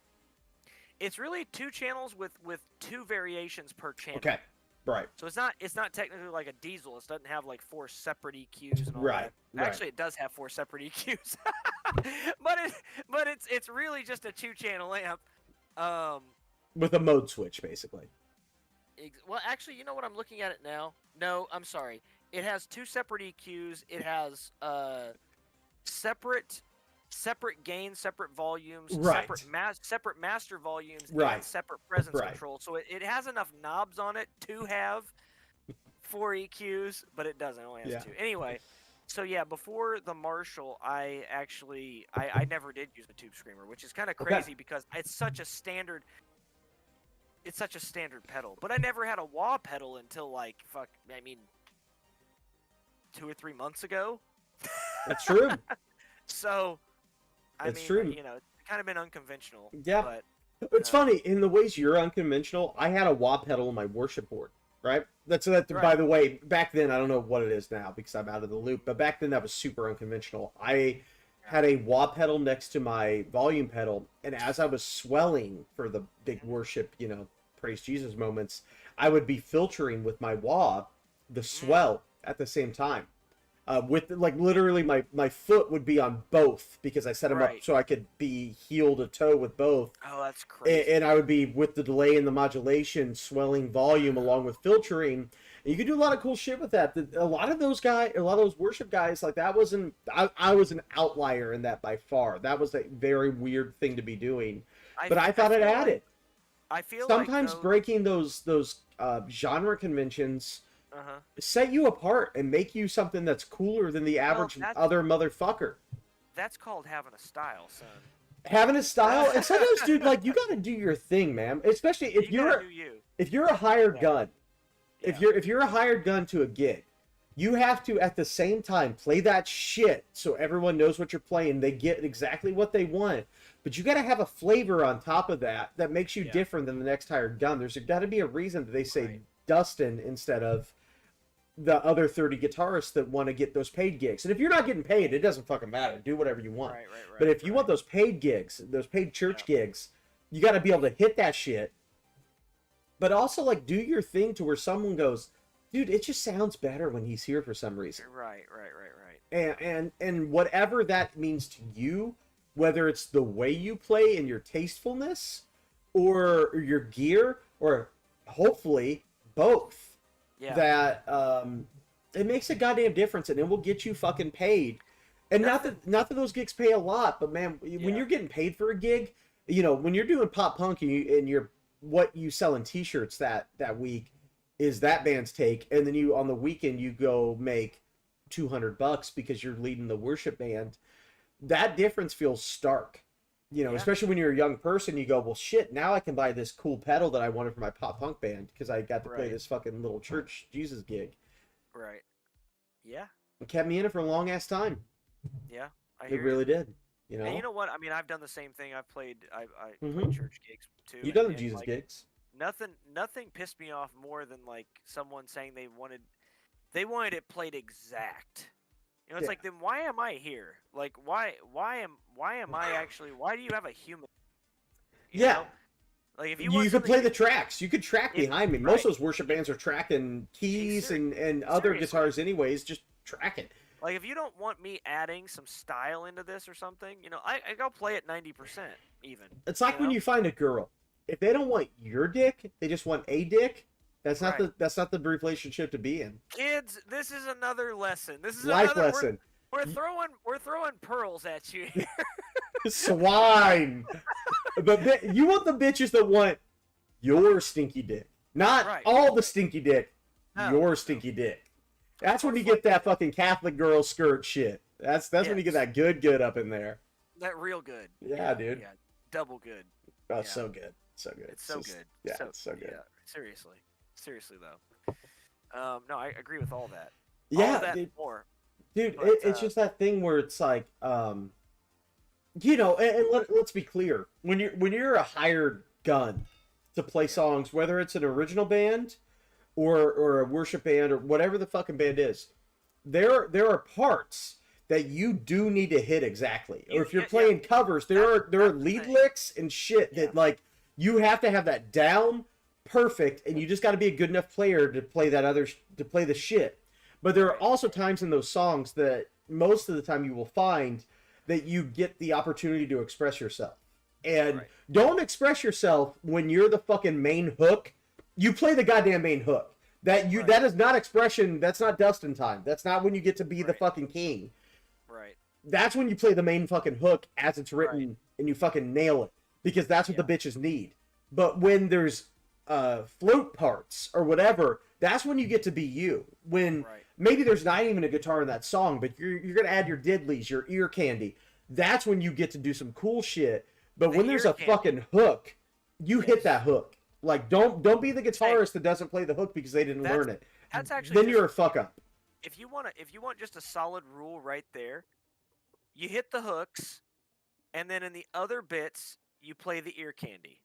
It's really 2 channels with 2 variations per channel. Okay, right. So it's not technically like a diesel. It doesn't have like 4 separate EQs and all that. Actually, it does have 4 separate EQs, but it's really just a 2-channel amp. With a mode switch, basically. Well, actually, you know what? I'm looking at it now. No, I'm sorry. It has 2 separate EQs. It has separate gains, separate volumes, separate master volumes, and separate presence control. So it has enough knobs on it to have 4 EQs, but it doesn't. It only has 2. Anyway, so yeah, before the Marshall, I never did use the tube screamer, which is kind of crazy because it's such a standard. It's such a standard pedal, but I never had a wah pedal until 2 or 3 months ago. That's true. So, it's true. It's kind of been unconventional. Yeah. But, it's funny, in the ways you're unconventional, I had a wah pedal on my worship board, right? By the way, back then, I don't know what it is now because I'm out of the loop, but back then that was super unconventional. I had a wah pedal next to my volume pedal, and as I was swelling for the big worship, praise Jesus moments, I would be filtering with my wah the swell at the same time. With literally my foot would be on both because I set them up so I could be heel to toe with both. Oh, that's crazy. And I would be with the delay and the modulation, swelling volume along with filtering. And you could do a lot of cool shit with that. A lot of those worship guys, that wasn't. I was an outlier in that by far. That was a very weird thing to be doing, but I thought it added. I feel sometimes breaking those genre conventions. Set you apart and make you something that's cooler than the average other motherfucker. That's called having a style, son. Having a style, and sometimes, dude, you gotta do your thing, man. Especially if you're a hired gun. If you're a hired gun to a gig, you have to at the same time play that shit so everyone knows what you're playing. They get exactly what they want, but you gotta have a flavor on top of that makes you different than the next hired gun. There's got to be a reason that they say Dustin instead of the other 30 guitarists that want to get those paid gigs. And if you're not getting paid, it doesn't fucking matter. Do whatever you want. But if you want those paid gigs, those paid church gigs, you got to be able to hit that shit. But also, do your thing to where someone goes, dude, it just sounds better when he's here for some reason. Right. And whatever that means to you, whether it's the way you play and your tastefulness, or your gear, or hopefully both. That it makes a goddamn difference, and it will get you fucking paid. And not that those gigs pay a lot, but man, when you're getting paid for a gig, when you're doing pop punk and you're what you sell in t-shirts that week is that band's take, and then you on the weekend you go make $200 because you're leading the worship band. That difference feels stark. Especially when you're a young person, you go, well, shit, now I can buy this cool pedal that I wanted for my pop punk band because I got to play this fucking little church Jesus gig. Right. Yeah. It kept me in it for a long ass time. Yeah. It really did. And you know what? I mean, I've done the same thing. I've played, I played church gigs too. You've done the Jesus gigs. Nothing pissed me off more than someone saying they wanted it played exact. You know, it's Yeah. like, then why am I here? Like, why am I actually? Why do you have a human? You know? Like, if you want could play something, the tracks. You could track behind me. Most of those worship bands are tracking keys and other guitars anyways, just tracking. Like, if you don't want me adding some style into this or something, you know, I go play it 90% even. It's like when you find a girl. If they don't want your dick, they just want a dick. That's not the relationship to be in. Kids, this is another lesson. This is life another, lesson. We're throwing pearls at you here. Swine. But you want the bitches that want your stinky dick, not all the stinky dick. No. Your stinky dick. That's when you get that fucking Catholic girl skirt shit. That's when you get that good up in there. That real good. Yeah, dude. Yeah, double good. Oh, so good. So good. It's so good. Yeah, it's so good. Yeah, seriously though. No, I agree with all that. Yeah, all of that dude. More. Dude, but, it's just that thing where it's like, you know, and let's be clear. When you're a hired gun to play songs, whether it's an original band or a worship band or whatever the fucking band is, there are parts that you do need to hit exactly. Or if you're playing covers, there are lead licks and shit that like you have to have that down perfect, and you just got to be a good enough player to play the shit. But there are also times in those songs that most of the time you will find that you get the opportunity to express yourself. And don't express yourself when you're the fucking main hook. You play the goddamn main hook. That is not expression. That's not Dustin time. That's not when you get to be the fucking king. Right. That's when you play the main fucking hook as it's written and you fucking nail it. Because that's what the bitches need. But when there's float parts or whatever, that's when you get to be you. When maybe there's not even a guitar in that song, but you're gonna add your diddlies, your ear candy. That's when you get to do some cool shit. But when there's a fucking hook, you hit that hook. Like don't be the guitarist that doesn't play the hook because they didn't learn it. That's actually then you're a fuck up. If you want just a solid rule right there, you hit the hooks, and then in the other bits you play the ear candy.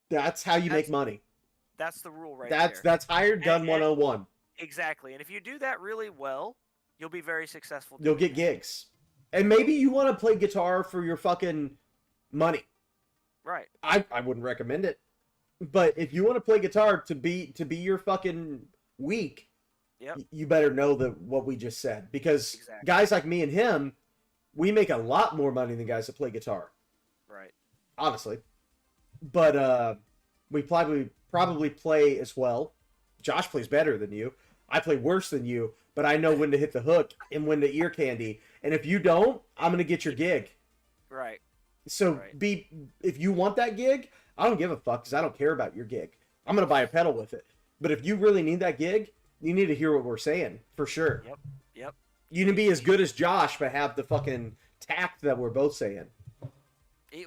That's how you make money. That's the rule there. That's hired gun 101. Exactly. And if you do that really well, you'll be very successful. You'll get gigs. And maybe you want to play guitar for your fucking money. Right. I wouldn't recommend it. But if you want to play guitar to be your fucking week, you better know what we just said. Because guys like me and him, we make a lot more money than guys that play guitar. Right. Honestly. But we probably play as well. Josh plays better than you. I play worse than you, but I know when to hit the hook and when to ear candy. And if you don't, I'm going to get your gig. Right. So if you want that gig, I don't give a fuck because I don't care about your gig. I'm going to buy a pedal with it. But if you really need that gig, you need to hear what we're saying, for sure. Yep. You can be as good as Josh, but have the fucking tact that we're both saying. And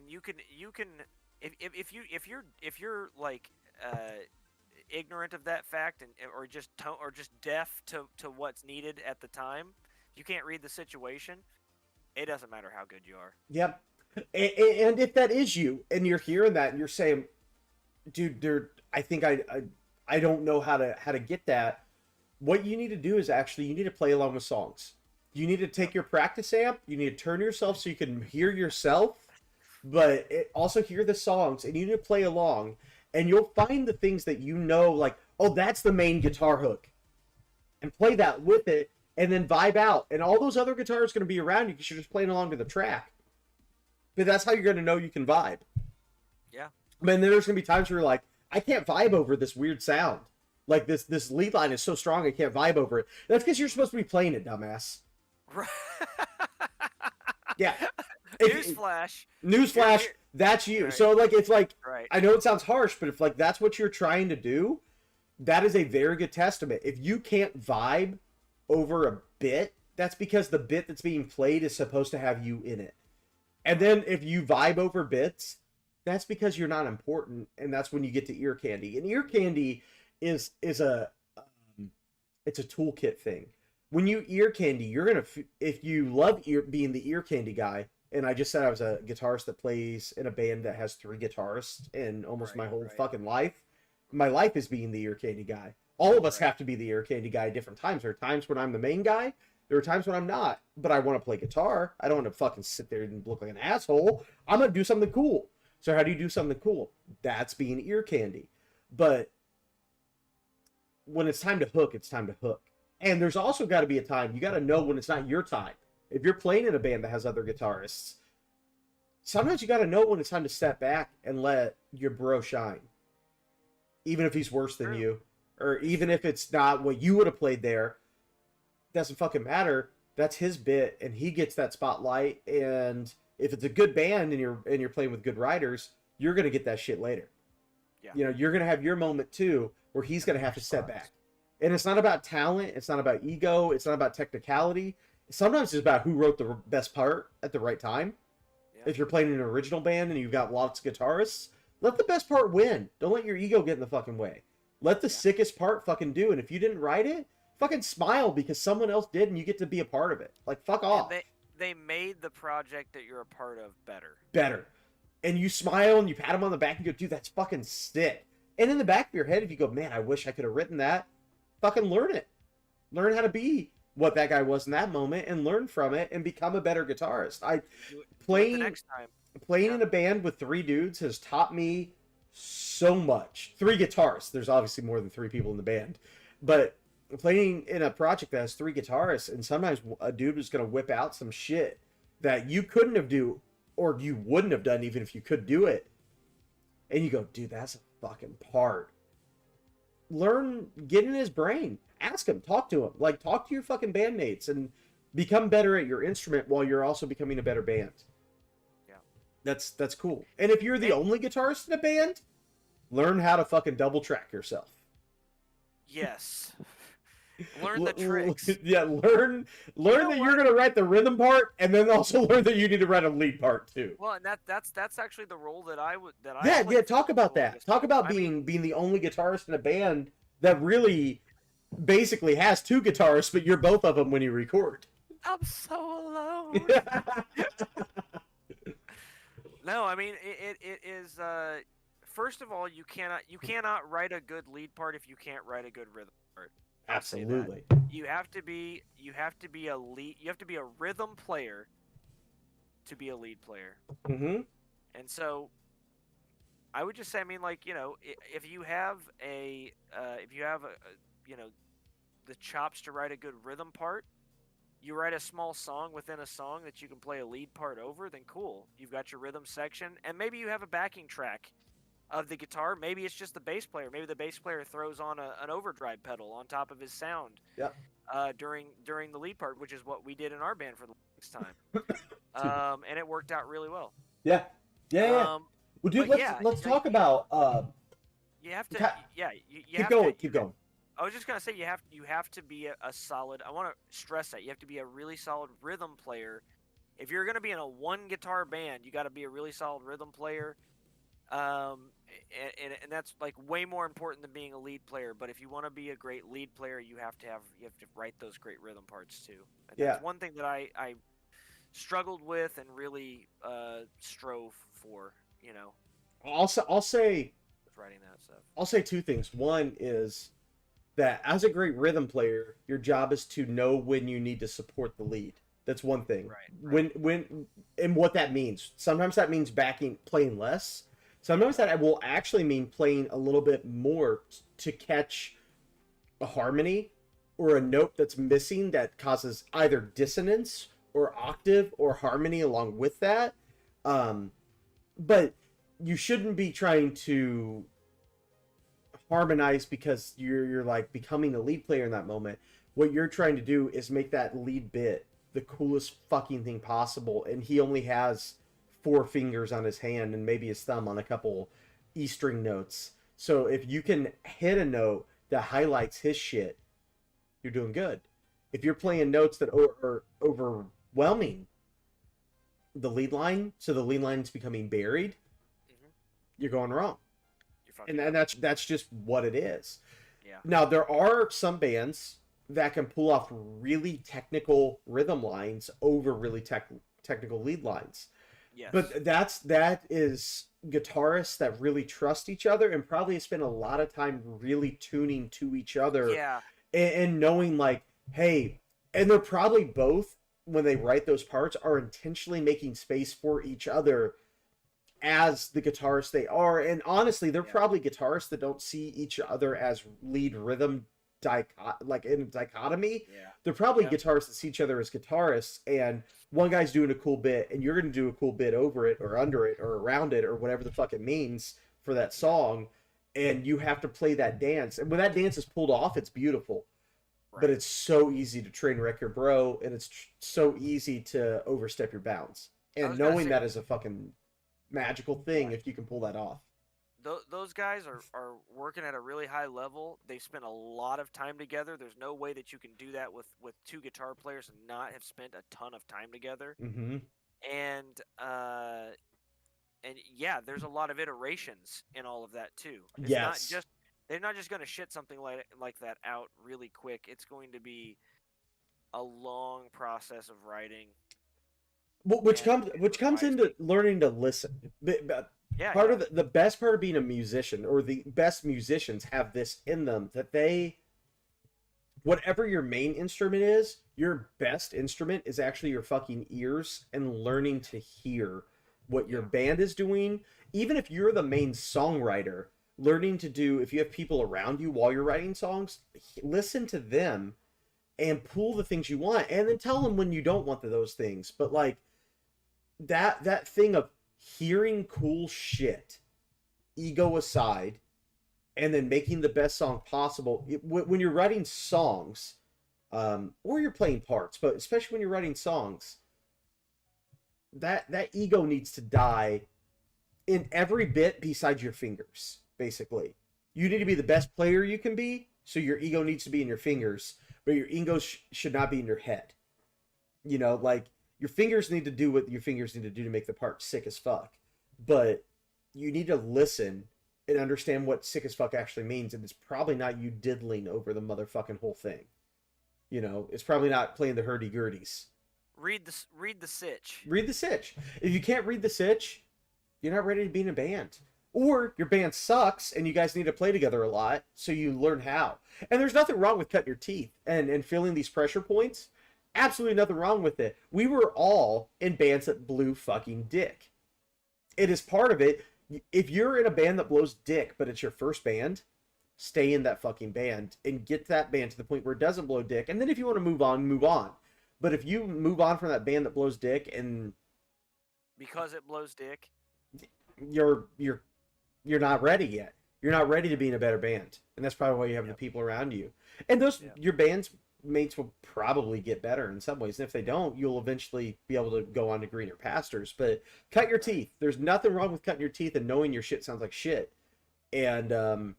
you can if you're like ignorant of that fact or just deaf to what's needed at the time, you can't read the situation. It doesn't matter how good you are. Yep. And if that is you, and you're hearing that, and you're saying, "Dude, I think I don't know how to get that." What you need to do is you need to play along with songs. You need to take your practice amp. You need to turn yourself so you can hear yourself, but also hear the songs, and you need to play along. And you'll find the things that you know, like, oh, that's the main guitar hook, and play that with it, and then vibe out. And all those other guitars are going to be around you because you're just playing along to the track. But that's how you're going to know you can vibe. Yeah. But then there's going to be times where you're like, I can't vibe over this weird sound. Like, this lead line is so strong, I can't vibe over it. That's because you're supposed to be playing it, dumbass. Right. Yeah. Newsflash. That's you. Right. So, like, it's like, I know it sounds harsh, but if, like, that's what you're trying to do, that is a very good testament. If you can't vibe over a bit, that's because the bit that's being played is supposed to have you in it. And then if you vibe over bits, that's because you're not important, and that's when you get to ear candy. And ear candy is it's a toolkit thing. When you ear candy, you're gonna, if you love being the ear candy guy, and I just said I was a guitarist that plays in a band that has 3 guitarists in almost my whole fucking life. My life is being the ear candy guy. All of us have to be the ear candy guy at different times. There are times when I'm the main guy. There are times when I'm not. But I want to play guitar. I don't want to fucking sit there and look like an asshole. I'm going to do something cool. So how do you do something cool? That's being ear candy. But when it's time to hook, it's time to hook. And there's also got to be a time. You got to know when it's not your time. If you're playing in a band that has other guitarists, sometimes you got to know when it's time to step back and let your bro shine. Even if he's worse than you, or even if it's not what you would have played there, doesn't fucking matter. That's his bit, and he gets that spotlight. And if it's a good band and you're playing with good writers, you're gonna get that shit later. Yeah. You know, you're gonna have your moment too, where he's gonna have to step back. And it's not about talent. It's not about ego. It's not about technicality. Sometimes it's about who wrote the best part at the right time. Yeah. If you're playing in an original band and you've got lots of guitarists, let the best part win. Don't let your ego get in the fucking way. Let the sickest part fucking do. And if you didn't write it, fucking smile because someone else did and you get to be a part of it. Like, fuck off. They made the project that you're a part of better. Better. And you smile and you pat them on the back and you go, dude, that's fucking sick. And in the back of your head, if you go, man, I wish I could have written that, fucking learn it. Learn how to be what that guy was in that moment and learn from it and become a better guitarist. Playing in a band with 3 dudes has taught me so much. 3 guitarists. There's obviously more than 3 people in the band. But playing in a project that has 3 guitarists, and sometimes a dude was going to whip out some shit that you couldn't have do, or you wouldn't have done even if you could do it. And you go, dude, that's a fucking part. Learn, get in his brain. Ask him, talk to him. Like, talk to your fucking bandmates and become better at your instrument while you're also becoming a better band. Yeah. That's cool. And if you're the only guitarist in a band, learn how to fucking double track yourself. Yes. Learn the tricks. Yeah, learn that you're going to write the rhythm part, and then also learn that you need to write a lead part too. Well, and that's actually the role that I would talk about that. Talk about being the only guitarist in a band that really basically has 2 guitarists, but you're both of them when you record. I'm so alone. No, I mean it is. First of all, you cannot write a good lead part if you can't write a good rhythm part. Absolutely. You have to be a lead. You have to be a rhythm player to be a lead player. Mm-hmm. And so, I would just say, I mean, like, you know, if you have you know, the chops to write a good rhythm part, you write a small song within a song that you can play a lead part over, then cool. You've got your rhythm section, and maybe you have a backing track of the guitar. Maybe it's just the bass player. Maybe the bass player throws on an overdrive pedal on top of his sound. Yeah. During the lead part, which is what we did in our band for the longest time. And it worked out really well. Yeah. Yeah. Well, dude, let's talk about. You have to. Keep going. I was just gonna say you have to be a solid. I want to stress that you have to be a really solid rhythm player. If you're gonna be in a 1 guitar band, you got to be a really solid rhythm player. And that's like way more important than being a lead player. But if you want to be a great lead player, you have to write those great rhythm parts too. And that's one thing that I struggled with and really strove for. You know. I'll say writing that stuff. I'll say 2 things. One is that as a great rhythm player, your job is to know when you need to support the lead. That's one thing. Right. When and what that means. Sometimes that means playing less. Sometimes that will actually mean playing a little bit more to catch a harmony or a note that's missing that causes either dissonance or octave or harmony along with that. But you shouldn't be trying to harmonize because you're like becoming a lead player in that moment. What you're trying to do is make that lead bit the coolest fucking thing possible, and he only has 4 fingers on his hand and maybe his thumb on a couple E string notes. So if you can hit a note that highlights his shit, you're doing good. If you're playing notes that are overwhelming the lead line, so the lead line's becoming buried, you're going wrong. And that's just what it is. Yeah. Now, there are some bands that can pull off really technical rhythm lines over really technical lead lines. Yes. But that is guitarists that really trust each other and probably spend a lot of time really tuning to each other. Yeah. And knowing like, hey, and they're probably both, when they write those parts, are intentionally making space for each other as the guitarists they are. And honestly, they're probably guitarists that don't see each other as lead rhythm like in a dichotomy. Yeah. They're probably guitarists that see each other as guitarists, and one guy's doing a cool bit and you're going to do a cool bit over it or under it or around it or whatever the fuck it means for that song, and you have to play that dance. And when that dance is pulled off, it's beautiful. Right. But it's so easy to train wreck your bro, and it's so easy to overstep your bounds. And knowing that is a fucking magical thing if you can pull that off. Those guys are working at a really high level. They spend a lot of time together. There's no way that you can do that with two guitar players and not have spent a ton of time together. Mm-hmm. And yeah, there's a lot of iterations in all of that too. It's not just, they're not just going to shit something like that out really quick. It's going to be a long process of writing. Which comes into learning to listen. Part of the best part of being a musician, or the best musicians have this in them, that whatever your main instrument is, your best instrument is actually your fucking ears and learning to hear what your band is doing. Even if you're the main songwriter, learning to do, if you have people around you while you're writing songs, listen to them and pull the things you want, and then tell them when you don't want those things. But like that thing of hearing cool shit, ego aside, and then making the best song possible. When you're writing songs, or you're playing parts, but especially when you're writing songs, that ego needs to die in every bit besides your fingers, basically. You need to be the best player you can be, so your ego needs to be in your fingers, but your ego should not be in your head. You know, like, your fingers need to do what your fingers need to do to make the part sick as fuck. But you need to listen and understand what sick as fuck actually means, and it's probably not you diddling over the motherfucking whole thing. You know, it's probably not playing the hurdy-gurdies. Read the sitch. Read the sitch. If you can't read the sitch, you're not ready to be in a band. Or your band sucks and you guys need to play together a lot, so you learn how. And there's nothing wrong with cutting your teeth and feeling these pressure points. Absolutely nothing wrong with it. We were all in bands that blew fucking dick. It is part of it. If you're in a band that blows dick, but it's your first band, stay in that fucking band and get that band to the point where it doesn't blow dick. And then if you want to move on, move on. But if you move on from that band that blows dick and because it blows dick, you're not ready yet. You're not ready to be in a better band. And that's probably why you have the people around you. And your band's mates will probably get better in some ways. And if they don't, you'll eventually be able to go on to greener pastures. But cut your teeth. There's nothing wrong with cutting your teeth and knowing your shit sounds like shit. And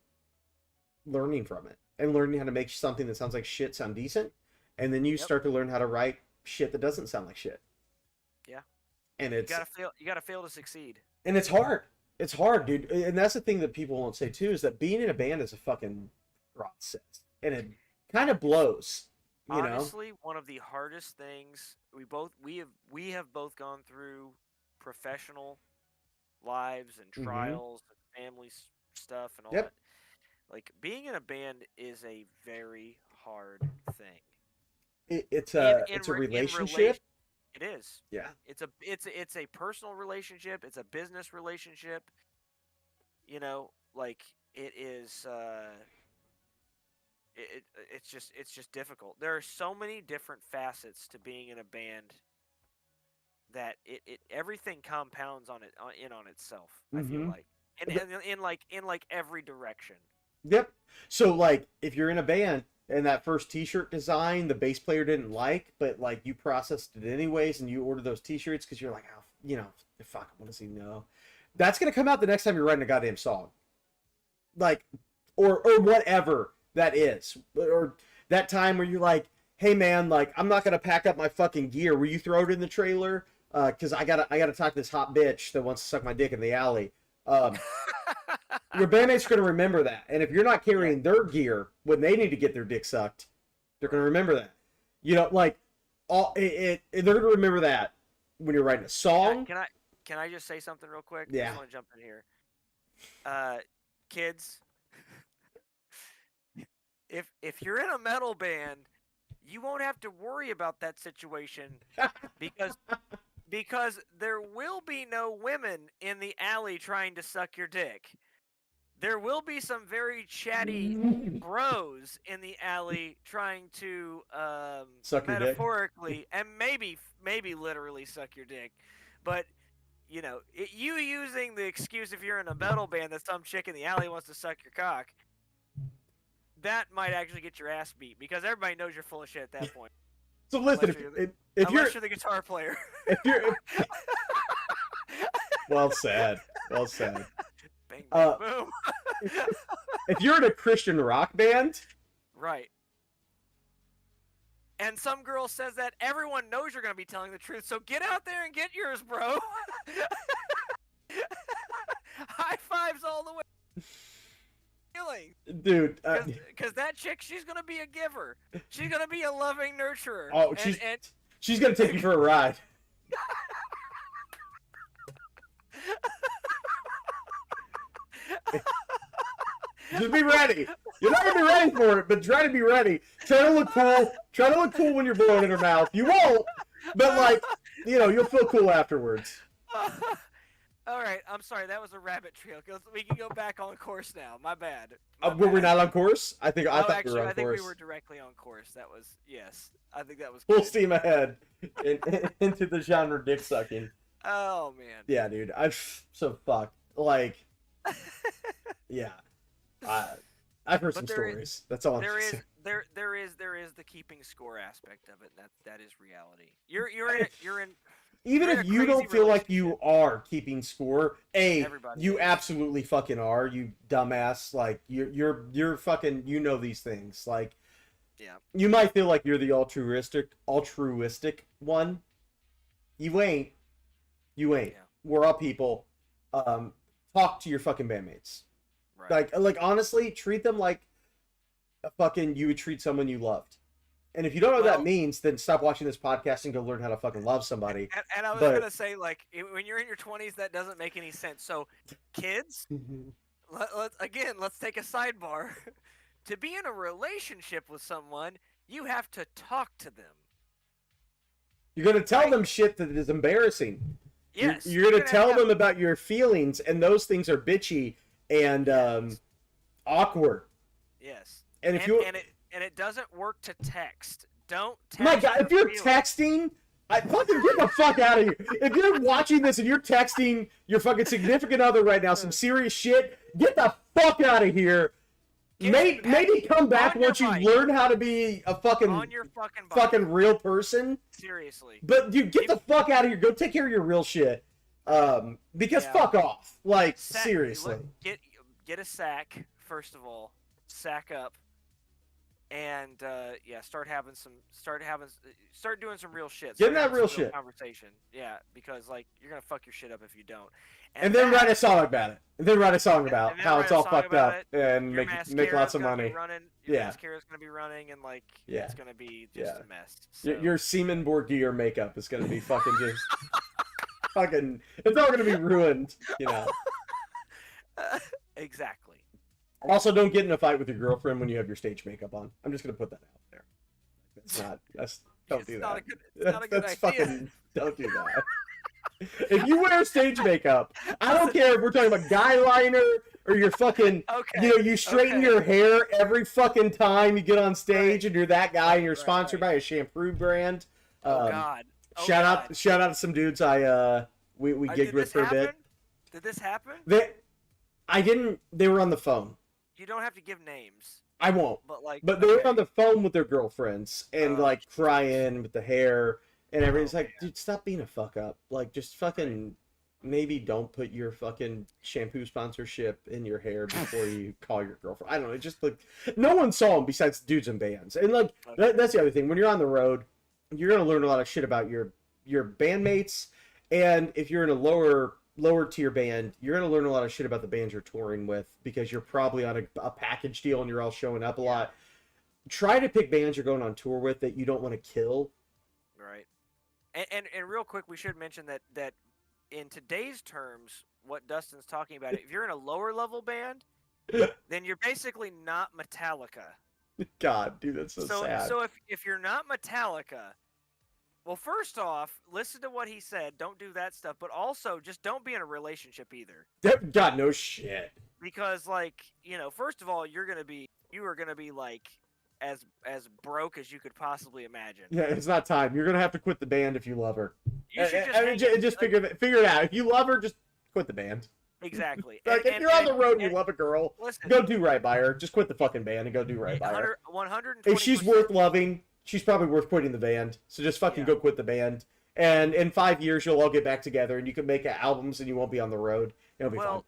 learning from it. And learning how to make something that sounds like shit sound decent. And then you start to learn how to write shit that doesn't sound like shit. Yeah. And it's you gotta fail to succeed. And it's hard. It's hard, dude. And that's the thing that people won't say too, is that being in a band is a fucking process. And it kind of blows. Honestly, one of the hardest things we have both gone through professional lives and trials and family stuff and all that. Like, being in a band is a very hard thing. It's a relationship. It is. Yeah. It's a personal relationship. It's a business relationship. You know, like, it is. It's just difficult. There are so many different facets to being in a band that everything compounds on itself. I feel like, in every direction. Yep. So like, if you're in a band and that first T-shirt design the bass player didn't like, but like you processed it anyways, and you order those T-shirts because you're like, oh, fuck, what does he know? That's gonna come out the next time you're writing a goddamn song, like, or whatever that is, or that time where you're like, hey man, like, I'm not gonna pack up my fucking gear. Will you throw it in the trailer? Because I gotta talk to this hot bitch that wants to suck my dick in the alley. Your bandmates are gonna remember that, and if you're not carrying their gear when they need to get their dick sucked, they're gonna remember that. You know, like, they're gonna remember that when you're writing a song. can I just say something real quick? Yeah. I just want to jump in here. Kids, if you're in a metal band, you won't have to worry about that situation because there will be no women in the alley trying to suck your dick. There will be some very chatty bros in the alley trying to suck your metaphorically dick. and maybe literally suck your dick. But you know, you using the excuse if you're in a metal band that some chick in the alley wants to suck your cock, that might actually get your ass beat because everybody knows you're full of shit at that point. So listen, if you're the guitar player, well said. Bang, bang, boom. If you're in a Christian rock band, right, and some girl says that, everyone knows you're gonna be telling the truth. So get out there and get yours, bro. High fives all the way. Dude, because that chick, she's gonna be a giver. She's gonna be a loving nurturer. Oh, she's gonna take you for a ride. Just be ready. You're not gonna be ready for it, but try to be ready. Try to look cool. Try to look cool when you're blowing in her mouth. You won't, but like, you'll feel cool afterwards. All right, I'm sorry, that was a rabbit trail. We can go back on course now. My bad. Were we not on course? I thought we were on course. I think we were directly on course. That was, yes. I think that was full steam ahead into the genre dick sucking. Oh man. Yeah, dude. I'm so fucked. Like, yeah. I've heard some stories. That's all I'm saying. There is the keeping score aspect of it. That is reality. You're in. Even if you don't feel like you are keeping score, you absolutely fucking are, you dumbass. Like you're fucking, these things. Like, yeah, you might feel like you're the altruistic one. You ain't. Yeah. We're all people. Talk to your fucking bandmates. Right. Like honestly, treat them like you would treat someone you loved. And if you don't know what that means, then stop watching this podcast and go learn how to fucking love somebody. And I was going to say, like, when you're in your 20s, that doesn't make any sense. So, kids, let's take a sidebar. To be in a relationship with someone, you have to talk to them. You're going to tell them shit that is embarrassing. Yes. You're going to tell them about your feelings, and those things are bitchy and awkward. Yes. And if And it doesn't work to text. Don't text. My God, if you're texting, fucking get the fuck out of here. If you're watching this and you're texting your fucking significant other right now some serious shit, get the fuck out of here. Maybe come back once you learn how to be a fucking real person. Seriously. But you get the fuck out of here. Go take care of your real shit. Because fuck off. Like, seriously. Get a sack, first of all. Sack up. And start doing some real shit. Get that real shit conversation. Yeah, because like you're gonna fuck your shit up if you don't. And then write a song about it. And then write a song about how it's all fucked up and make lots of money. Your mascara's gonna be running and like it's gonna be just a mess. So. Your Seaman Borgier makeup is gonna be fucking just fucking. It's all gonna be ruined. Exactly. Also, don't get in a fight with your girlfriend when you have your stage makeup on. I'm just gonna put that out there. Don't do that. It's not a good idea. Fucking, don't do that. If you wear stage makeup, I don't care if we're talking about guy liner or you're fucking, you straighten your hair every fucking time you get on stage and you're that guy and you're sponsored by a shampoo brand. Shout out to some dudes we gigged with for a bit. Did this happen? They were on the phone. You don't have to give names. I won't. But they were on the phone with their girlfriends and crying with the hair and everything. It's like, dude, stop being a fuck up. Like, just fucking maybe don't put your fucking shampoo sponsorship in your hair before you call your girlfriend. I don't know. It just like no one saw them besides dudes in bands. And like that's the other thing. When you're on the road, you're gonna learn a lot of shit about your bandmates. And if you're in a lower tier band, you're going to learn a lot of shit about the bands you're touring with because you're probably on a package deal and you're all showing up a lot. Try to pick bands you're going on tour with that you don't want to kill. Right. And real quick, we should mention that in today's terms, what Dustin's talking about, if you're in a lower level band, then you're basically not Metallica. God, dude, that's so sad. So if you're not Metallica, well, first off, listen to what he said. Don't do that stuff, but also just don't be in a relationship either. God, no shit. Because, like, you know, first of all, you are gonna be like as broke as you could possibly imagine. Yeah, it's not time. You're gonna have to quit the band if you love her. You should just figure it out. If you love her, just quit the band. Exactly. Like, if you're on the road and you love a girl, go do right by her. Just quit the fucking band and go do right by her. 120%. If she's worth loving, she's probably worth quitting the band. So just fucking go quit the band. And in 5 years, you'll all get back together and you can make albums and you won't be on the road. It'll be fun.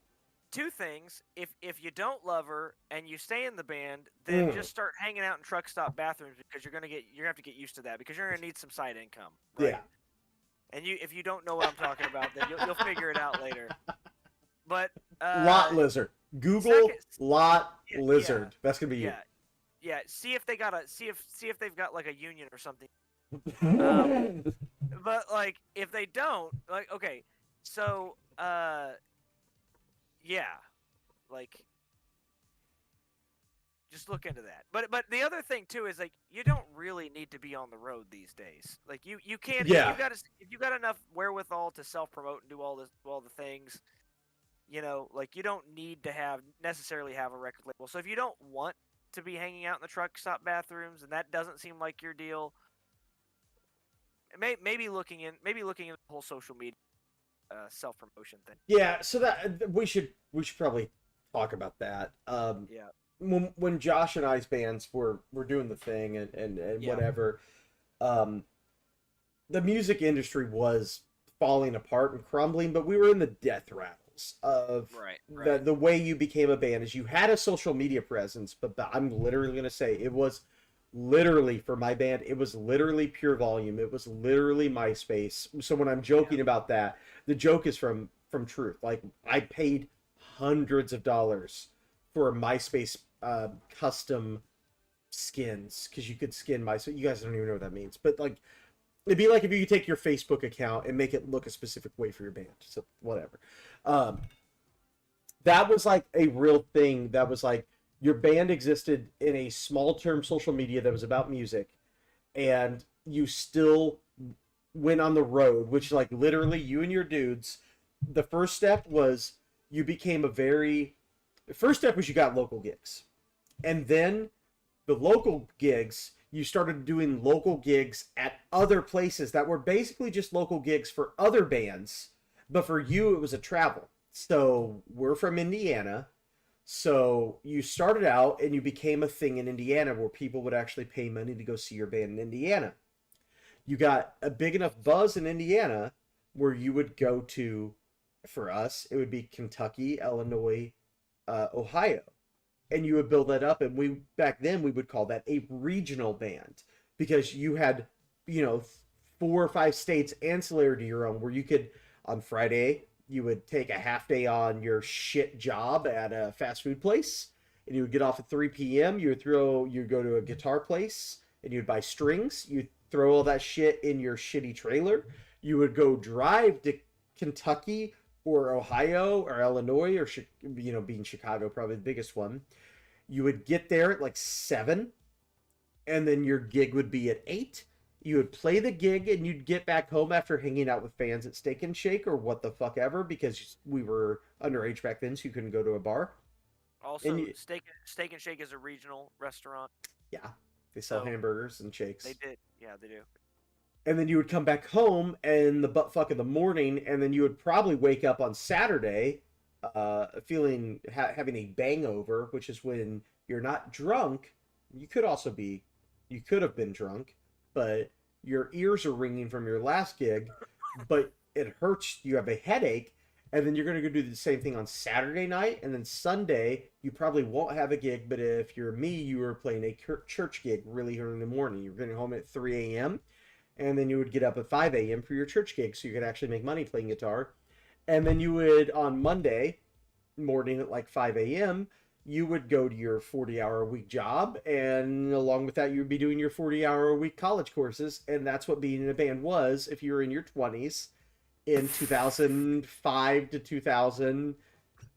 Two things. If you don't love her and you stay in the band, then just start hanging out in truck stop bathrooms, because you're gonna have to get used to that, because you're gonna need some side income. Right? Yeah. And if you don't know what I'm talking about, then you'll figure it out later. But Lot Lizard. Google Lot Lizard. Yeah, that's gonna be you. Yeah. See if they've got like a union or something. But like, if they don't, like, okay, so yeah, like, just look into that. But the other thing too is, like, you don't really need to be on the road these days. Like, you can't. Yeah. If you got enough wherewithal to self promote and do all the things, you know, like, you don't need to necessarily have a record label. So if you don't want to be hanging out in the truck stop bathrooms and that doesn't seem like your deal, maybe looking in the whole social media self promotion thing. Yeah, so that we should probably talk about that. Yeah. When Josh and I's bands were doing the thing and whatever, the music industry was falling apart and crumbling, but we were in the death rattles of right. The way you became a band is you had a social media presence, but I'm literally going to say it was literally, for my band, it was literally Pure Volume. It was literally MySpace. So when I'm joking about that, the joke is from truth. Like, I paid hundreds of dollars for MySpace custom skins, because you could skin MySpace. You guys don't even know what that means, but like, it'd be like if you could take your Facebook account and make it look a specific way for your band. So whatever. That was like a real thing. That was like, your band existed in a small term social media that was about music, and you still went on the road, which, like, literally you and your dudes, the first step was you got local gigs. And then the local gigs, you started doing local gigs at other places that were basically just local gigs for other bands, but for you it was a travel. So we're from Indiana. So you started out and you became a thing in Indiana where people would actually pay money to go see your band in Indiana. You got a big enough buzz in Indiana where you would go to, for us, it would be Kentucky, Illinois, Ohio. And you would build that up. And back then we would call that a regional band, because you had, 4 or 5 states ancillary to your own, where you could, on Friday, you would take a half day on your shit job at a fast food place, and you would get off at 3 p.m. You'd go to a guitar place and you'd buy strings. You'd throw all that shit in your shitty trailer. You would go drive to Kentucky or Ohio or Illinois, or, being Chicago, probably the biggest one. You would get there at like 7, and then your gig would be at 8. You would play the gig and you'd get back home after hanging out with fans at Steak and Shake or what the fuck ever, because we were underage back then, so you couldn't go to a bar. Also, Steak and Shake is a regional restaurant. Yeah, they sell hamburgers and shakes. They did. Yeah, they do. And then you would come back home in the buttfuck of the morning, and then you would probably wake up on Saturday having a bangover, which is when you're not drunk. You could have been drunk, but your ears are ringing from your last gig, but it hurts. You have a headache, and then you're going to go do the same thing on Saturday night, and then Sunday, you probably won't have a gig, but if you're me, you were playing a church gig really early in the morning. You're getting home at 3 a.m., and then you would get up at 5 a.m. for your church gig, so you could actually make money playing guitar. And then you would, on Monday morning at like 5 a.m., you would go to your 40-hour-a-week job, and along with that, you would be doing your 40-hour-a-week college courses, and that's what being in a band was if you were in your 20s. in 2005 to 2000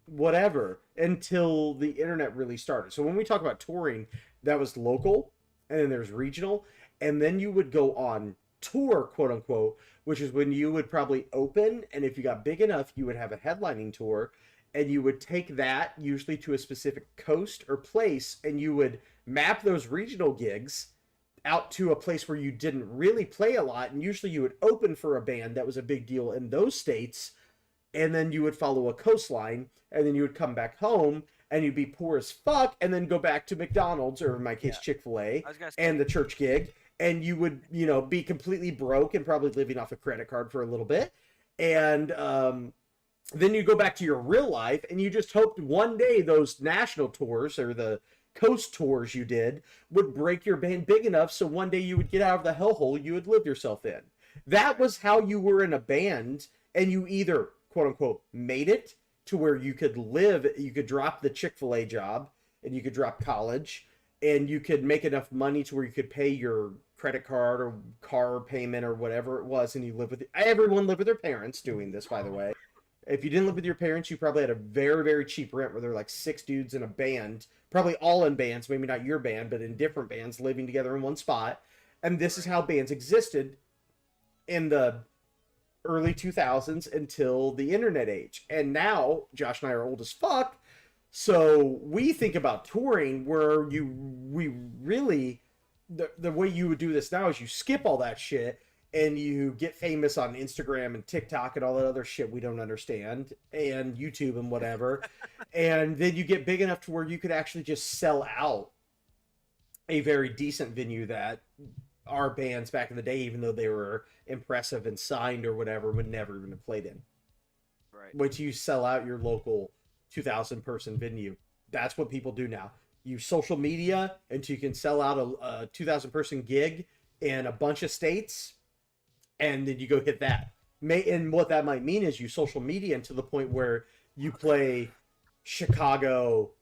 whatever, until the internet really started. So when we talk about touring, that was local, and then there's regional, and then you would go on tour, quote unquote, which is when you would probably open, and if you got big enough, you would have a headlining tour, and you would take that usually to a specific coast or place, and you would map those regional gigs out to a place where you didn't really play a lot, and usually you would open for a band that was a big deal in those states, and then you would follow a coastline, and then you would come back home, and you'd be poor as fuck, and then go back to McDonald's, or in my case, Chick-fil-A, and the church gig, and you would, be completely broke and probably living off a credit card for a little bit, and then you go back to your real life, and you just hoped one day those national tours, or the coast tours you did, would break your band big enough so one day you would get out of the hellhole you had lived yourself in. That was how you were in a band, and you either, quote unquote, made it to where you could live, you could drop the Chick-fil-A job, and you could drop college, and you could make enough money to where you could pay your credit card or car payment or whatever it was, and you live with everyone lived with their parents doing this, by the way. If you didn't live with your parents, you probably had a very, very cheap rent where there were like 6 dudes in a band, probably all in bands, maybe not your band, but in different bands living together in one spot. And this is how bands existed in the early 2000s until the internet age. And now, Josh and I are old as fuck, so we think about touring where we really, the way you would do this now is you skip all that shit and you get famous on Instagram and TikTok and all that other shit we don't understand, and YouTube and whatever. And then you get big enough to where you could actually just sell out a very decent venue that our bands back in the day, even though they were impressive and signed or whatever, would never even have played in. Right. Wait till you sell out your local 2,000 person venue. That's what people do now. Use social media until you can sell out a 2,000 person gig in a bunch of states, and then you go hit that. And what that might mean is you social media to the point where you play Chicago.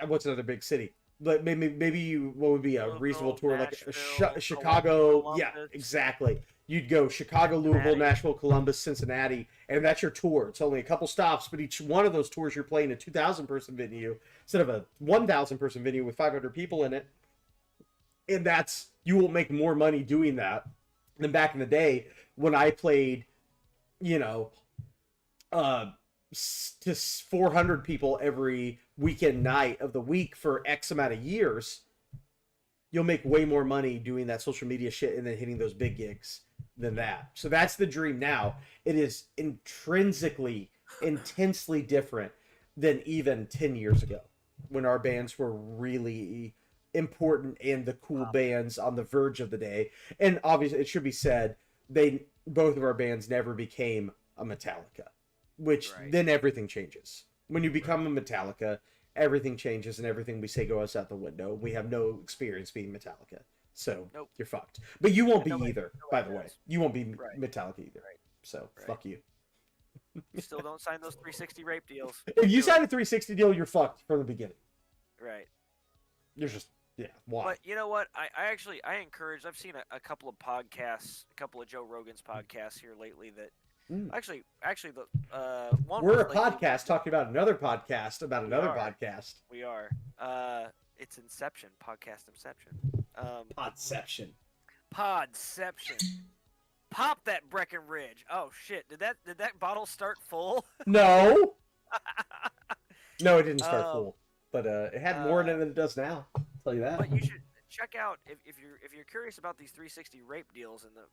What's another big city? Like maybe you, what would be a reasonable tour, Nashville, like Chicago? Columbus. Yeah, exactly. You'd go Chicago, Louisville, Nashville, Columbus, Cincinnati, and that's your tour. It's only a couple stops, but each one of those tours you're playing a 2,000 person venue instead of a 1,000 person venue with 500 people in it. And you will make more money doing that than back in the day when I played, to 400 people every weekend night of the week for X amount of years. You'll make way more money doing that social media shit and then hitting those big gigs than that. So that's the dream now. It is intrinsically, intensely different than even 10 years ago when our bands were really important and the cool bands on the verge of the day. And obviously, it should be said, both of our bands never became a Metallica, which then everything changes. When you become a Metallica, everything changes and everything we say goes out the window. We have no experience being Metallica, so you're fucked. But you won't be either, by the way. You won't be Metallica either. So fuck you. You still don't sign those 360 rape deals. If you sign a 360 deal, you're fucked from the beginning. Right. You're just why? But you know what? I encourage. I've seen a couple of podcasts, a couple of Joe Rogan's podcasts here lately that. Actually, the one. We're a podcast talking about another podcast about another podcast. We are. It's Inception, podcast Inception. Podception. Pop that Breckenridge. Oh shit! Did that bottle start full? No. No, it didn't start full, but it had more in it than it does now. I'll tell you that. But you should check out if you're curious about these 360 rape deals in the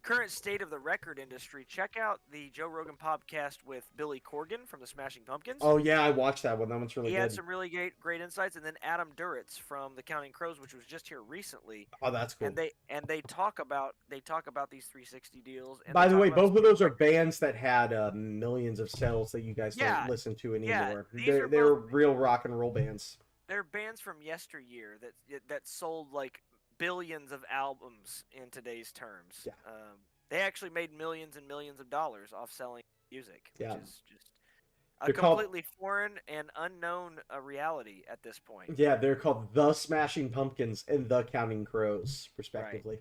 current state of the record industry. Check out the Joe Rogan podcast with Billy Corgan from the Smashing Pumpkins. Oh yeah, I watched that one. That one's really good. He had some really great insights, and then Adam Duritz from the Counting Crows, which was just here recently. Oh, that's cool. And they talk about these 360 deals. And by the way, both of those are bands that had millions of sales that you guys don't listen to anymore. They're real rock and roll bands. They're bands from yesteryear that sold like billions of albums in today's terms. Yeah. They actually made millions and millions of dollars off selling music, which is just they're completely foreign and unknown reality at this point. Yeah, they're called the Smashing Pumpkins and the Counting Crows, respectively.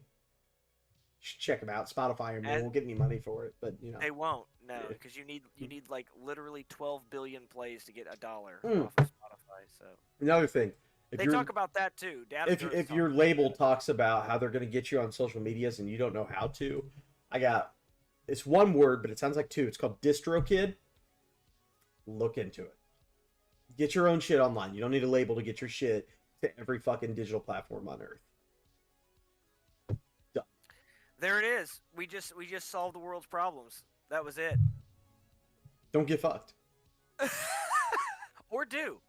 should check them out. Spotify, and they won't get any money for it, but you know they won't. No, because you need like literally 12 billion plays to get $1 off of Spotify. So another thing, they talk about that too. If your label talks about how they're going to get you on social medias and you don't know how to, it's one word, but it sounds like two. It's called DistroKid. Look into it. Get your own shit online. You don't need a label to get your shit to every fucking digital platform on earth. Done. There it is. We just solved the world's problems. That was it. Don't get fucked. Or do.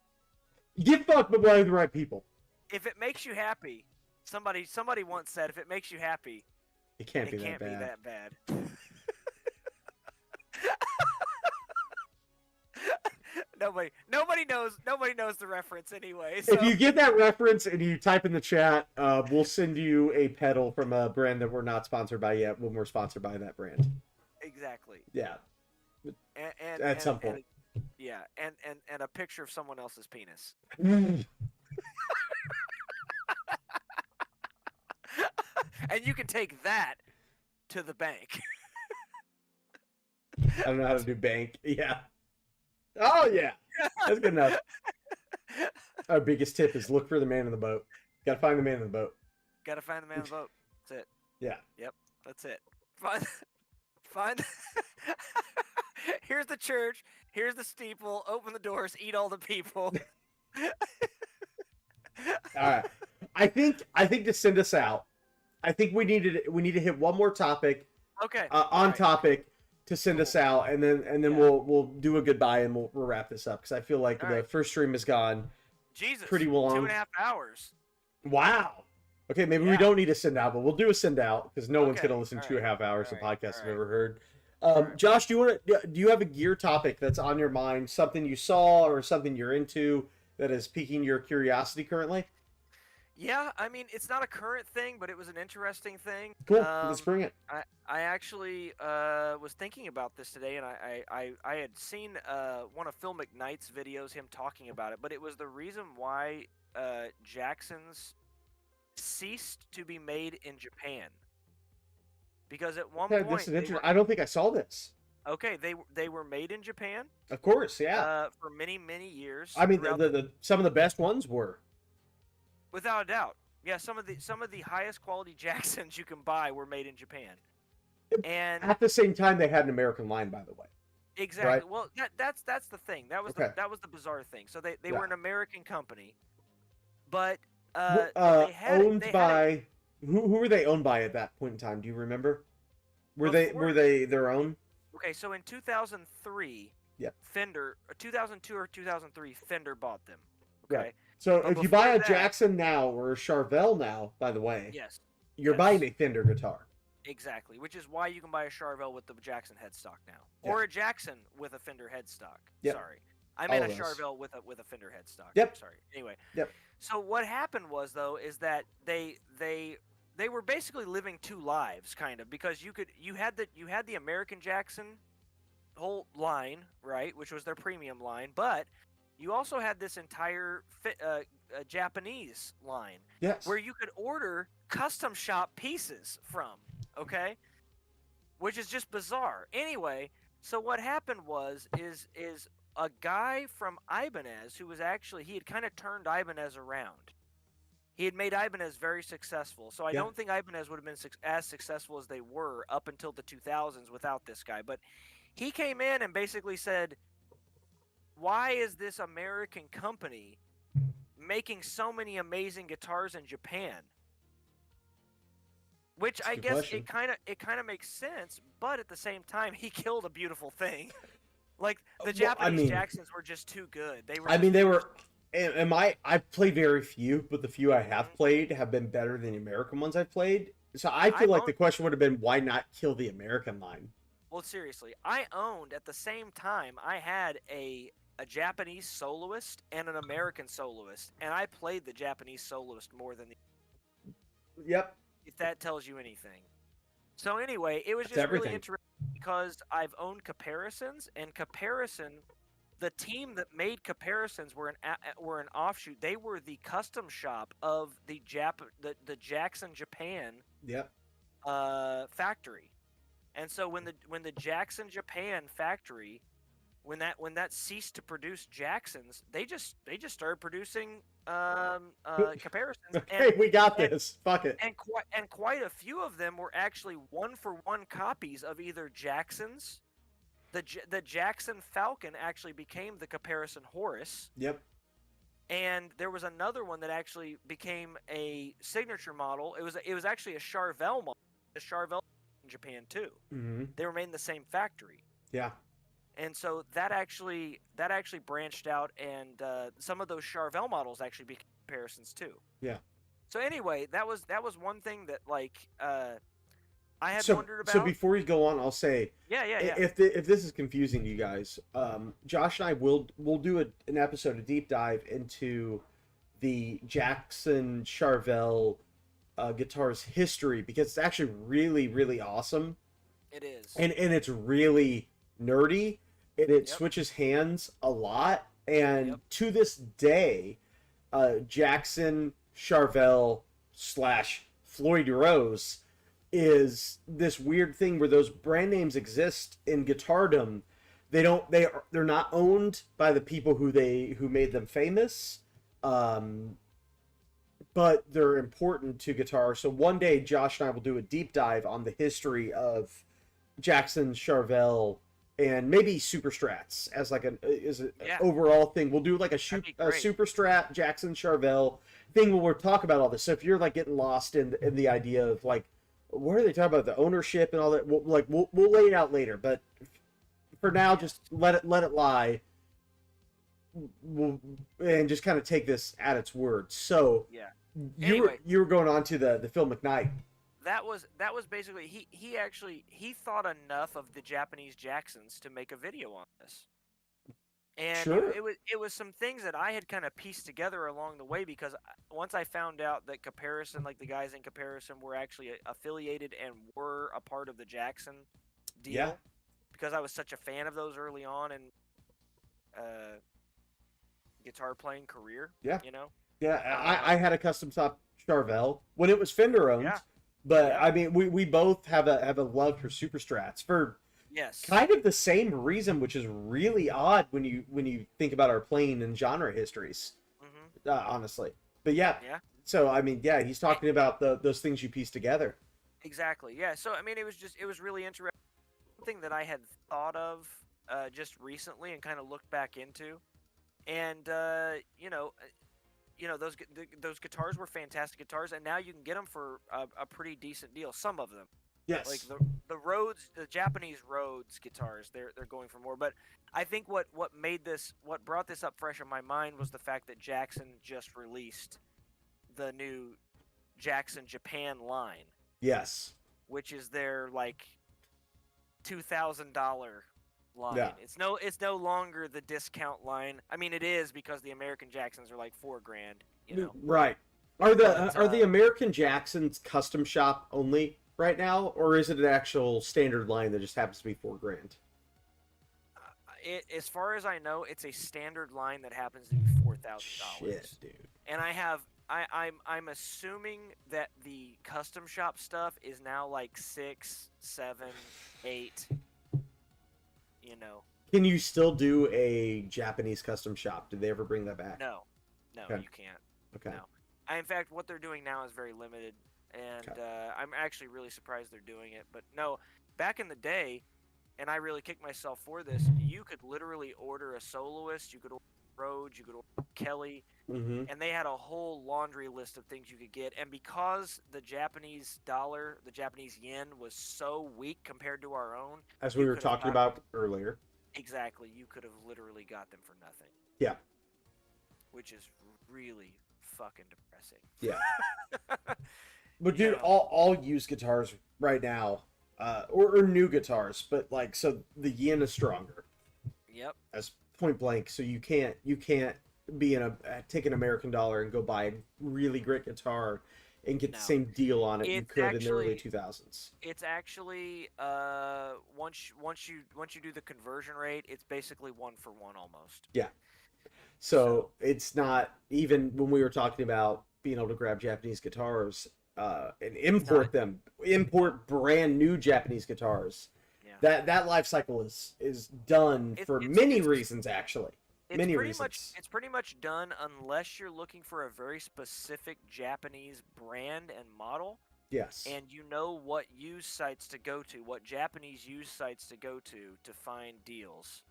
Get fucked, but by the right people. If it makes you happy, somebody once said, if it makes you happy, it can't be that bad. Nobody knows the reference anyway. So. If you get that reference and you type in the chat, we'll send you a pedal from a brand that we're not sponsored by yet when we're sponsored by that brand. Exactly. Yeah. And at some point. And a picture of someone else's penis. And you can take that to the bank. I don't know how to do bank. Yeah. Oh, yeah. That's good enough. Our biggest tip is look for the man in the boat. Gotta find the man in the boat. Gotta find the man in the boat. That's it. Yeah. Yep. That's it. Find. Here's the church. Here's the steeple. Open the doors. Eat all the people. All right. I think to send us out, I think we need to hit one more topic. Okay. On topic to send us out, and then we'll do a goodbye and we'll wrap this up because I feel like the first stream has gone. Jesus. Pretty long. 2.5 hours. Wow. Okay, maybe we don't need a send out, but we'll do a send out because no one's gonna listen to 2.5 hours of podcasts I've ever heard. Josh, do you have a gear topic that's on your mind, something you saw or something you're into that is piquing your curiosity currently? Yeah, I mean, it's not a current thing, but it was an interesting thing. Cool, let's bring it. I actually was thinking about this today, and I had seen one of Phil McKnight's videos, him talking about it, but it was the reason why Jacksons ceased to be made in Japan. Because at one point... This is interesting. I don't think I saw this. Okay, they were made in Japan. Of course, yeah. For many, many years. I mean, some of the best ones were. Without a doubt. Yeah, some of the highest quality Jacksons you can buy were made in Japan. And at the same time they had an American line, by the way. Exactly. Right? Well, that's the thing. That was the bizarre thing. So they were an American company, but owned by who were they owned by at that point in time? Do you remember? Were they their own? Okay, so in 2003, Fender, 2002 or 2003, Fender bought them. Okay. Yeah. So if you buy a Jackson now or a Charvel now, by the way, you're buying a Fender guitar. Exactly, which is why you can buy a Charvel with the Jackson headstock now, or a Jackson with a Fender headstock. Yep. Sorry, I meant a Charvel with a Fender headstock. Yep. Sorry. Anyway. Yep. So what happened was though is that they were basically living two lives, kind of, because you had the American Jackson whole line, right, which was their premium line, but you also had this entire Japanese line, where you could order custom shop pieces from, okay, which is just bizarre. Anyway, so what happened is a guy from Ibanez who was actually, he had kind of turned Ibanez around. He had made Ibanez very successful, so I don't think Ibanez would have been as successful as they were up until the 2000s without this guy. But he came in and basically said, why is this American company making so many amazing guitars in Japan? Which I guess it kind of makes sense, but at the same time, he killed a beautiful thing. Like the Japanese Jacksons were just too good. They were. I've played very few, but the few I have played have been better than the American ones I've played. So I feel like the question would have been, why not kill the American line? Well, seriously, I owned at the same time. I had a Japanese soloist and an American soloist, and I played the Japanese soloist more than the. Yep. If that tells you anything. So anyway, it was just really interesting because I've owned Comparisons, and the team that made Comparisons were an offshoot. They were the custom shop of the Jackson Japan. Yep. factory. And so when the Jackson Japan factory, when that ceased to produce Jacksons, they just started producing comparisons, Okay, we got and this. Fuck it. and quite a few of them were actually one for one copies of either Jacksons. The Jackson Falcon actually became the comparison Horus. Yep. And there was another one that actually became a signature model. It was actually a Charvel model. A Charvel in Japan too. Mm-hmm. They remained in the same factory. Yeah. And so that actually branched out, and some of those Charvel models actually became comparisons too. Yeah. So anyway, that was one thing that I had So, wondered about. so before you go on, I'll say, yeah. if this is confusing to you guys, Josh and I will do an episode, a deep dive into the Jackson Charvel guitar's history, because it's actually really, really awesome. It is, and it's really nerdy, and it Yep. switches hands a lot. And Yep. to this day, Jackson Charvel / Floyd Rose is this weird thing where those brand names exist in guitardom. They're not owned by the people who made them famous, but they're important to guitar. So one day Josh and I will do a deep dive on the history of Jackson Charvel and maybe Super Strats as like an overall thing. We'll do like a Super Strat Jackson Charvel thing where we'll talk about all this. So if you're like getting lost in the idea of like, what are they talking about, the ownership and all that, we'll lay it out later. But for now, just let it lie. And just kind of take this at its word. So yeah. you were going on to the Phil McKnight. That was basically he thought enough of the Japanese Jacksons to make a video on this. And Sure. it was some things that I had kind of pieced together along the way, because once I found out that Comparison, like the guys in Comparison, were actually affiliated and were a part of the Jackson deal, Yeah. because I was such a fan of those early on in guitar playing career. Yeah. You know. Yeah, I had a custom top Charvel when it was Fender owned. Yeah. But Yeah. I mean, we both have a love for Super Strats for Yes. kind of the same reason, which is really odd when you think about our playing and genre histories, honestly. But yeah. So I mean, yeah, he's talking about those things you piece together. Exactly. Yeah. So I mean, it was really interesting. Something that I had thought of just recently and kind of looked back into, and those guitars were fantastic guitars, and now you can get them for a pretty decent deal. Some of them. Yes. Like the Rhodes, the Japanese Rhodes guitars, they're going for more. But I think what brought this up fresh in my mind was the fact that Jackson just released the new Jackson Japan line. Yes. Which is their like $2,000 line. Yeah. It's no longer the discount line. I mean, it is, because the American Jacksons are like $4,000. You know. Right. Are the American Jacksons custom shop only right now, or is it an actual standard line that just happens to be $4,000? As far as I know, it's a standard line that happens to be $4,000. Shit, dude. And I'm assuming that the custom shop stuff is now like 6, 7, 8. You know. Can you still do a Japanese custom shop? Did they ever bring that back? No, Okay. You can't. Okay. No. In fact, what they're doing now is very limited, and Okay. I'm actually really surprised they're doing it. But no, back in the day, and I really kicked myself for this, you could literally order a soloist, you could order Rhodes, you could order Kelly, and they had a whole laundry list of things you could get. And because the Japanese dollar, the Japanese yen, was so weak compared to our own, as we were talking about earlier. Exactly, you could have literally got them for nothing. Yeah. Which is really fucking depressing. Yeah. But dude, all used guitars right now, or new guitars, but like, so the yen is stronger. Yep. As point blank, so you can't be take an American dollar and go buy a really great guitar and get the same deal on it you could in the early 2000s. It's actually once you do the conversion rate, it's basically 1 for 1 almost. Yeah. So it's not, even when we were talking about being able to grab Japanese guitars, and import brand new Japanese guitars. Yeah. That life cycle is done for many reasons, actually. Many reasons. It's pretty much done unless you're looking for a very specific Japanese brand and model. Yes. And you know what used sites to go to, what Japanese used sites to go to find deals.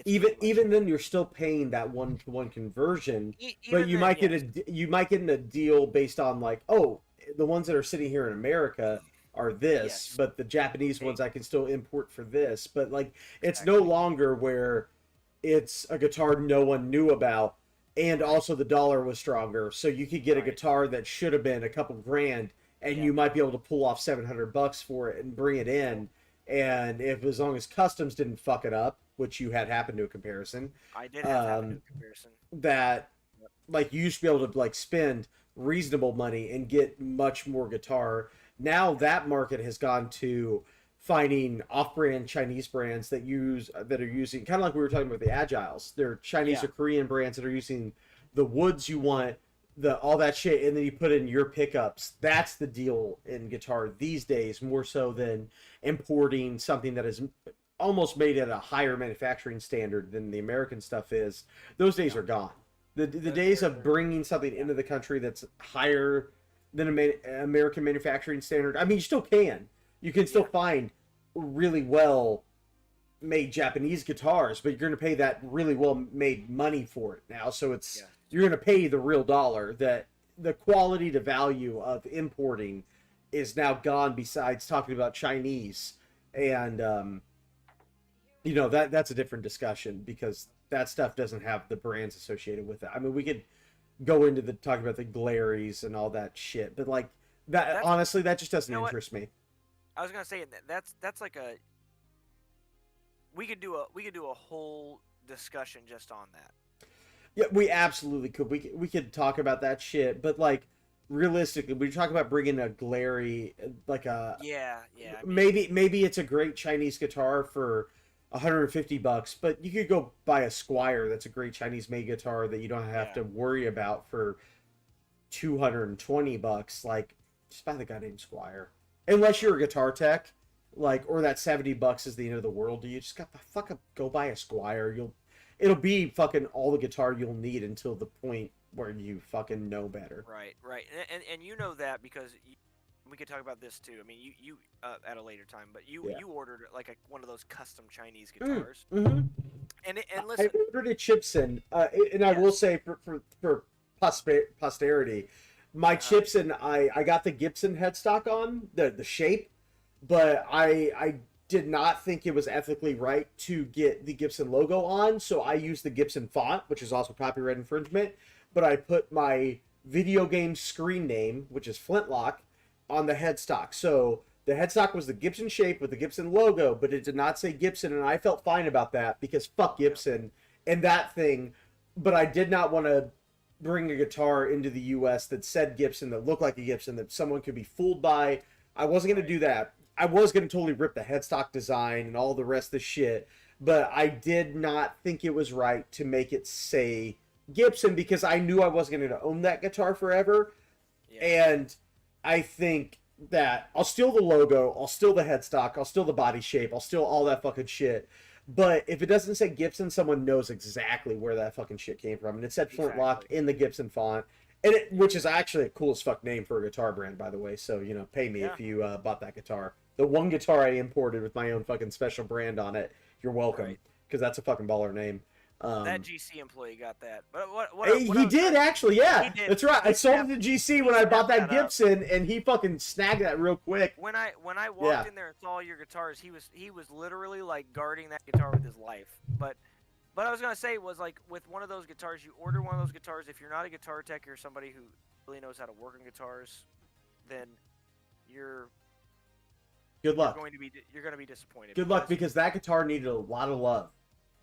Even then, you're still paying that 1-to-1 conversion, but you might get a deal based on like, oh, the ones that are sitting here in America are this, but the Japanese ones I can still import for this. But like, it's no longer where it's a guitar no one knew about, and also the dollar was stronger, so you could get a guitar that should have been a couple grand, and you might be able to pull off $700 for it and bring it in. And if as long as customs didn't fuck it up, which you had happen to a comparison, I did have happen to a comparison. That like you used to be able to like spend reasonable money and get much more guitar. Now that market has gone to finding off-brand Chinese brands that are using kind of like we were talking about the Agiles. They're Chinese or Korean brands that are using the woods you want, all that shit, and then you put in your pickups. That's the deal in guitar these days, more so than importing something that is almost made at a higher manufacturing standard than the American stuff is. Those days are gone. The days of bringing something into the country that's higher than American manufacturing standard. I mean, you still can. You can still find really well made Japanese guitars, but you're going to pay that really well made money for it now. So it's you're going to pay the real dollar. That the quality to value of importing is now gone. Besides talking about Chinese, and you know, that's a different discussion because that stuff doesn't have the brands associated with it. I mean, we could go into talking about the Glaries and all that shit, but like that honestly, that just doesn't interest me. I was gonna say that's like a we could do a whole discussion just on that. Yeah, we absolutely could. We could talk about that shit, but like realistically, we talk about bringing a Glary, like a I mean, maybe it's a great Chinese guitar for $150, but you could go buy a Squier that's a great Chinese made guitar that you don't have to worry about for $220. Like, just buy the goddamn Squier. Unless you're a guitar tech, like, or that $70 is the end of the world. You just got to fucking go buy a Squier. It'll be fucking all the guitar you'll need until the point where you fucking know better. Right. And you know that because we could talk about this too. I mean, you at a later time, but you ordered like one of those custom Chinese guitars. Mm-hmm. And listen, I ordered a Chipson, and I will say for posterity, my Chipson, I got the Gibson headstock on the shape, but I did not think it was ethically right to get the Gibson logo on, so I used the Gibson font, which is also copyright infringement. But I put my video game screen name, which is Flintlock, on the headstock. So the headstock was the Gibson shape with the Gibson logo, but it did not say Gibson, and I felt fine about that because fuck Gibson and that thing. But I did not want to bring a guitar into the US that said Gibson, that looked like a Gibson, that someone could be fooled by. I wasn't going to do that. I was going to totally rip the headstock design and all the rest of the shit, but I did not think it was right to make it say Gibson because I knew I wasn't going to own that guitar forever. And I think that I'll steal the logo, I'll steal the headstock, I'll steal the body shape, I'll steal all that fucking shit. But if it doesn't say Gibson, someone knows exactly where that fucking shit came from. And it said Flintlock in the Gibson font, which is actually a cool as fuck name for a guitar brand, by the way. So, you know, pay me if you bought that guitar. The one guitar I imported with my own fucking special brand on it, you're welcome. Because that's a fucking baller name. That GC employee got that. But he did actually, yeah. That's right. I sold it to GC when I bought that Gibson, and he fucking snagged that real quick. When I walked in there and saw your guitars, he was literally like guarding that guitar with his life. But I was gonna say was like with one of those guitars, you order one of those guitars. If you're not a guitar tech or somebody who really knows how to work on guitars, then you're good luck. You're going to be disappointed. Good luck because that guitar needed a lot of love.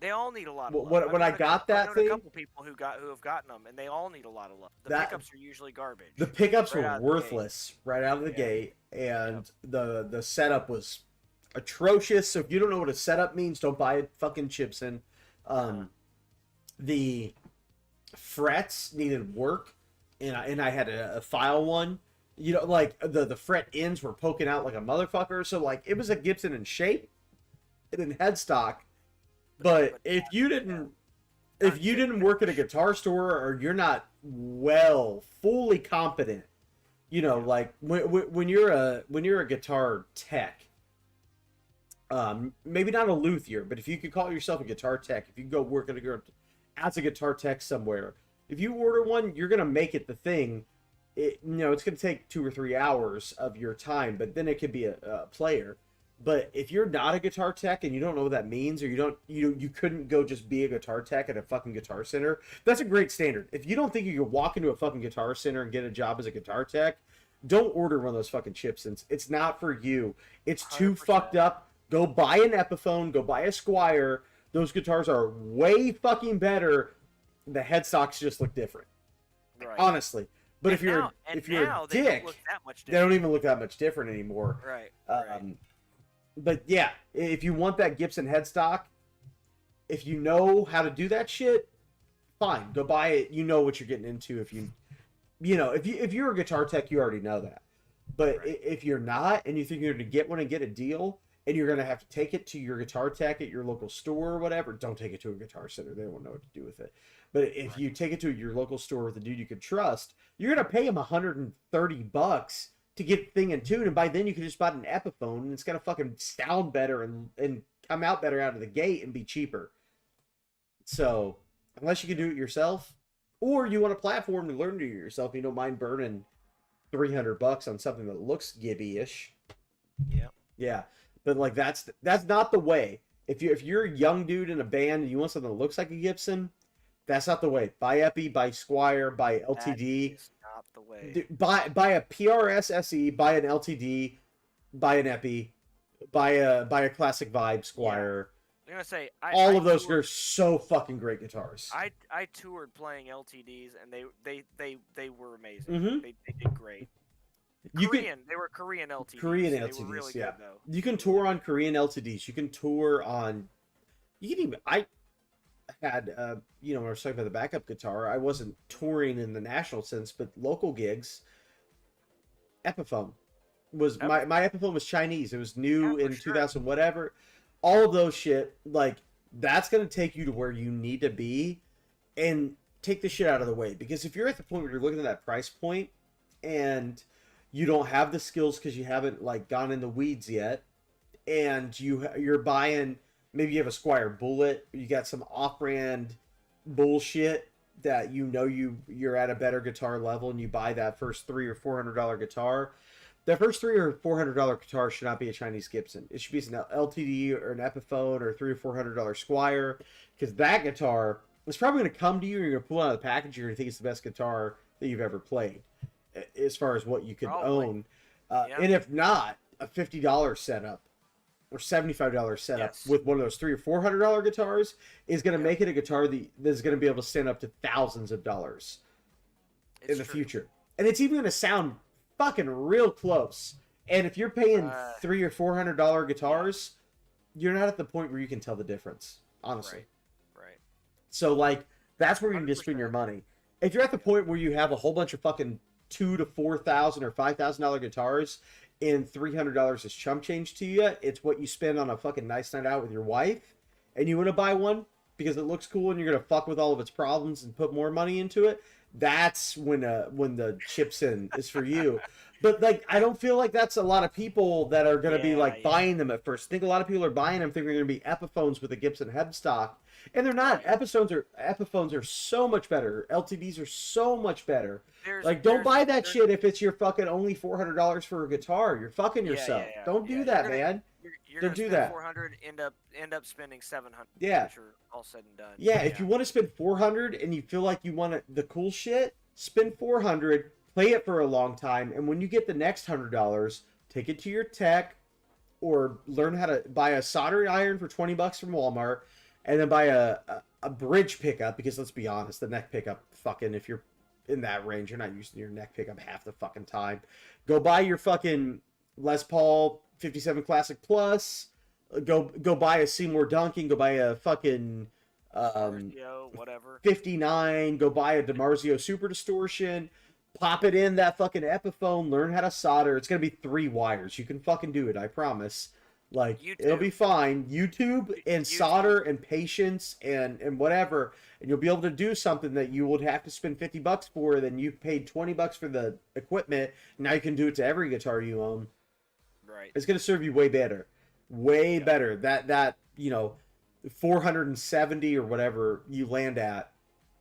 They all need a lot of love. When I got that thing, a couple people who have gotten them, and they all need a lot of love. The pickups are usually garbage. The pickups were worthless right out of the gate, and the setup was atrocious. So if you don't know what a setup means, don't buy a fucking Chipson. The frets needed work, and I had a file one, You know, like the fret ends were poking out like a motherfucker. So like it was a Gibson in shape and in headstock. But if you didn't work at a guitar store or you're not fully competent, you know, like when you're a guitar tech, maybe not a luthier, but if you could call yourself a guitar tech, if you go work as a guitar tech somewhere, if you order one, you're gonna make it the thing. It's gonna take 2 or 3 hours of your time, but then it could be a player. But if you're not a guitar tech and you don't know what that means, or you couldn't go just be a guitar tech at a fucking Guitar Center, that's a great standard. If you don't think you can walk into a fucking Guitar Center and get a job as a guitar tech, don't order one of those fucking chips. It's not for you. It's too 100%. Fucked up. Go buy an Epiphone. Go buy a Squire. Those guitars are way fucking better. The headstocks just look different, right. Honestly. But if you're a dick, they don't even look that much different anymore. Right. But yeah, if you want that Gibson headstock, if you know how to do that shit, fine, go buy it. You know what you're getting into. If you're a guitar tech, you already know that. But right. If you're not, and you think you're going to get one and get a deal, and you're going to have to take it to your guitar tech at your local store or whatever, don't take it to a Guitar Center. They won't know what to do with it. But if you take it to your local store with a dude you can trust, you're going to pay him $130 to get the thing in tune, and by then you can just buy an Epiphone, and it's going to fucking sound better and come out better out of the gate and be cheaper. So, unless you can do it yourself, or you want a platform to learn to do it yourself, you don't mind burning $300 on something that looks Gibby-ish. Yeah. Yeah. But like that's not the way. If you're a young dude in a band and you want something that looks like a Gibson, that's not the way. Buy Epi, buy Squire, buy LTD. That is not the way. Dude, buy a PRS SE, buy an LTD, buy an Epi, buy a classic Vibe Squire. Yeah. I'm gonna say all of those are so fucking great guitars. I toured playing LTDs and they were amazing. Mm-hmm. They did great. They were Korean LTDs. Korean LTDs, they were really yeah. Good, though. You can tour on Korean LTDs. You can tour on. I had when I was talking about the backup guitar, I wasn't touring in the national sense, but local gigs. Epiphone was my Epiphone was Chinese. It was new in 2000 whatever. All of those shit, like that's gonna take you to where you need to be, and take the shit out of the way. Because if you're at the point where you're looking at that price point, and you don't have the skills because you haven't like gone in the weeds yet, and you're buying, maybe you have a Squire Bullet, you got some off-brand bullshit that you're at a better guitar level, and you buy that first $300 or $400 guitar. That first $300 or $400 guitar should not be a Chinese Gibson. It should be an LTD or an Epiphone or $300 or $400 Squire, because that guitar is probably going to come to you, and you're going to pull it out of the package, you're going to think it's the best guitar that you've ever played, as far as what you could own. And if not, a $50 setup or $75 setup with one of those $300 or $400 guitars is going to make it a guitar that's going to be able to stand up to thousands of dollars in the future. And it's even going to sound fucking real close. And if you're paying $300 or $400 guitars, you're not at the point where you can tell the difference, honestly. Right. So like that's where you need to spend your money. If you're at the point where you have a whole bunch of fucking $2,000 to $4,000 or $5,000 guitars and $300 is chump change to you, it's what you spend on a fucking nice night out with your wife, and you want to buy one because it looks cool and you're gonna fuck with all of its problems and put more money into it, that's when the chips in is for you. But like I don't feel like that's a lot of people that are gonna be like buying them at first. I think a lot of people are buying them thinking they're gonna be Epiphones with a Gibson headstock, and they're not. Epiphones are so much better. LTDs are so much better. Don't buy that shit if it's your fucking only $400 for a guitar. You're fucking yourself. Don't do that, man. Don't do that. $400, end up spending $700. Yeah. All said and done. Yeah, if you want to spend $400 and you feel like you want the cool shit, spend $400, play it for a long time, and when you get the next $100, take it to your tech, or learn how to buy a soldering iron for $20 from Walmart, and then buy a bridge pickup, because let's be honest, the neck pickup, fucking, if you're in that range, you're not using your neck pickup half the fucking time. Go buy your fucking Les Paul 57 Classic Plus. Go buy a Seymour Duncan. Go buy a fucking whatever 59. Go buy a DiMarzio Super Distortion. pop it in that fucking Epiphone, learn how to solder. It's gonna be 3 wires. You can fucking do it, I promise. Like, it'll be fine. YouTube and solder and patience and whatever, and you'll be able to do something that you would have to spend $50 for. Then you paid $20 for the equipment. Now you can do it to every guitar you own. Right. It's gonna serve you way better, way better. That 470 or whatever you land at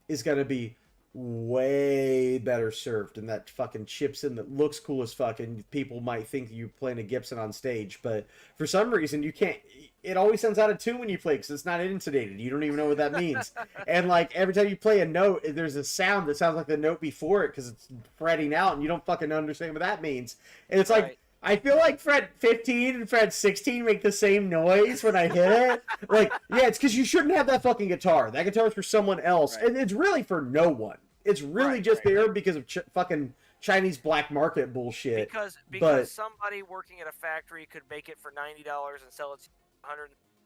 is gonna be way better served than that fucking Gibson that looks cool as fuck, and people might think you're playing a Gibson on stage, but for some reason you can't. It always sounds out of tune when you play because it's not intonated. You don't even know what that means. And like every time you play a note, there's a sound that sounds like the note before it because it's fretting out, and you don't fucking understand what that means. And it's like, I feel like fret 15 and fret 16 make the same noise when I hit it. Like, yeah, it's because you shouldn't have that fucking guitar. That guitar is for someone else. And it's really for no one. It's really just there because of fucking Chinese black market bullshit. Because somebody working at a factory could make it for $90 and sell it for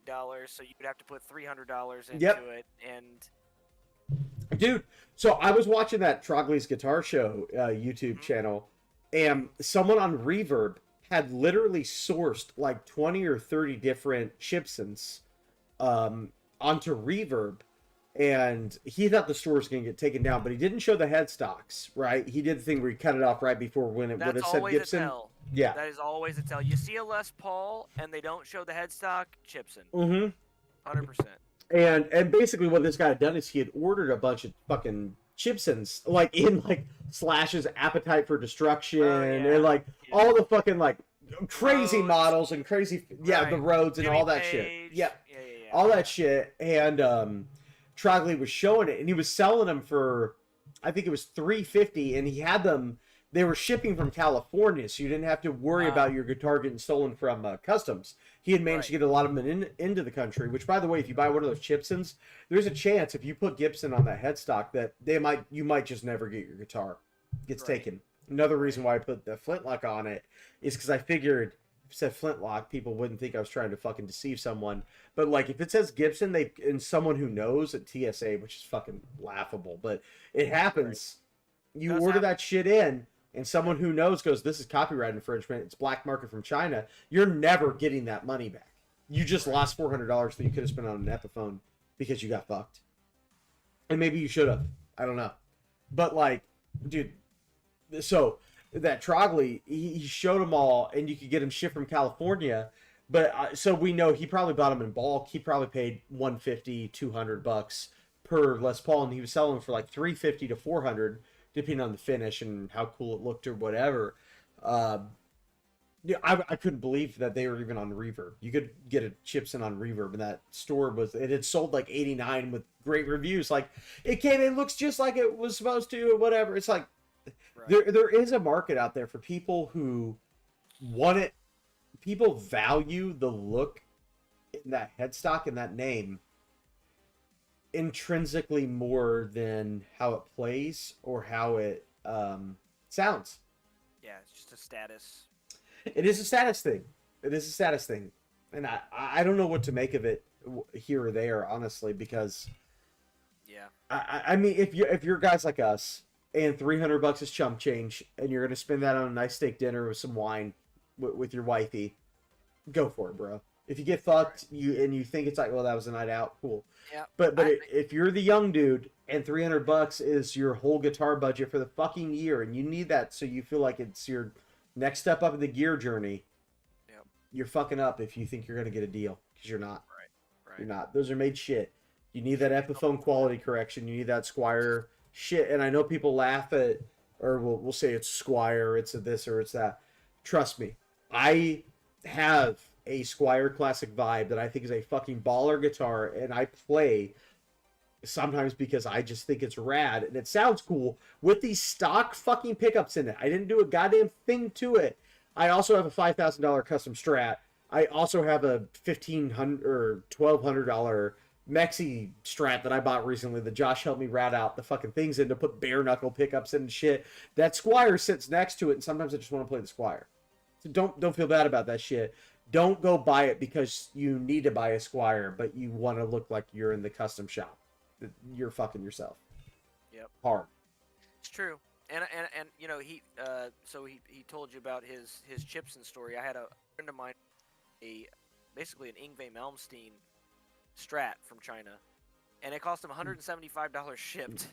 $100, so you'd have to put $300 into it. And dude, so I was watching that Trogley's Guitar Show YouTube channel, and someone on Reverb had literally sourced like 20 or 30 different Gibsons onto Reverb, and he thought the store was going to get taken down, but he didn't show the headstocks, right? He did the thing where he cut it off right before when it said Gibson. A tell. Yeah. That is always a tell. You see a Les Paul and they don't show the headstock, Gibson. 100%. And basically what this guy had done is he had ordered a bunch of fucking Gibsons, like in like Slash's Appetite for Destruction, and like all the fucking like crazy models and crazy the Rhodes and Jimmy all that Page. shit. All that shit. And Trogley was showing it, and he was selling them for, I think it was $350, and he had them. They were shipping from California, so you didn't have to worry about your guitar getting stolen from customs. He had managed to get a lot of them into the country, which, by the way, if you buy one of those Gibsons, there's a chance if you put Gibson on that headstock that you might just never get your guitar. Gets taken. Another reason why I put the flintlock on it is because I figured if it said flintlock, people wouldn't think I was trying to fucking deceive someone. But like if it says Gibson, and someone who knows at TSA, which is fucking laughable, but it happens. You order that shit in, and someone who knows goes, "This is copyright infringement. It's black market from China." You're never getting that money back. You just lost $400 that you could have spent on an Epiphone because you got fucked. And maybe you should have. I don't know. But like, dude, so that Trogley, he showed them all, and you could get them shipped from California. But so we know he probably bought them in bulk. He probably paid $150, $200 per Les Paul, and he was selling them for like $350 to $400, depending on the finish and how cool it looked or whatever. Yeah, I couldn't believe that they were even on Reverb. You could get a Gibson on Reverb, and that store it had sold like 89 with great reviews. Like it looks just like it was supposed to, or whatever. It's like there is a market out there for people who want it. People value the look in that headstock and that name intrinsically more than how it plays or how it sounds. Yeah, it's just a status. It is a status thing. It is a status thing. And I don't know what to make of it here or there, honestly, because I mean, if you're guys like us and $300 is chump change and you're going to spend that on a nice steak dinner with some wine with your wifey, go for it, bro. If you get fucked, you think it's like, well, that was a night out, cool. Yeah. But if you're the young dude and $300 is your whole guitar budget for the fucking year, and you need that so you feel like it's your next step up in the gear journey, you're fucking up if you think you're gonna get a deal, because you're not. Right. You're not. Those are made shit. You need that Epiphone quality correction. You need that Squier shit. And I know people laugh at, or we'll say it's Squier, it's a this or it's that. Trust me, I have a Squier Classic Vibe that I think is a fucking baller guitar, and I play sometimes because I just think it's rad and it sounds cool with these stock fucking pickups in it. I didn't do a goddamn thing to it. I also have a $5,000 custom Strat. I also have a $1,500 or $1,200 Mexi Strat that I bought recently that Josh helped me rat out the fucking things in to put bare knuckle pickups in and shit. That Squier sits next to it, and sometimes I just want to play the Squier. So don't feel bad about that shit. Don't go buy it because you need to buy a Squier, but you want to look like you're in the custom shop. You're fucking yourself. Yep. Hard. It's true. and you know so he told you about his Chipson story. I had a friend of mine, basically an Ingve Malmsteen Strat from China, and it cost him $175 shipped.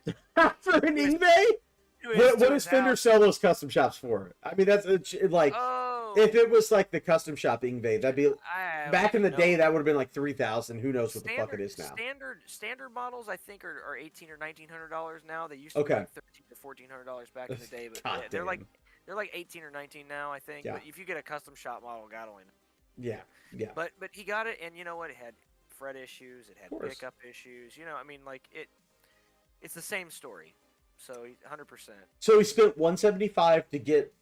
For an Ingve? What does Fender sell those custom shops for? I mean, that's like, if it was like the custom shop Ingve, that'd be back in the day. That would have been like $3,000. Who knows what the fuck it is now? Standard models, I think, are $1,800 or $1,900 now. They used to be like $1,300 to $1,400 back in the day, but they're like $18 or $19 now, I think. Yeah. But if you get a custom shop model, God only knows. Yeah. But he got it, and you know what? It had fret issues. It had pickup issues. You know, I mean, like it's the same story. So 100%. So he spent $175 to get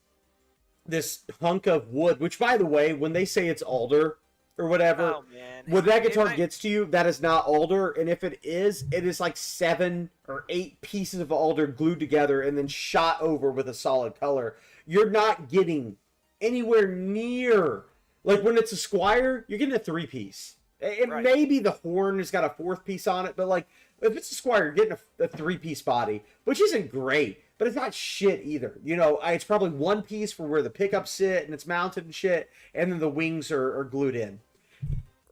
this hunk of wood, which, by the way, when they say it's alder or whatever, when that guitar gets to you, that is not alder. And if it is like 7 or 8 pieces of alder glued together and then shot over with a solid color. You're not getting anywhere near, like when it's a Squire, you're getting a 3-piece. And maybe the horn has got a 4th piece on it, but like, if it's a Squire, you're getting a 3-piece body, which isn't great, but it's not shit either. You know, it's probably 1 piece for where the pickups sit and it's mounted and shit, and then the wings are glued in.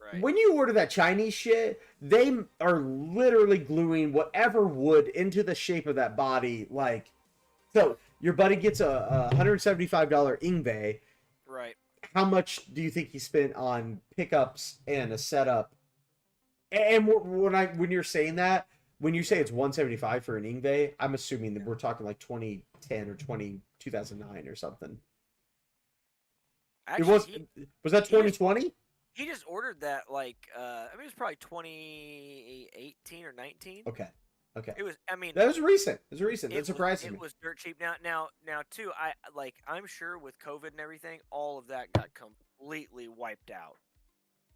Right. When you order that Chinese shit, they are literally gluing whatever wood into the shape of that body. Like, so your buddy gets a $175 Ingve. Right. How much do you think he spent on pickups and a setup? And when you're saying that, when you say it's $175 for an Ingve, I'm assuming that we're talking like 2010 or 2009 or something. Actually, was that 2020? He just ordered that like I mean it was probably 2018 or 19. Okay. It was. I mean, that was recent. It surprised me. It was dirt cheap. Now too. I'm sure with COVID and everything, all of that got completely wiped out,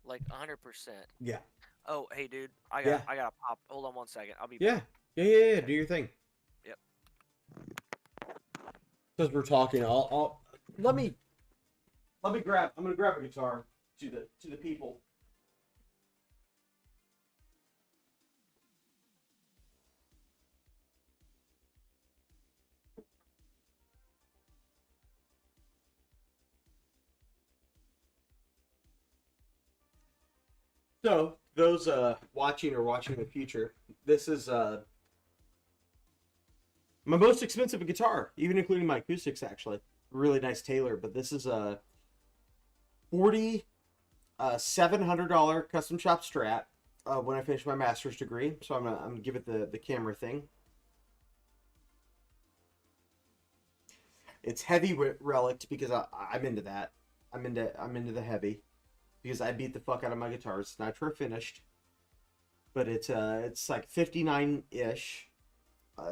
like 100%. Yeah. Oh, hey, dude, I gotta pop. Hold on 1 second. I'll be back. Yeah. Do your thing. Yep. Because we're talking, let me grab. I'm gonna grab a guitar to the people. So, those watching in the future, this is my most expensive guitar, even including my acoustics, actually. Really nice Taylor, but this is a $700 custom shop Strat when I finish my master's degree. So I'm gonna give it the camera thing. It's heavy relic because I'm into that. I'm into the heavy. Because I beat the fuck out of my guitars. It's Nitro finished, but it's like 59-ish.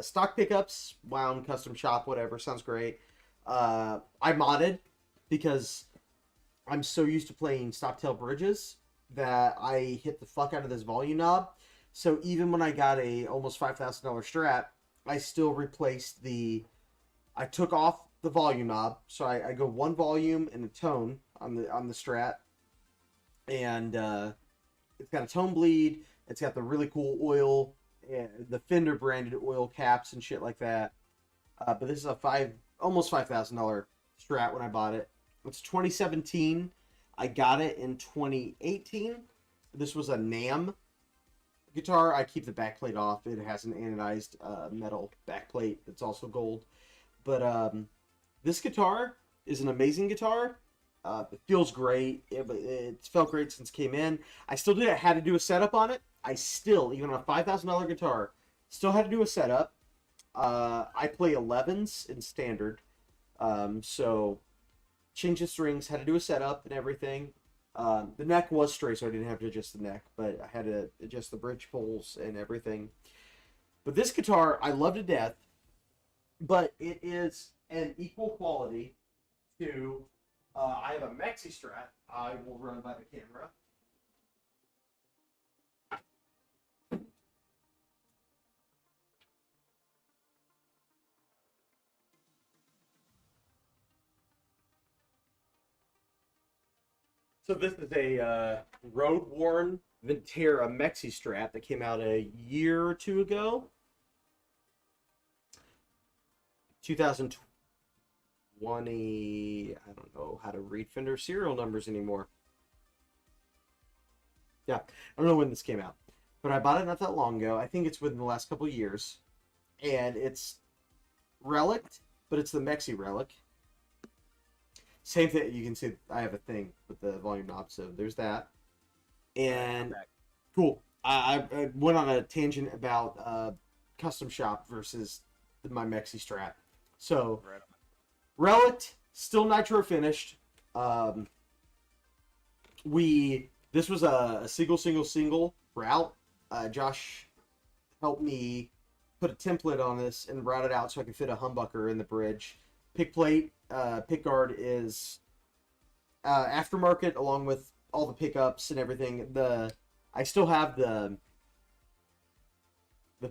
Stock pickups, wound, custom shop, whatever. Sounds great. I modded because I'm so used to playing stop-tail bridges that I hit the fuck out of this volume knob. So even when I got a almost $5,000 Strat, I still replaced I took off the volume knob. So I go 1 volume and a tone on the Strat. And it's got a tone bleed. It's got the really cool oil, the Fender branded oil caps and shit like that. But this is almost $5,000 Strat when I bought it. It's 2017. I got it in 2018. This was a NAMM guitar. I keep the backplate off. It has an anodized metal backplate. It's also gold. But this guitar is an amazing guitar. It feels great. It's felt great since it came in. I still had to do a setup on it. I still, even on a $5,000 guitar, still had to do a setup. I play 11s in standard. So change the strings, had to do a setup and everything. The neck was straight, so I didn't have to adjust the neck, but I had to adjust the bridge pulls and everything. But this guitar, I love to death, but it is an equal quality to... I have a Maxi Strat. I will run by the camera. So this is a road-worn Ventera Maxi Strat that came out a year or two ago. 2020. I don't know how to read Fender serial numbers anymore. Yeah, I don't know when this came out, but I bought it not that long ago. I think it's within the last couple of years, and it's Relic, but it's the Mexi Relic. Same thing. You can see I have a thing with the volume knob, so there's that. And cool. I went on a tangent about custom shop versus my Mexi Strat. So, Relic, still nitro finished. This was a single route. Josh helped me put a template on this and route it out so I could fit a humbucker in the bridge. Pick plate, pick guard is aftermarket along with all the pickups and everything. I still have the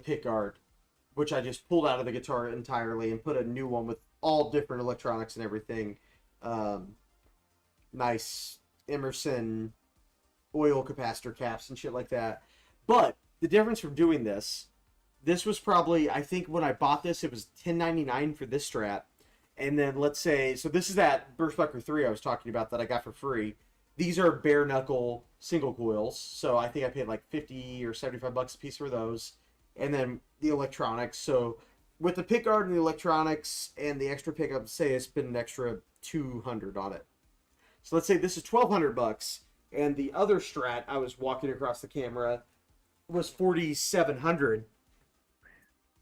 pick guard, which I just pulled out of the guitar entirely and put a new one with all different electronics and everything. Nice Emerson oil capacitor caps and shit like that. But the difference from doing this was probably, I think when I bought this, it was $10.99 for this Strat. And then let's say, so this is that Birchbucker 3 I was talking about that I got for free. These are bare knuckle single coils. So I think I paid like 50 or 75 bucks a piece for those. And then the electronics. So with the pickguard and the electronics and the extra pickup, say I spent an extra 200 on it. So let's say this is 1,200 bucks. And the other Strat I was walking across the camera was 4,700.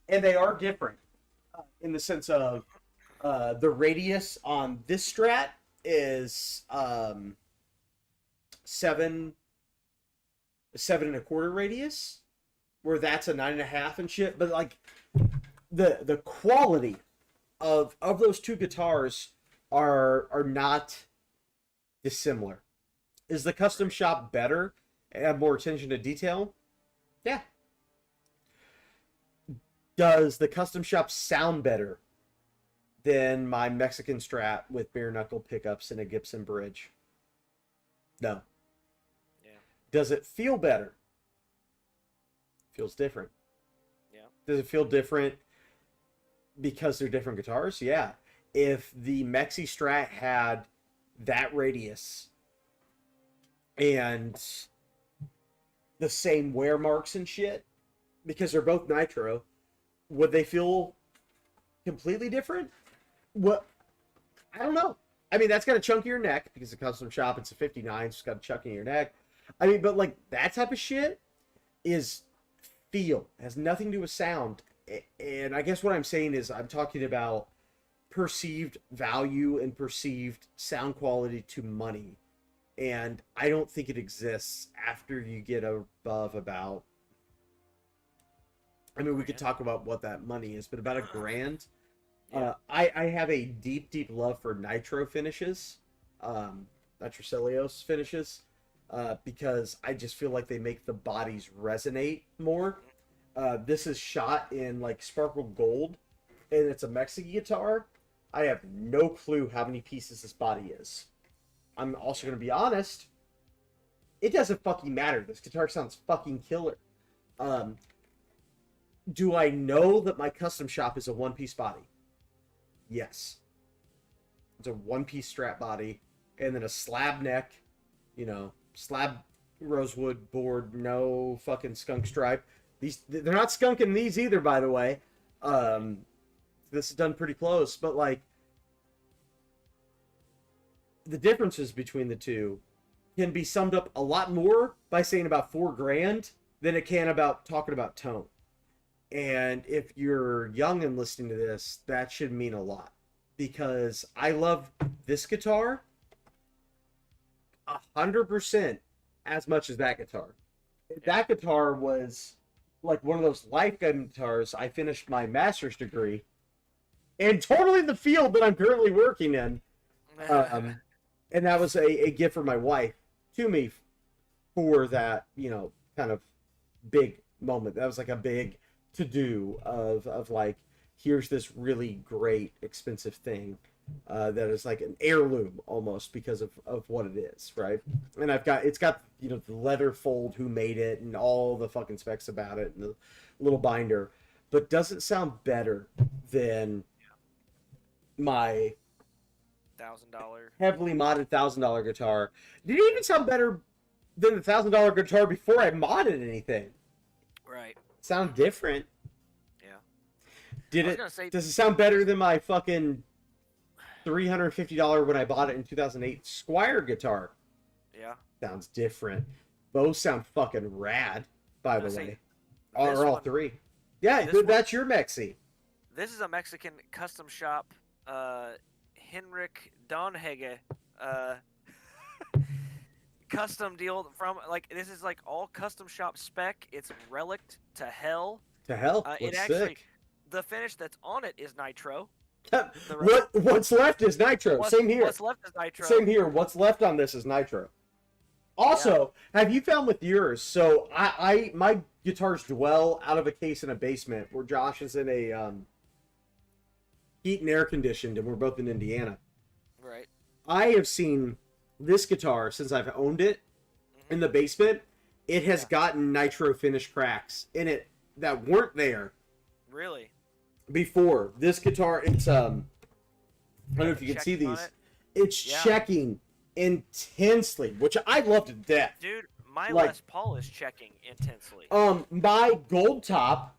And they are different in the sense of the radius on this Strat is 7 1/4 radius, where that's a 9.5 and shit. But like the quality of those two guitars are not dissimilar. Is the custom shop better and have more attention to detail? Yeah. Does the custom shop sound better than my Mexican Strat with bare knuckle pickups and a Gibson bridge? No. Yeah. Does it feel better? Feels different. Yeah. Does it feel different because they're different guitars? Yeah. If the Mexi Strat had that radius and the same wear marks and shit, because they're both nitro, would they feel completely different? What? I don't know. I mean, that's got a chunkier neck because the custom shop, it's a 59, so it's got a chunk in your neck. I mean, but like that type of shit is feel. It has nothing to do with sound. And I guess what I'm saying is I'm talking about perceived value and perceived sound quality to money. And I don't think it exists after you get above about, I mean, we could talk about what that money is, but about $1,000. Yeah. I have a deep love for nitro finishes, nitrocellulose finishes, because I just feel like they make the bodies resonate more. This is shot in like sparkle gold, and it's a Mexican guitar. I have no clue how many pieces this body is. I'm also going to be honest, it doesn't fucking matter. This guitar sounds fucking killer. Do I know that my custom shop is a one-piece body? Yes. It's a one-piece Strat body, and then a slab neck, slab rosewood board, no fucking skunk stripe. They're not skunking these either, by the way. This is done pretty close, but like the differences between the two can be summed up a lot more by saying about $4,000 than it can about talking about tone. And if you're young and listening to this, that should mean a lot, because I love this guitar 100% as much as that guitar. If that guitar was like one of those lifetime guitars, I finished my master's degree and totally the field that I'm currently working in. And that was a gift from my wife to me for that, kind of big moment. That was like a big to-do of like, here's this really great, expensive thing that is like an heirloom almost because of what it is, right? And it's got, the leather fold, who made it, and all the fucking specs about it, and the little binder. But does it sound better than my $1,000 heavily modded $1,000 guitar. Did it even sound better than the $1,000 guitar before I modded anything? Right. Sound different. Yeah. Does it sound better than my fucking $350 when I bought it in 2008 Squire guitar? Yeah. Sounds different. Both sound fucking rad, by the way. Or all three. Yeah, that's your Mexi. This is a Mexican custom shop, Henrik Donhege, custom deal from, like, this is like all custom shop spec. It's relic to hell. To hell? Sick. The finish that's on it is nitro. What's left is nitro. Same here. What's left is nitro. Same here. What's left on this is nitro. Also, have you found with yours? So my guitars dwell out of a case in a basement where Josh is in a heat and air conditioned, and we're both in Indiana. Right. I have seen this guitar since I've owned it in the basement. It has gotten nitro finish cracks in it that weren't there. Really? Before this guitar, it's I don't know if you can see these. It's checking intensely, which I love to death. Dude, my Les Paul is checking intensely. My gold top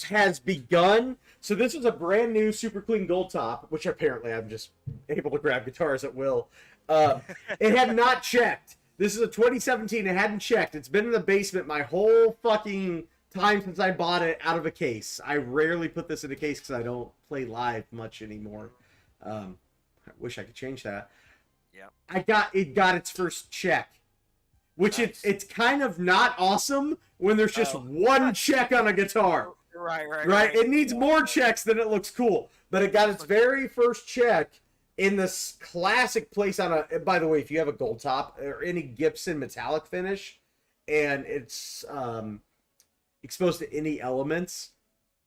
has begun. So this is a brand new super clean gold top, which apparently I'm just able to grab guitars at will. It had not checked. This is a 2017. It hadn't checked. It's been in the basement my whole fucking time since I bought it out of a case. I rarely put this in a case because I don't play live much anymore. I wish I could change that. Yeah. It got its first check, which it's kind of not awesome when there's just one check on a guitar. Right. It needs more checks than it looks cool, but it got its very first check in this classic place on a. By the way, if you have a gold top or any Gibson metallic finish, and it's exposed to any elements,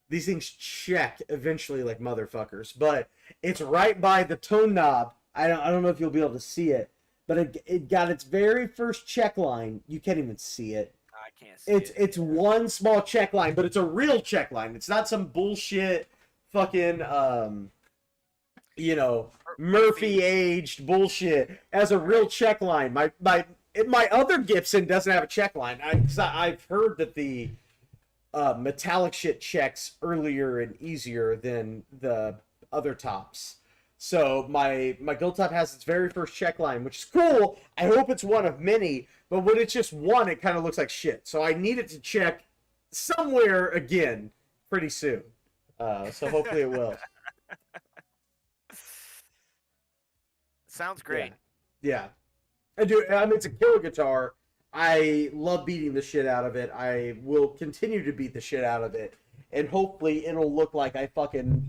these things check eventually like motherfuckers. But it's right by the tone knob. I don't know if you'll be able to see it, but it got its very first check line. You can't even see it. I can't see it. It's one small check line, but it's a real check line. It's not some bullshit fucking Murphy aged bullshit. As a real check line. My other Gibson doesn't have a check line. I've heard that the metallic shit checks earlier and easier than the other tops. So my gold top has its very first check line, which is cool. I hope it's one of many, but when it's just one, it kind of looks like shit. So I need it to check somewhere again pretty soon. So hopefully it will. Sounds great. Yeah. I do. I mean, it's a killer guitar. I love beating the shit out of it. I will continue to beat the shit out of it. And hopefully it'll look like I fucking,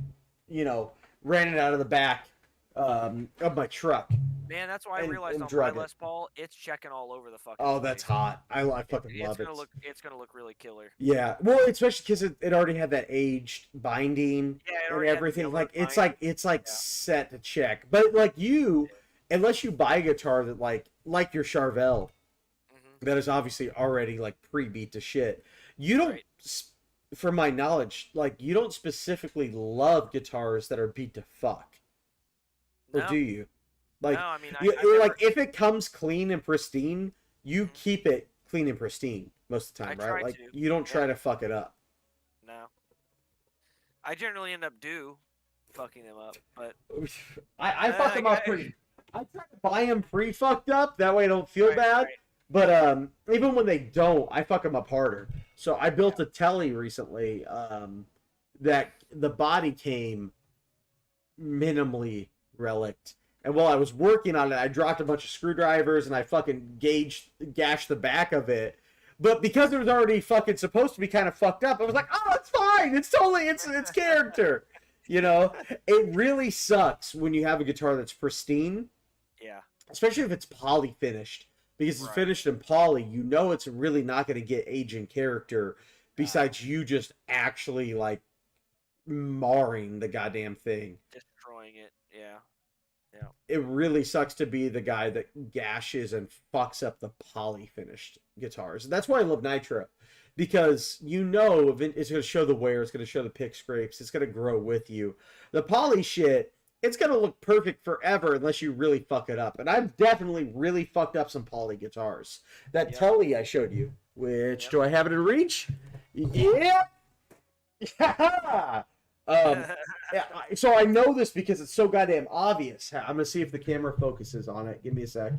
ran it out of the back of my truck. Man, that's why I realized on my Les Paul, it's checking all over the fucking place. That's hot. I fucking love it. It's gonna look really killer. Yeah, well, especially because it already had that aged binding and everything. It's set to check. But like unless you buy a guitar that like your Charvel, that is obviously already like pre-beat to shit. You don't. Right. From my knowledge, you don't specifically love guitars that are beat to fuck, or do you? No, I mean, if it comes clean and pristine, you keep it clean and pristine most of the time, right? You don't try to fuck it up. No, I generally end up fucking them up, but I fuck them up pretty. I try to buy them pre-fucked up, that way I don't feel bad. Right. But even when they don't, I fuck them up harder. So I built a telly recently that the body came minimally relicked. And while I was working on it, I dropped a bunch of screwdrivers and I fucking gashed the back of it. But because it was already fucking supposed to be kind of fucked up, I was like, oh, it's fine. It's totally, it's character. It really sucks when you have a guitar that's pristine. Yeah. Especially if it's poly finished. Because it's finished in poly, it's really not going to get aging character besides you just actually, marring the goddamn thing. Destroying it, yeah. It really sucks to be the guy that gashes and fucks up the poly finished guitars. That's why I love Nitro. Because it's going to show the wear, it's going to show the pick scrapes, it's going to grow with you. The poly shit, it's gonna look perfect forever unless you really fuck it up. And I've definitely really fucked up some poly guitars. That Telly I showed you, which do I have it in reach? Yeah. Yeah. Yeah. So I know this because it's so goddamn obvious. I'm gonna see if the camera focuses on it. Give me a sec.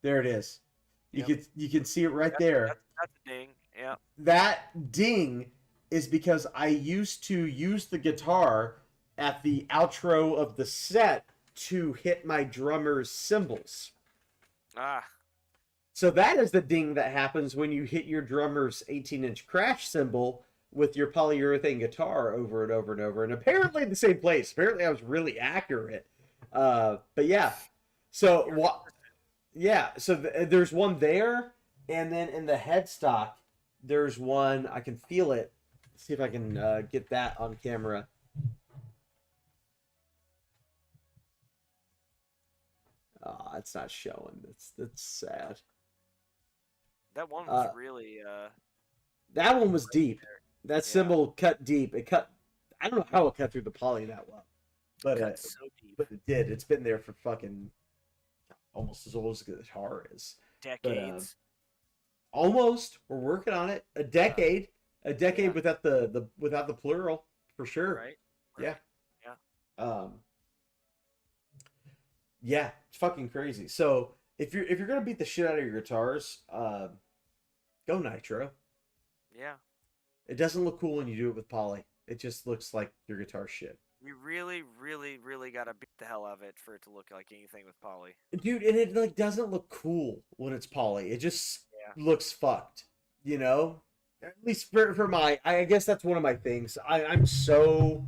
There it is. You can see it right there. That's a ding. Yeah. That ding is because I used to use the guitar at the outro of the set to hit my drummer's cymbals. Ah. So that is the ding that happens when you hit your drummer's 18-inch crash cymbal with your polyurethane guitar over and over and over. And apparently in the same place. Apparently I was really accurate. But yeah. So what? Yeah. So there's one there, and then in the headstock, there's one. I can feel it. Let's see if I can get that on camera. Oh, it's not showing. That's sad. That one was really. That one was deep. That cymbal cut deep. It cut. I don't know how it cut through the poly that well, but so deep. But it did. It's been there for fucking almost as old as the guitar is. Decades. But, almost. We're working on it. A decade. A decade without the plural for sure. Right. Yeah. Yeah. Yeah, it's fucking crazy. So if you're gonna beat the shit out of your guitars, go nitro. Yeah. It doesn't look cool when you do it with poly. It just looks like your guitar shit. You really, really, really gotta beat the hell out of it for it to look like anything with poly. Dude, and it like doesn't look cool when it's poly. It just looks fucked. You know? At least for my I guess that's one of my things. I'm so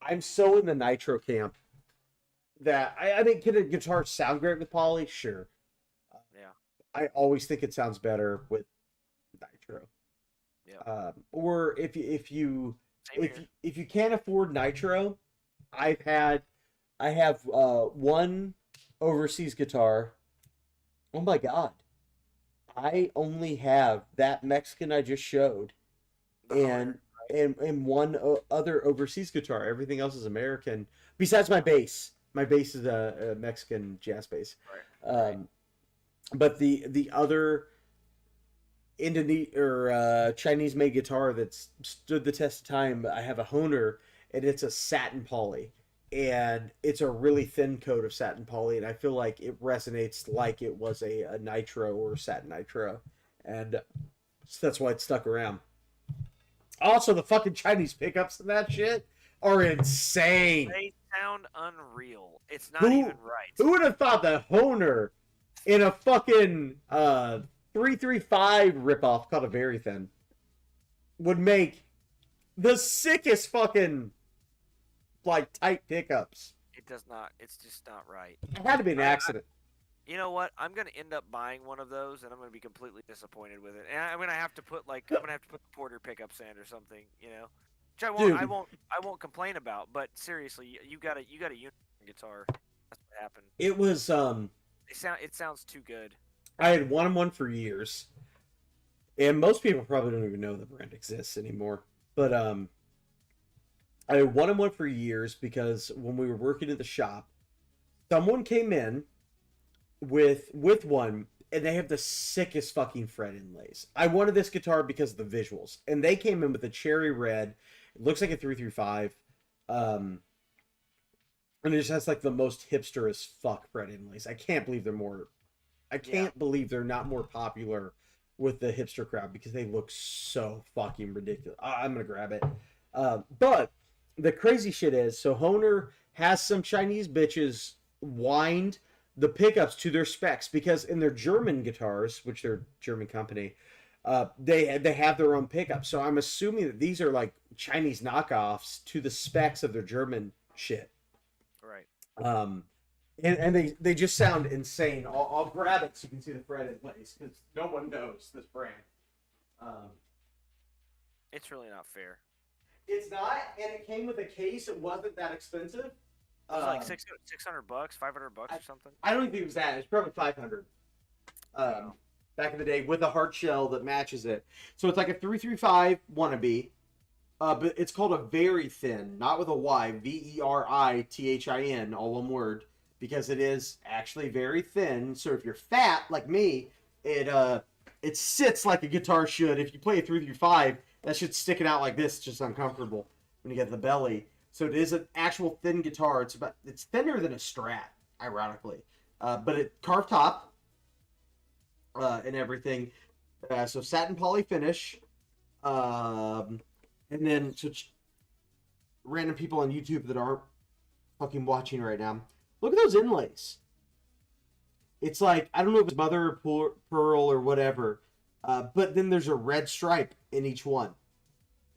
in the nitro camp that I think can a guitar sound great with poly? Sure. Yeah. I always think it sounds better with nitro. Yeah. Or if you can't afford nitro, I have one overseas guitar. Oh my god. I only have that Mexican I just showed and one other overseas guitar. Everything else is American besides my bass. My bass is a Mexican jazz bass. Right. But the other Chinese made guitar that's stood the test of time, I have a Honer, and it's a satin poly, and it's a really thin coat of satin poly, and I feel like it resonates like it was a nitro or satin nitro, and so that's why it stuck around. Also, the fucking Chinese pickups in that shit are insane. They sound unreal. It's not even right. Who would have thought that Honer in a fucking 335 ripoff called a Very Thin would make the sickest fucking like tight pickups? It does not. It's just not right. It had to be an accident. You know what? I'm gonna end up buying one of those, and I'm gonna be completely disappointed with it. And I'm gonna have to put the Porter pickups in or something. You know, which I won't complain about. But seriously, you got a unicorn guitar. That's what happened. It was It sounds too good. I had wanted one for years, and most people probably don't even know the brand exists anymore. But I had wanted one for years because when we were working at the shop, someone came in with one, and they have the sickest fucking fret inlays. I wanted this guitar because of the visuals, and they came in with a cherry red. It looks like a 335, and it just has like the most hipster as fuck fret inlays. I can't believe they're not more popular with the hipster crowd because they look so fucking ridiculous. I'm gonna grab it. But the crazy shit is, so Honer has some Chinese bitches wind the pickups to their specs because in their German guitars, which they're a German company, they have their own pickups. So I'm assuming that these are like Chinese knockoffs to the specs of their German shit. Right. And they just sound insane. I'll grab it so you can see the fret inlays because no one knows this brand. It's really not fair. It's not, and it came with a case. It wasn't that expensive. It was like $600, $500 or something. I don't think it was that. It's probably $500. Back in the day, with a hard shell that matches it. So it's like a 335 wannabe, But it's called a very thin, not with a Y, Verithin, all one word, because it is actually very thin. So if you're fat like me, it sits like a guitar should. If you play a 335, that shit's sticking out like this. It's just uncomfortable when you get the belly. So it is an actual thin guitar. It's thinner than a Strat, ironically, but it carved top and everything. So satin poly finish. And then, random people on YouTube that aren't fucking watching right now, look at those inlays. It's like, I don't know if it's mother of pearl or whatever, but then there's a red stripe in each one.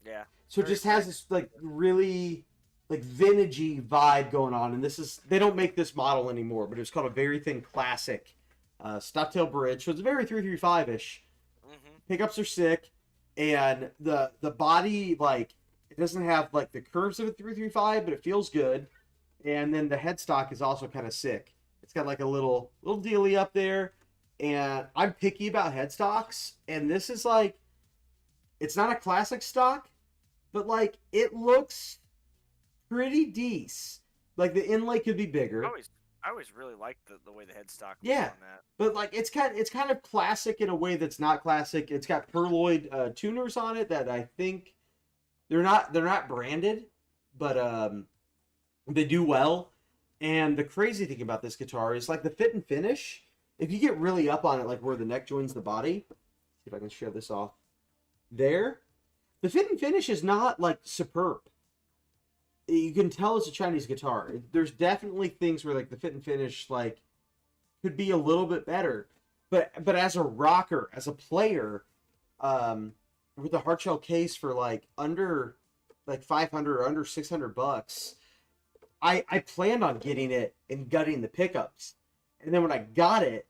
Yeah. So it just has this, like, really, like, vintagey vibe going on. And they don't make this model anymore, but it's called a very thin classic stoptail bridge. So it's very 335-ish. Mm-hmm. Pickups are sick. And the body, like, it doesn't have, like, the curves of a 335, but it feels good. And then the headstock is also kind of sick. It's got, like, a little dealy up there. And I'm picky about headstocks. And this is, like, it's not a classic stock, but, like, it looks pretty decent. Like, the inlay could be bigger. I always really liked the way the headstock was on that. But like it's kind of classic in a way that's not classic. It's got perloid tuners on it that I think they're not branded, but they do well. And the crazy thing about this guitar is like the fit and finish. If you get really up on it, like where the neck joins the body, see if I can show this off. There, the fit and finish is not like superb. You can tell it's a Chinese guitar. There's definitely things where like the fit and finish like could be a little bit better, but as a rocker, as a player, with a hard shell case for like under like 500 or under $600, I planned on getting it and gutting the pickups, and then when I got it,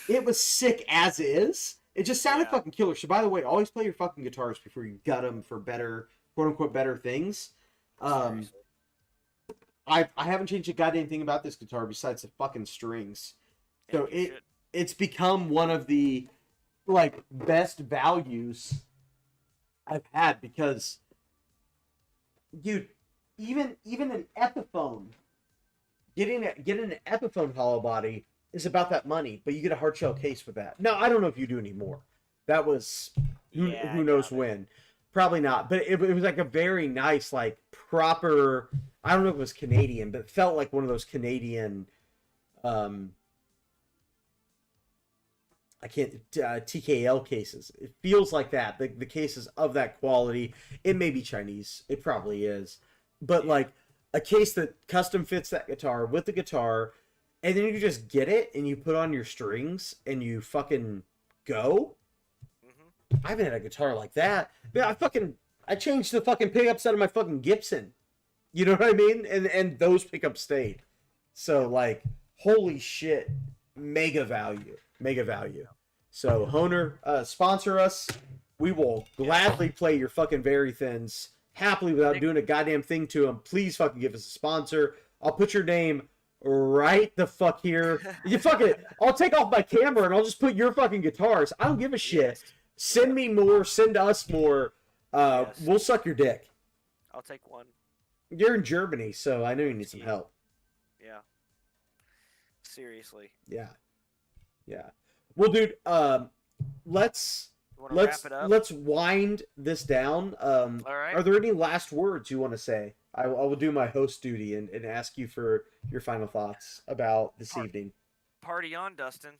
it was sick as is. It just sounded fucking killer. So by the way, always play your fucking guitars before you gut them for better, quote unquote, better things. I haven't changed a goddamn thing about this guitar besides the fucking strings. So it's become one of the like best values I've had because, dude, even an Epiphone, getting an Epiphone hollow body is about that money, but you get a hard shell case with that. Now I don't know if you do anymore. That was who knows when. Probably not, but it was like a very nice, like proper. I don't know if it was Canadian, but it felt like one of those Canadian. I can't TKL cases. It feels like that. The cases of that quality. It may be Chinese. It probably is, but like a case that custom fits that guitar with the guitar, and then you just get it and you put on your strings and you fucking go. I haven't had a guitar like that. I changed the fucking pickups out of my fucking Gibson. You know what I mean? And those pickups stayed. So like, holy shit, mega value. So Honer, sponsor us. We will gladly play your fucking very thins happily without doing a goddamn thing to them. Please fucking give us a sponsor. I'll put your name right the fuck here. You fucking, I'll take off my camera and I'll just put your fucking guitars. I don't give a shit. Yes. Send me more. Send us more. Yes. We'll suck your dick. I'll take one. You're in Germany, so I know you need some help. Yeah. Seriously. Yeah. Well, dude, let's wrap it up? Let's wind this down. All right. Are there any last words you want to say? I will do my host duty and ask you for your final thoughts about this evening. Party on, Dustin.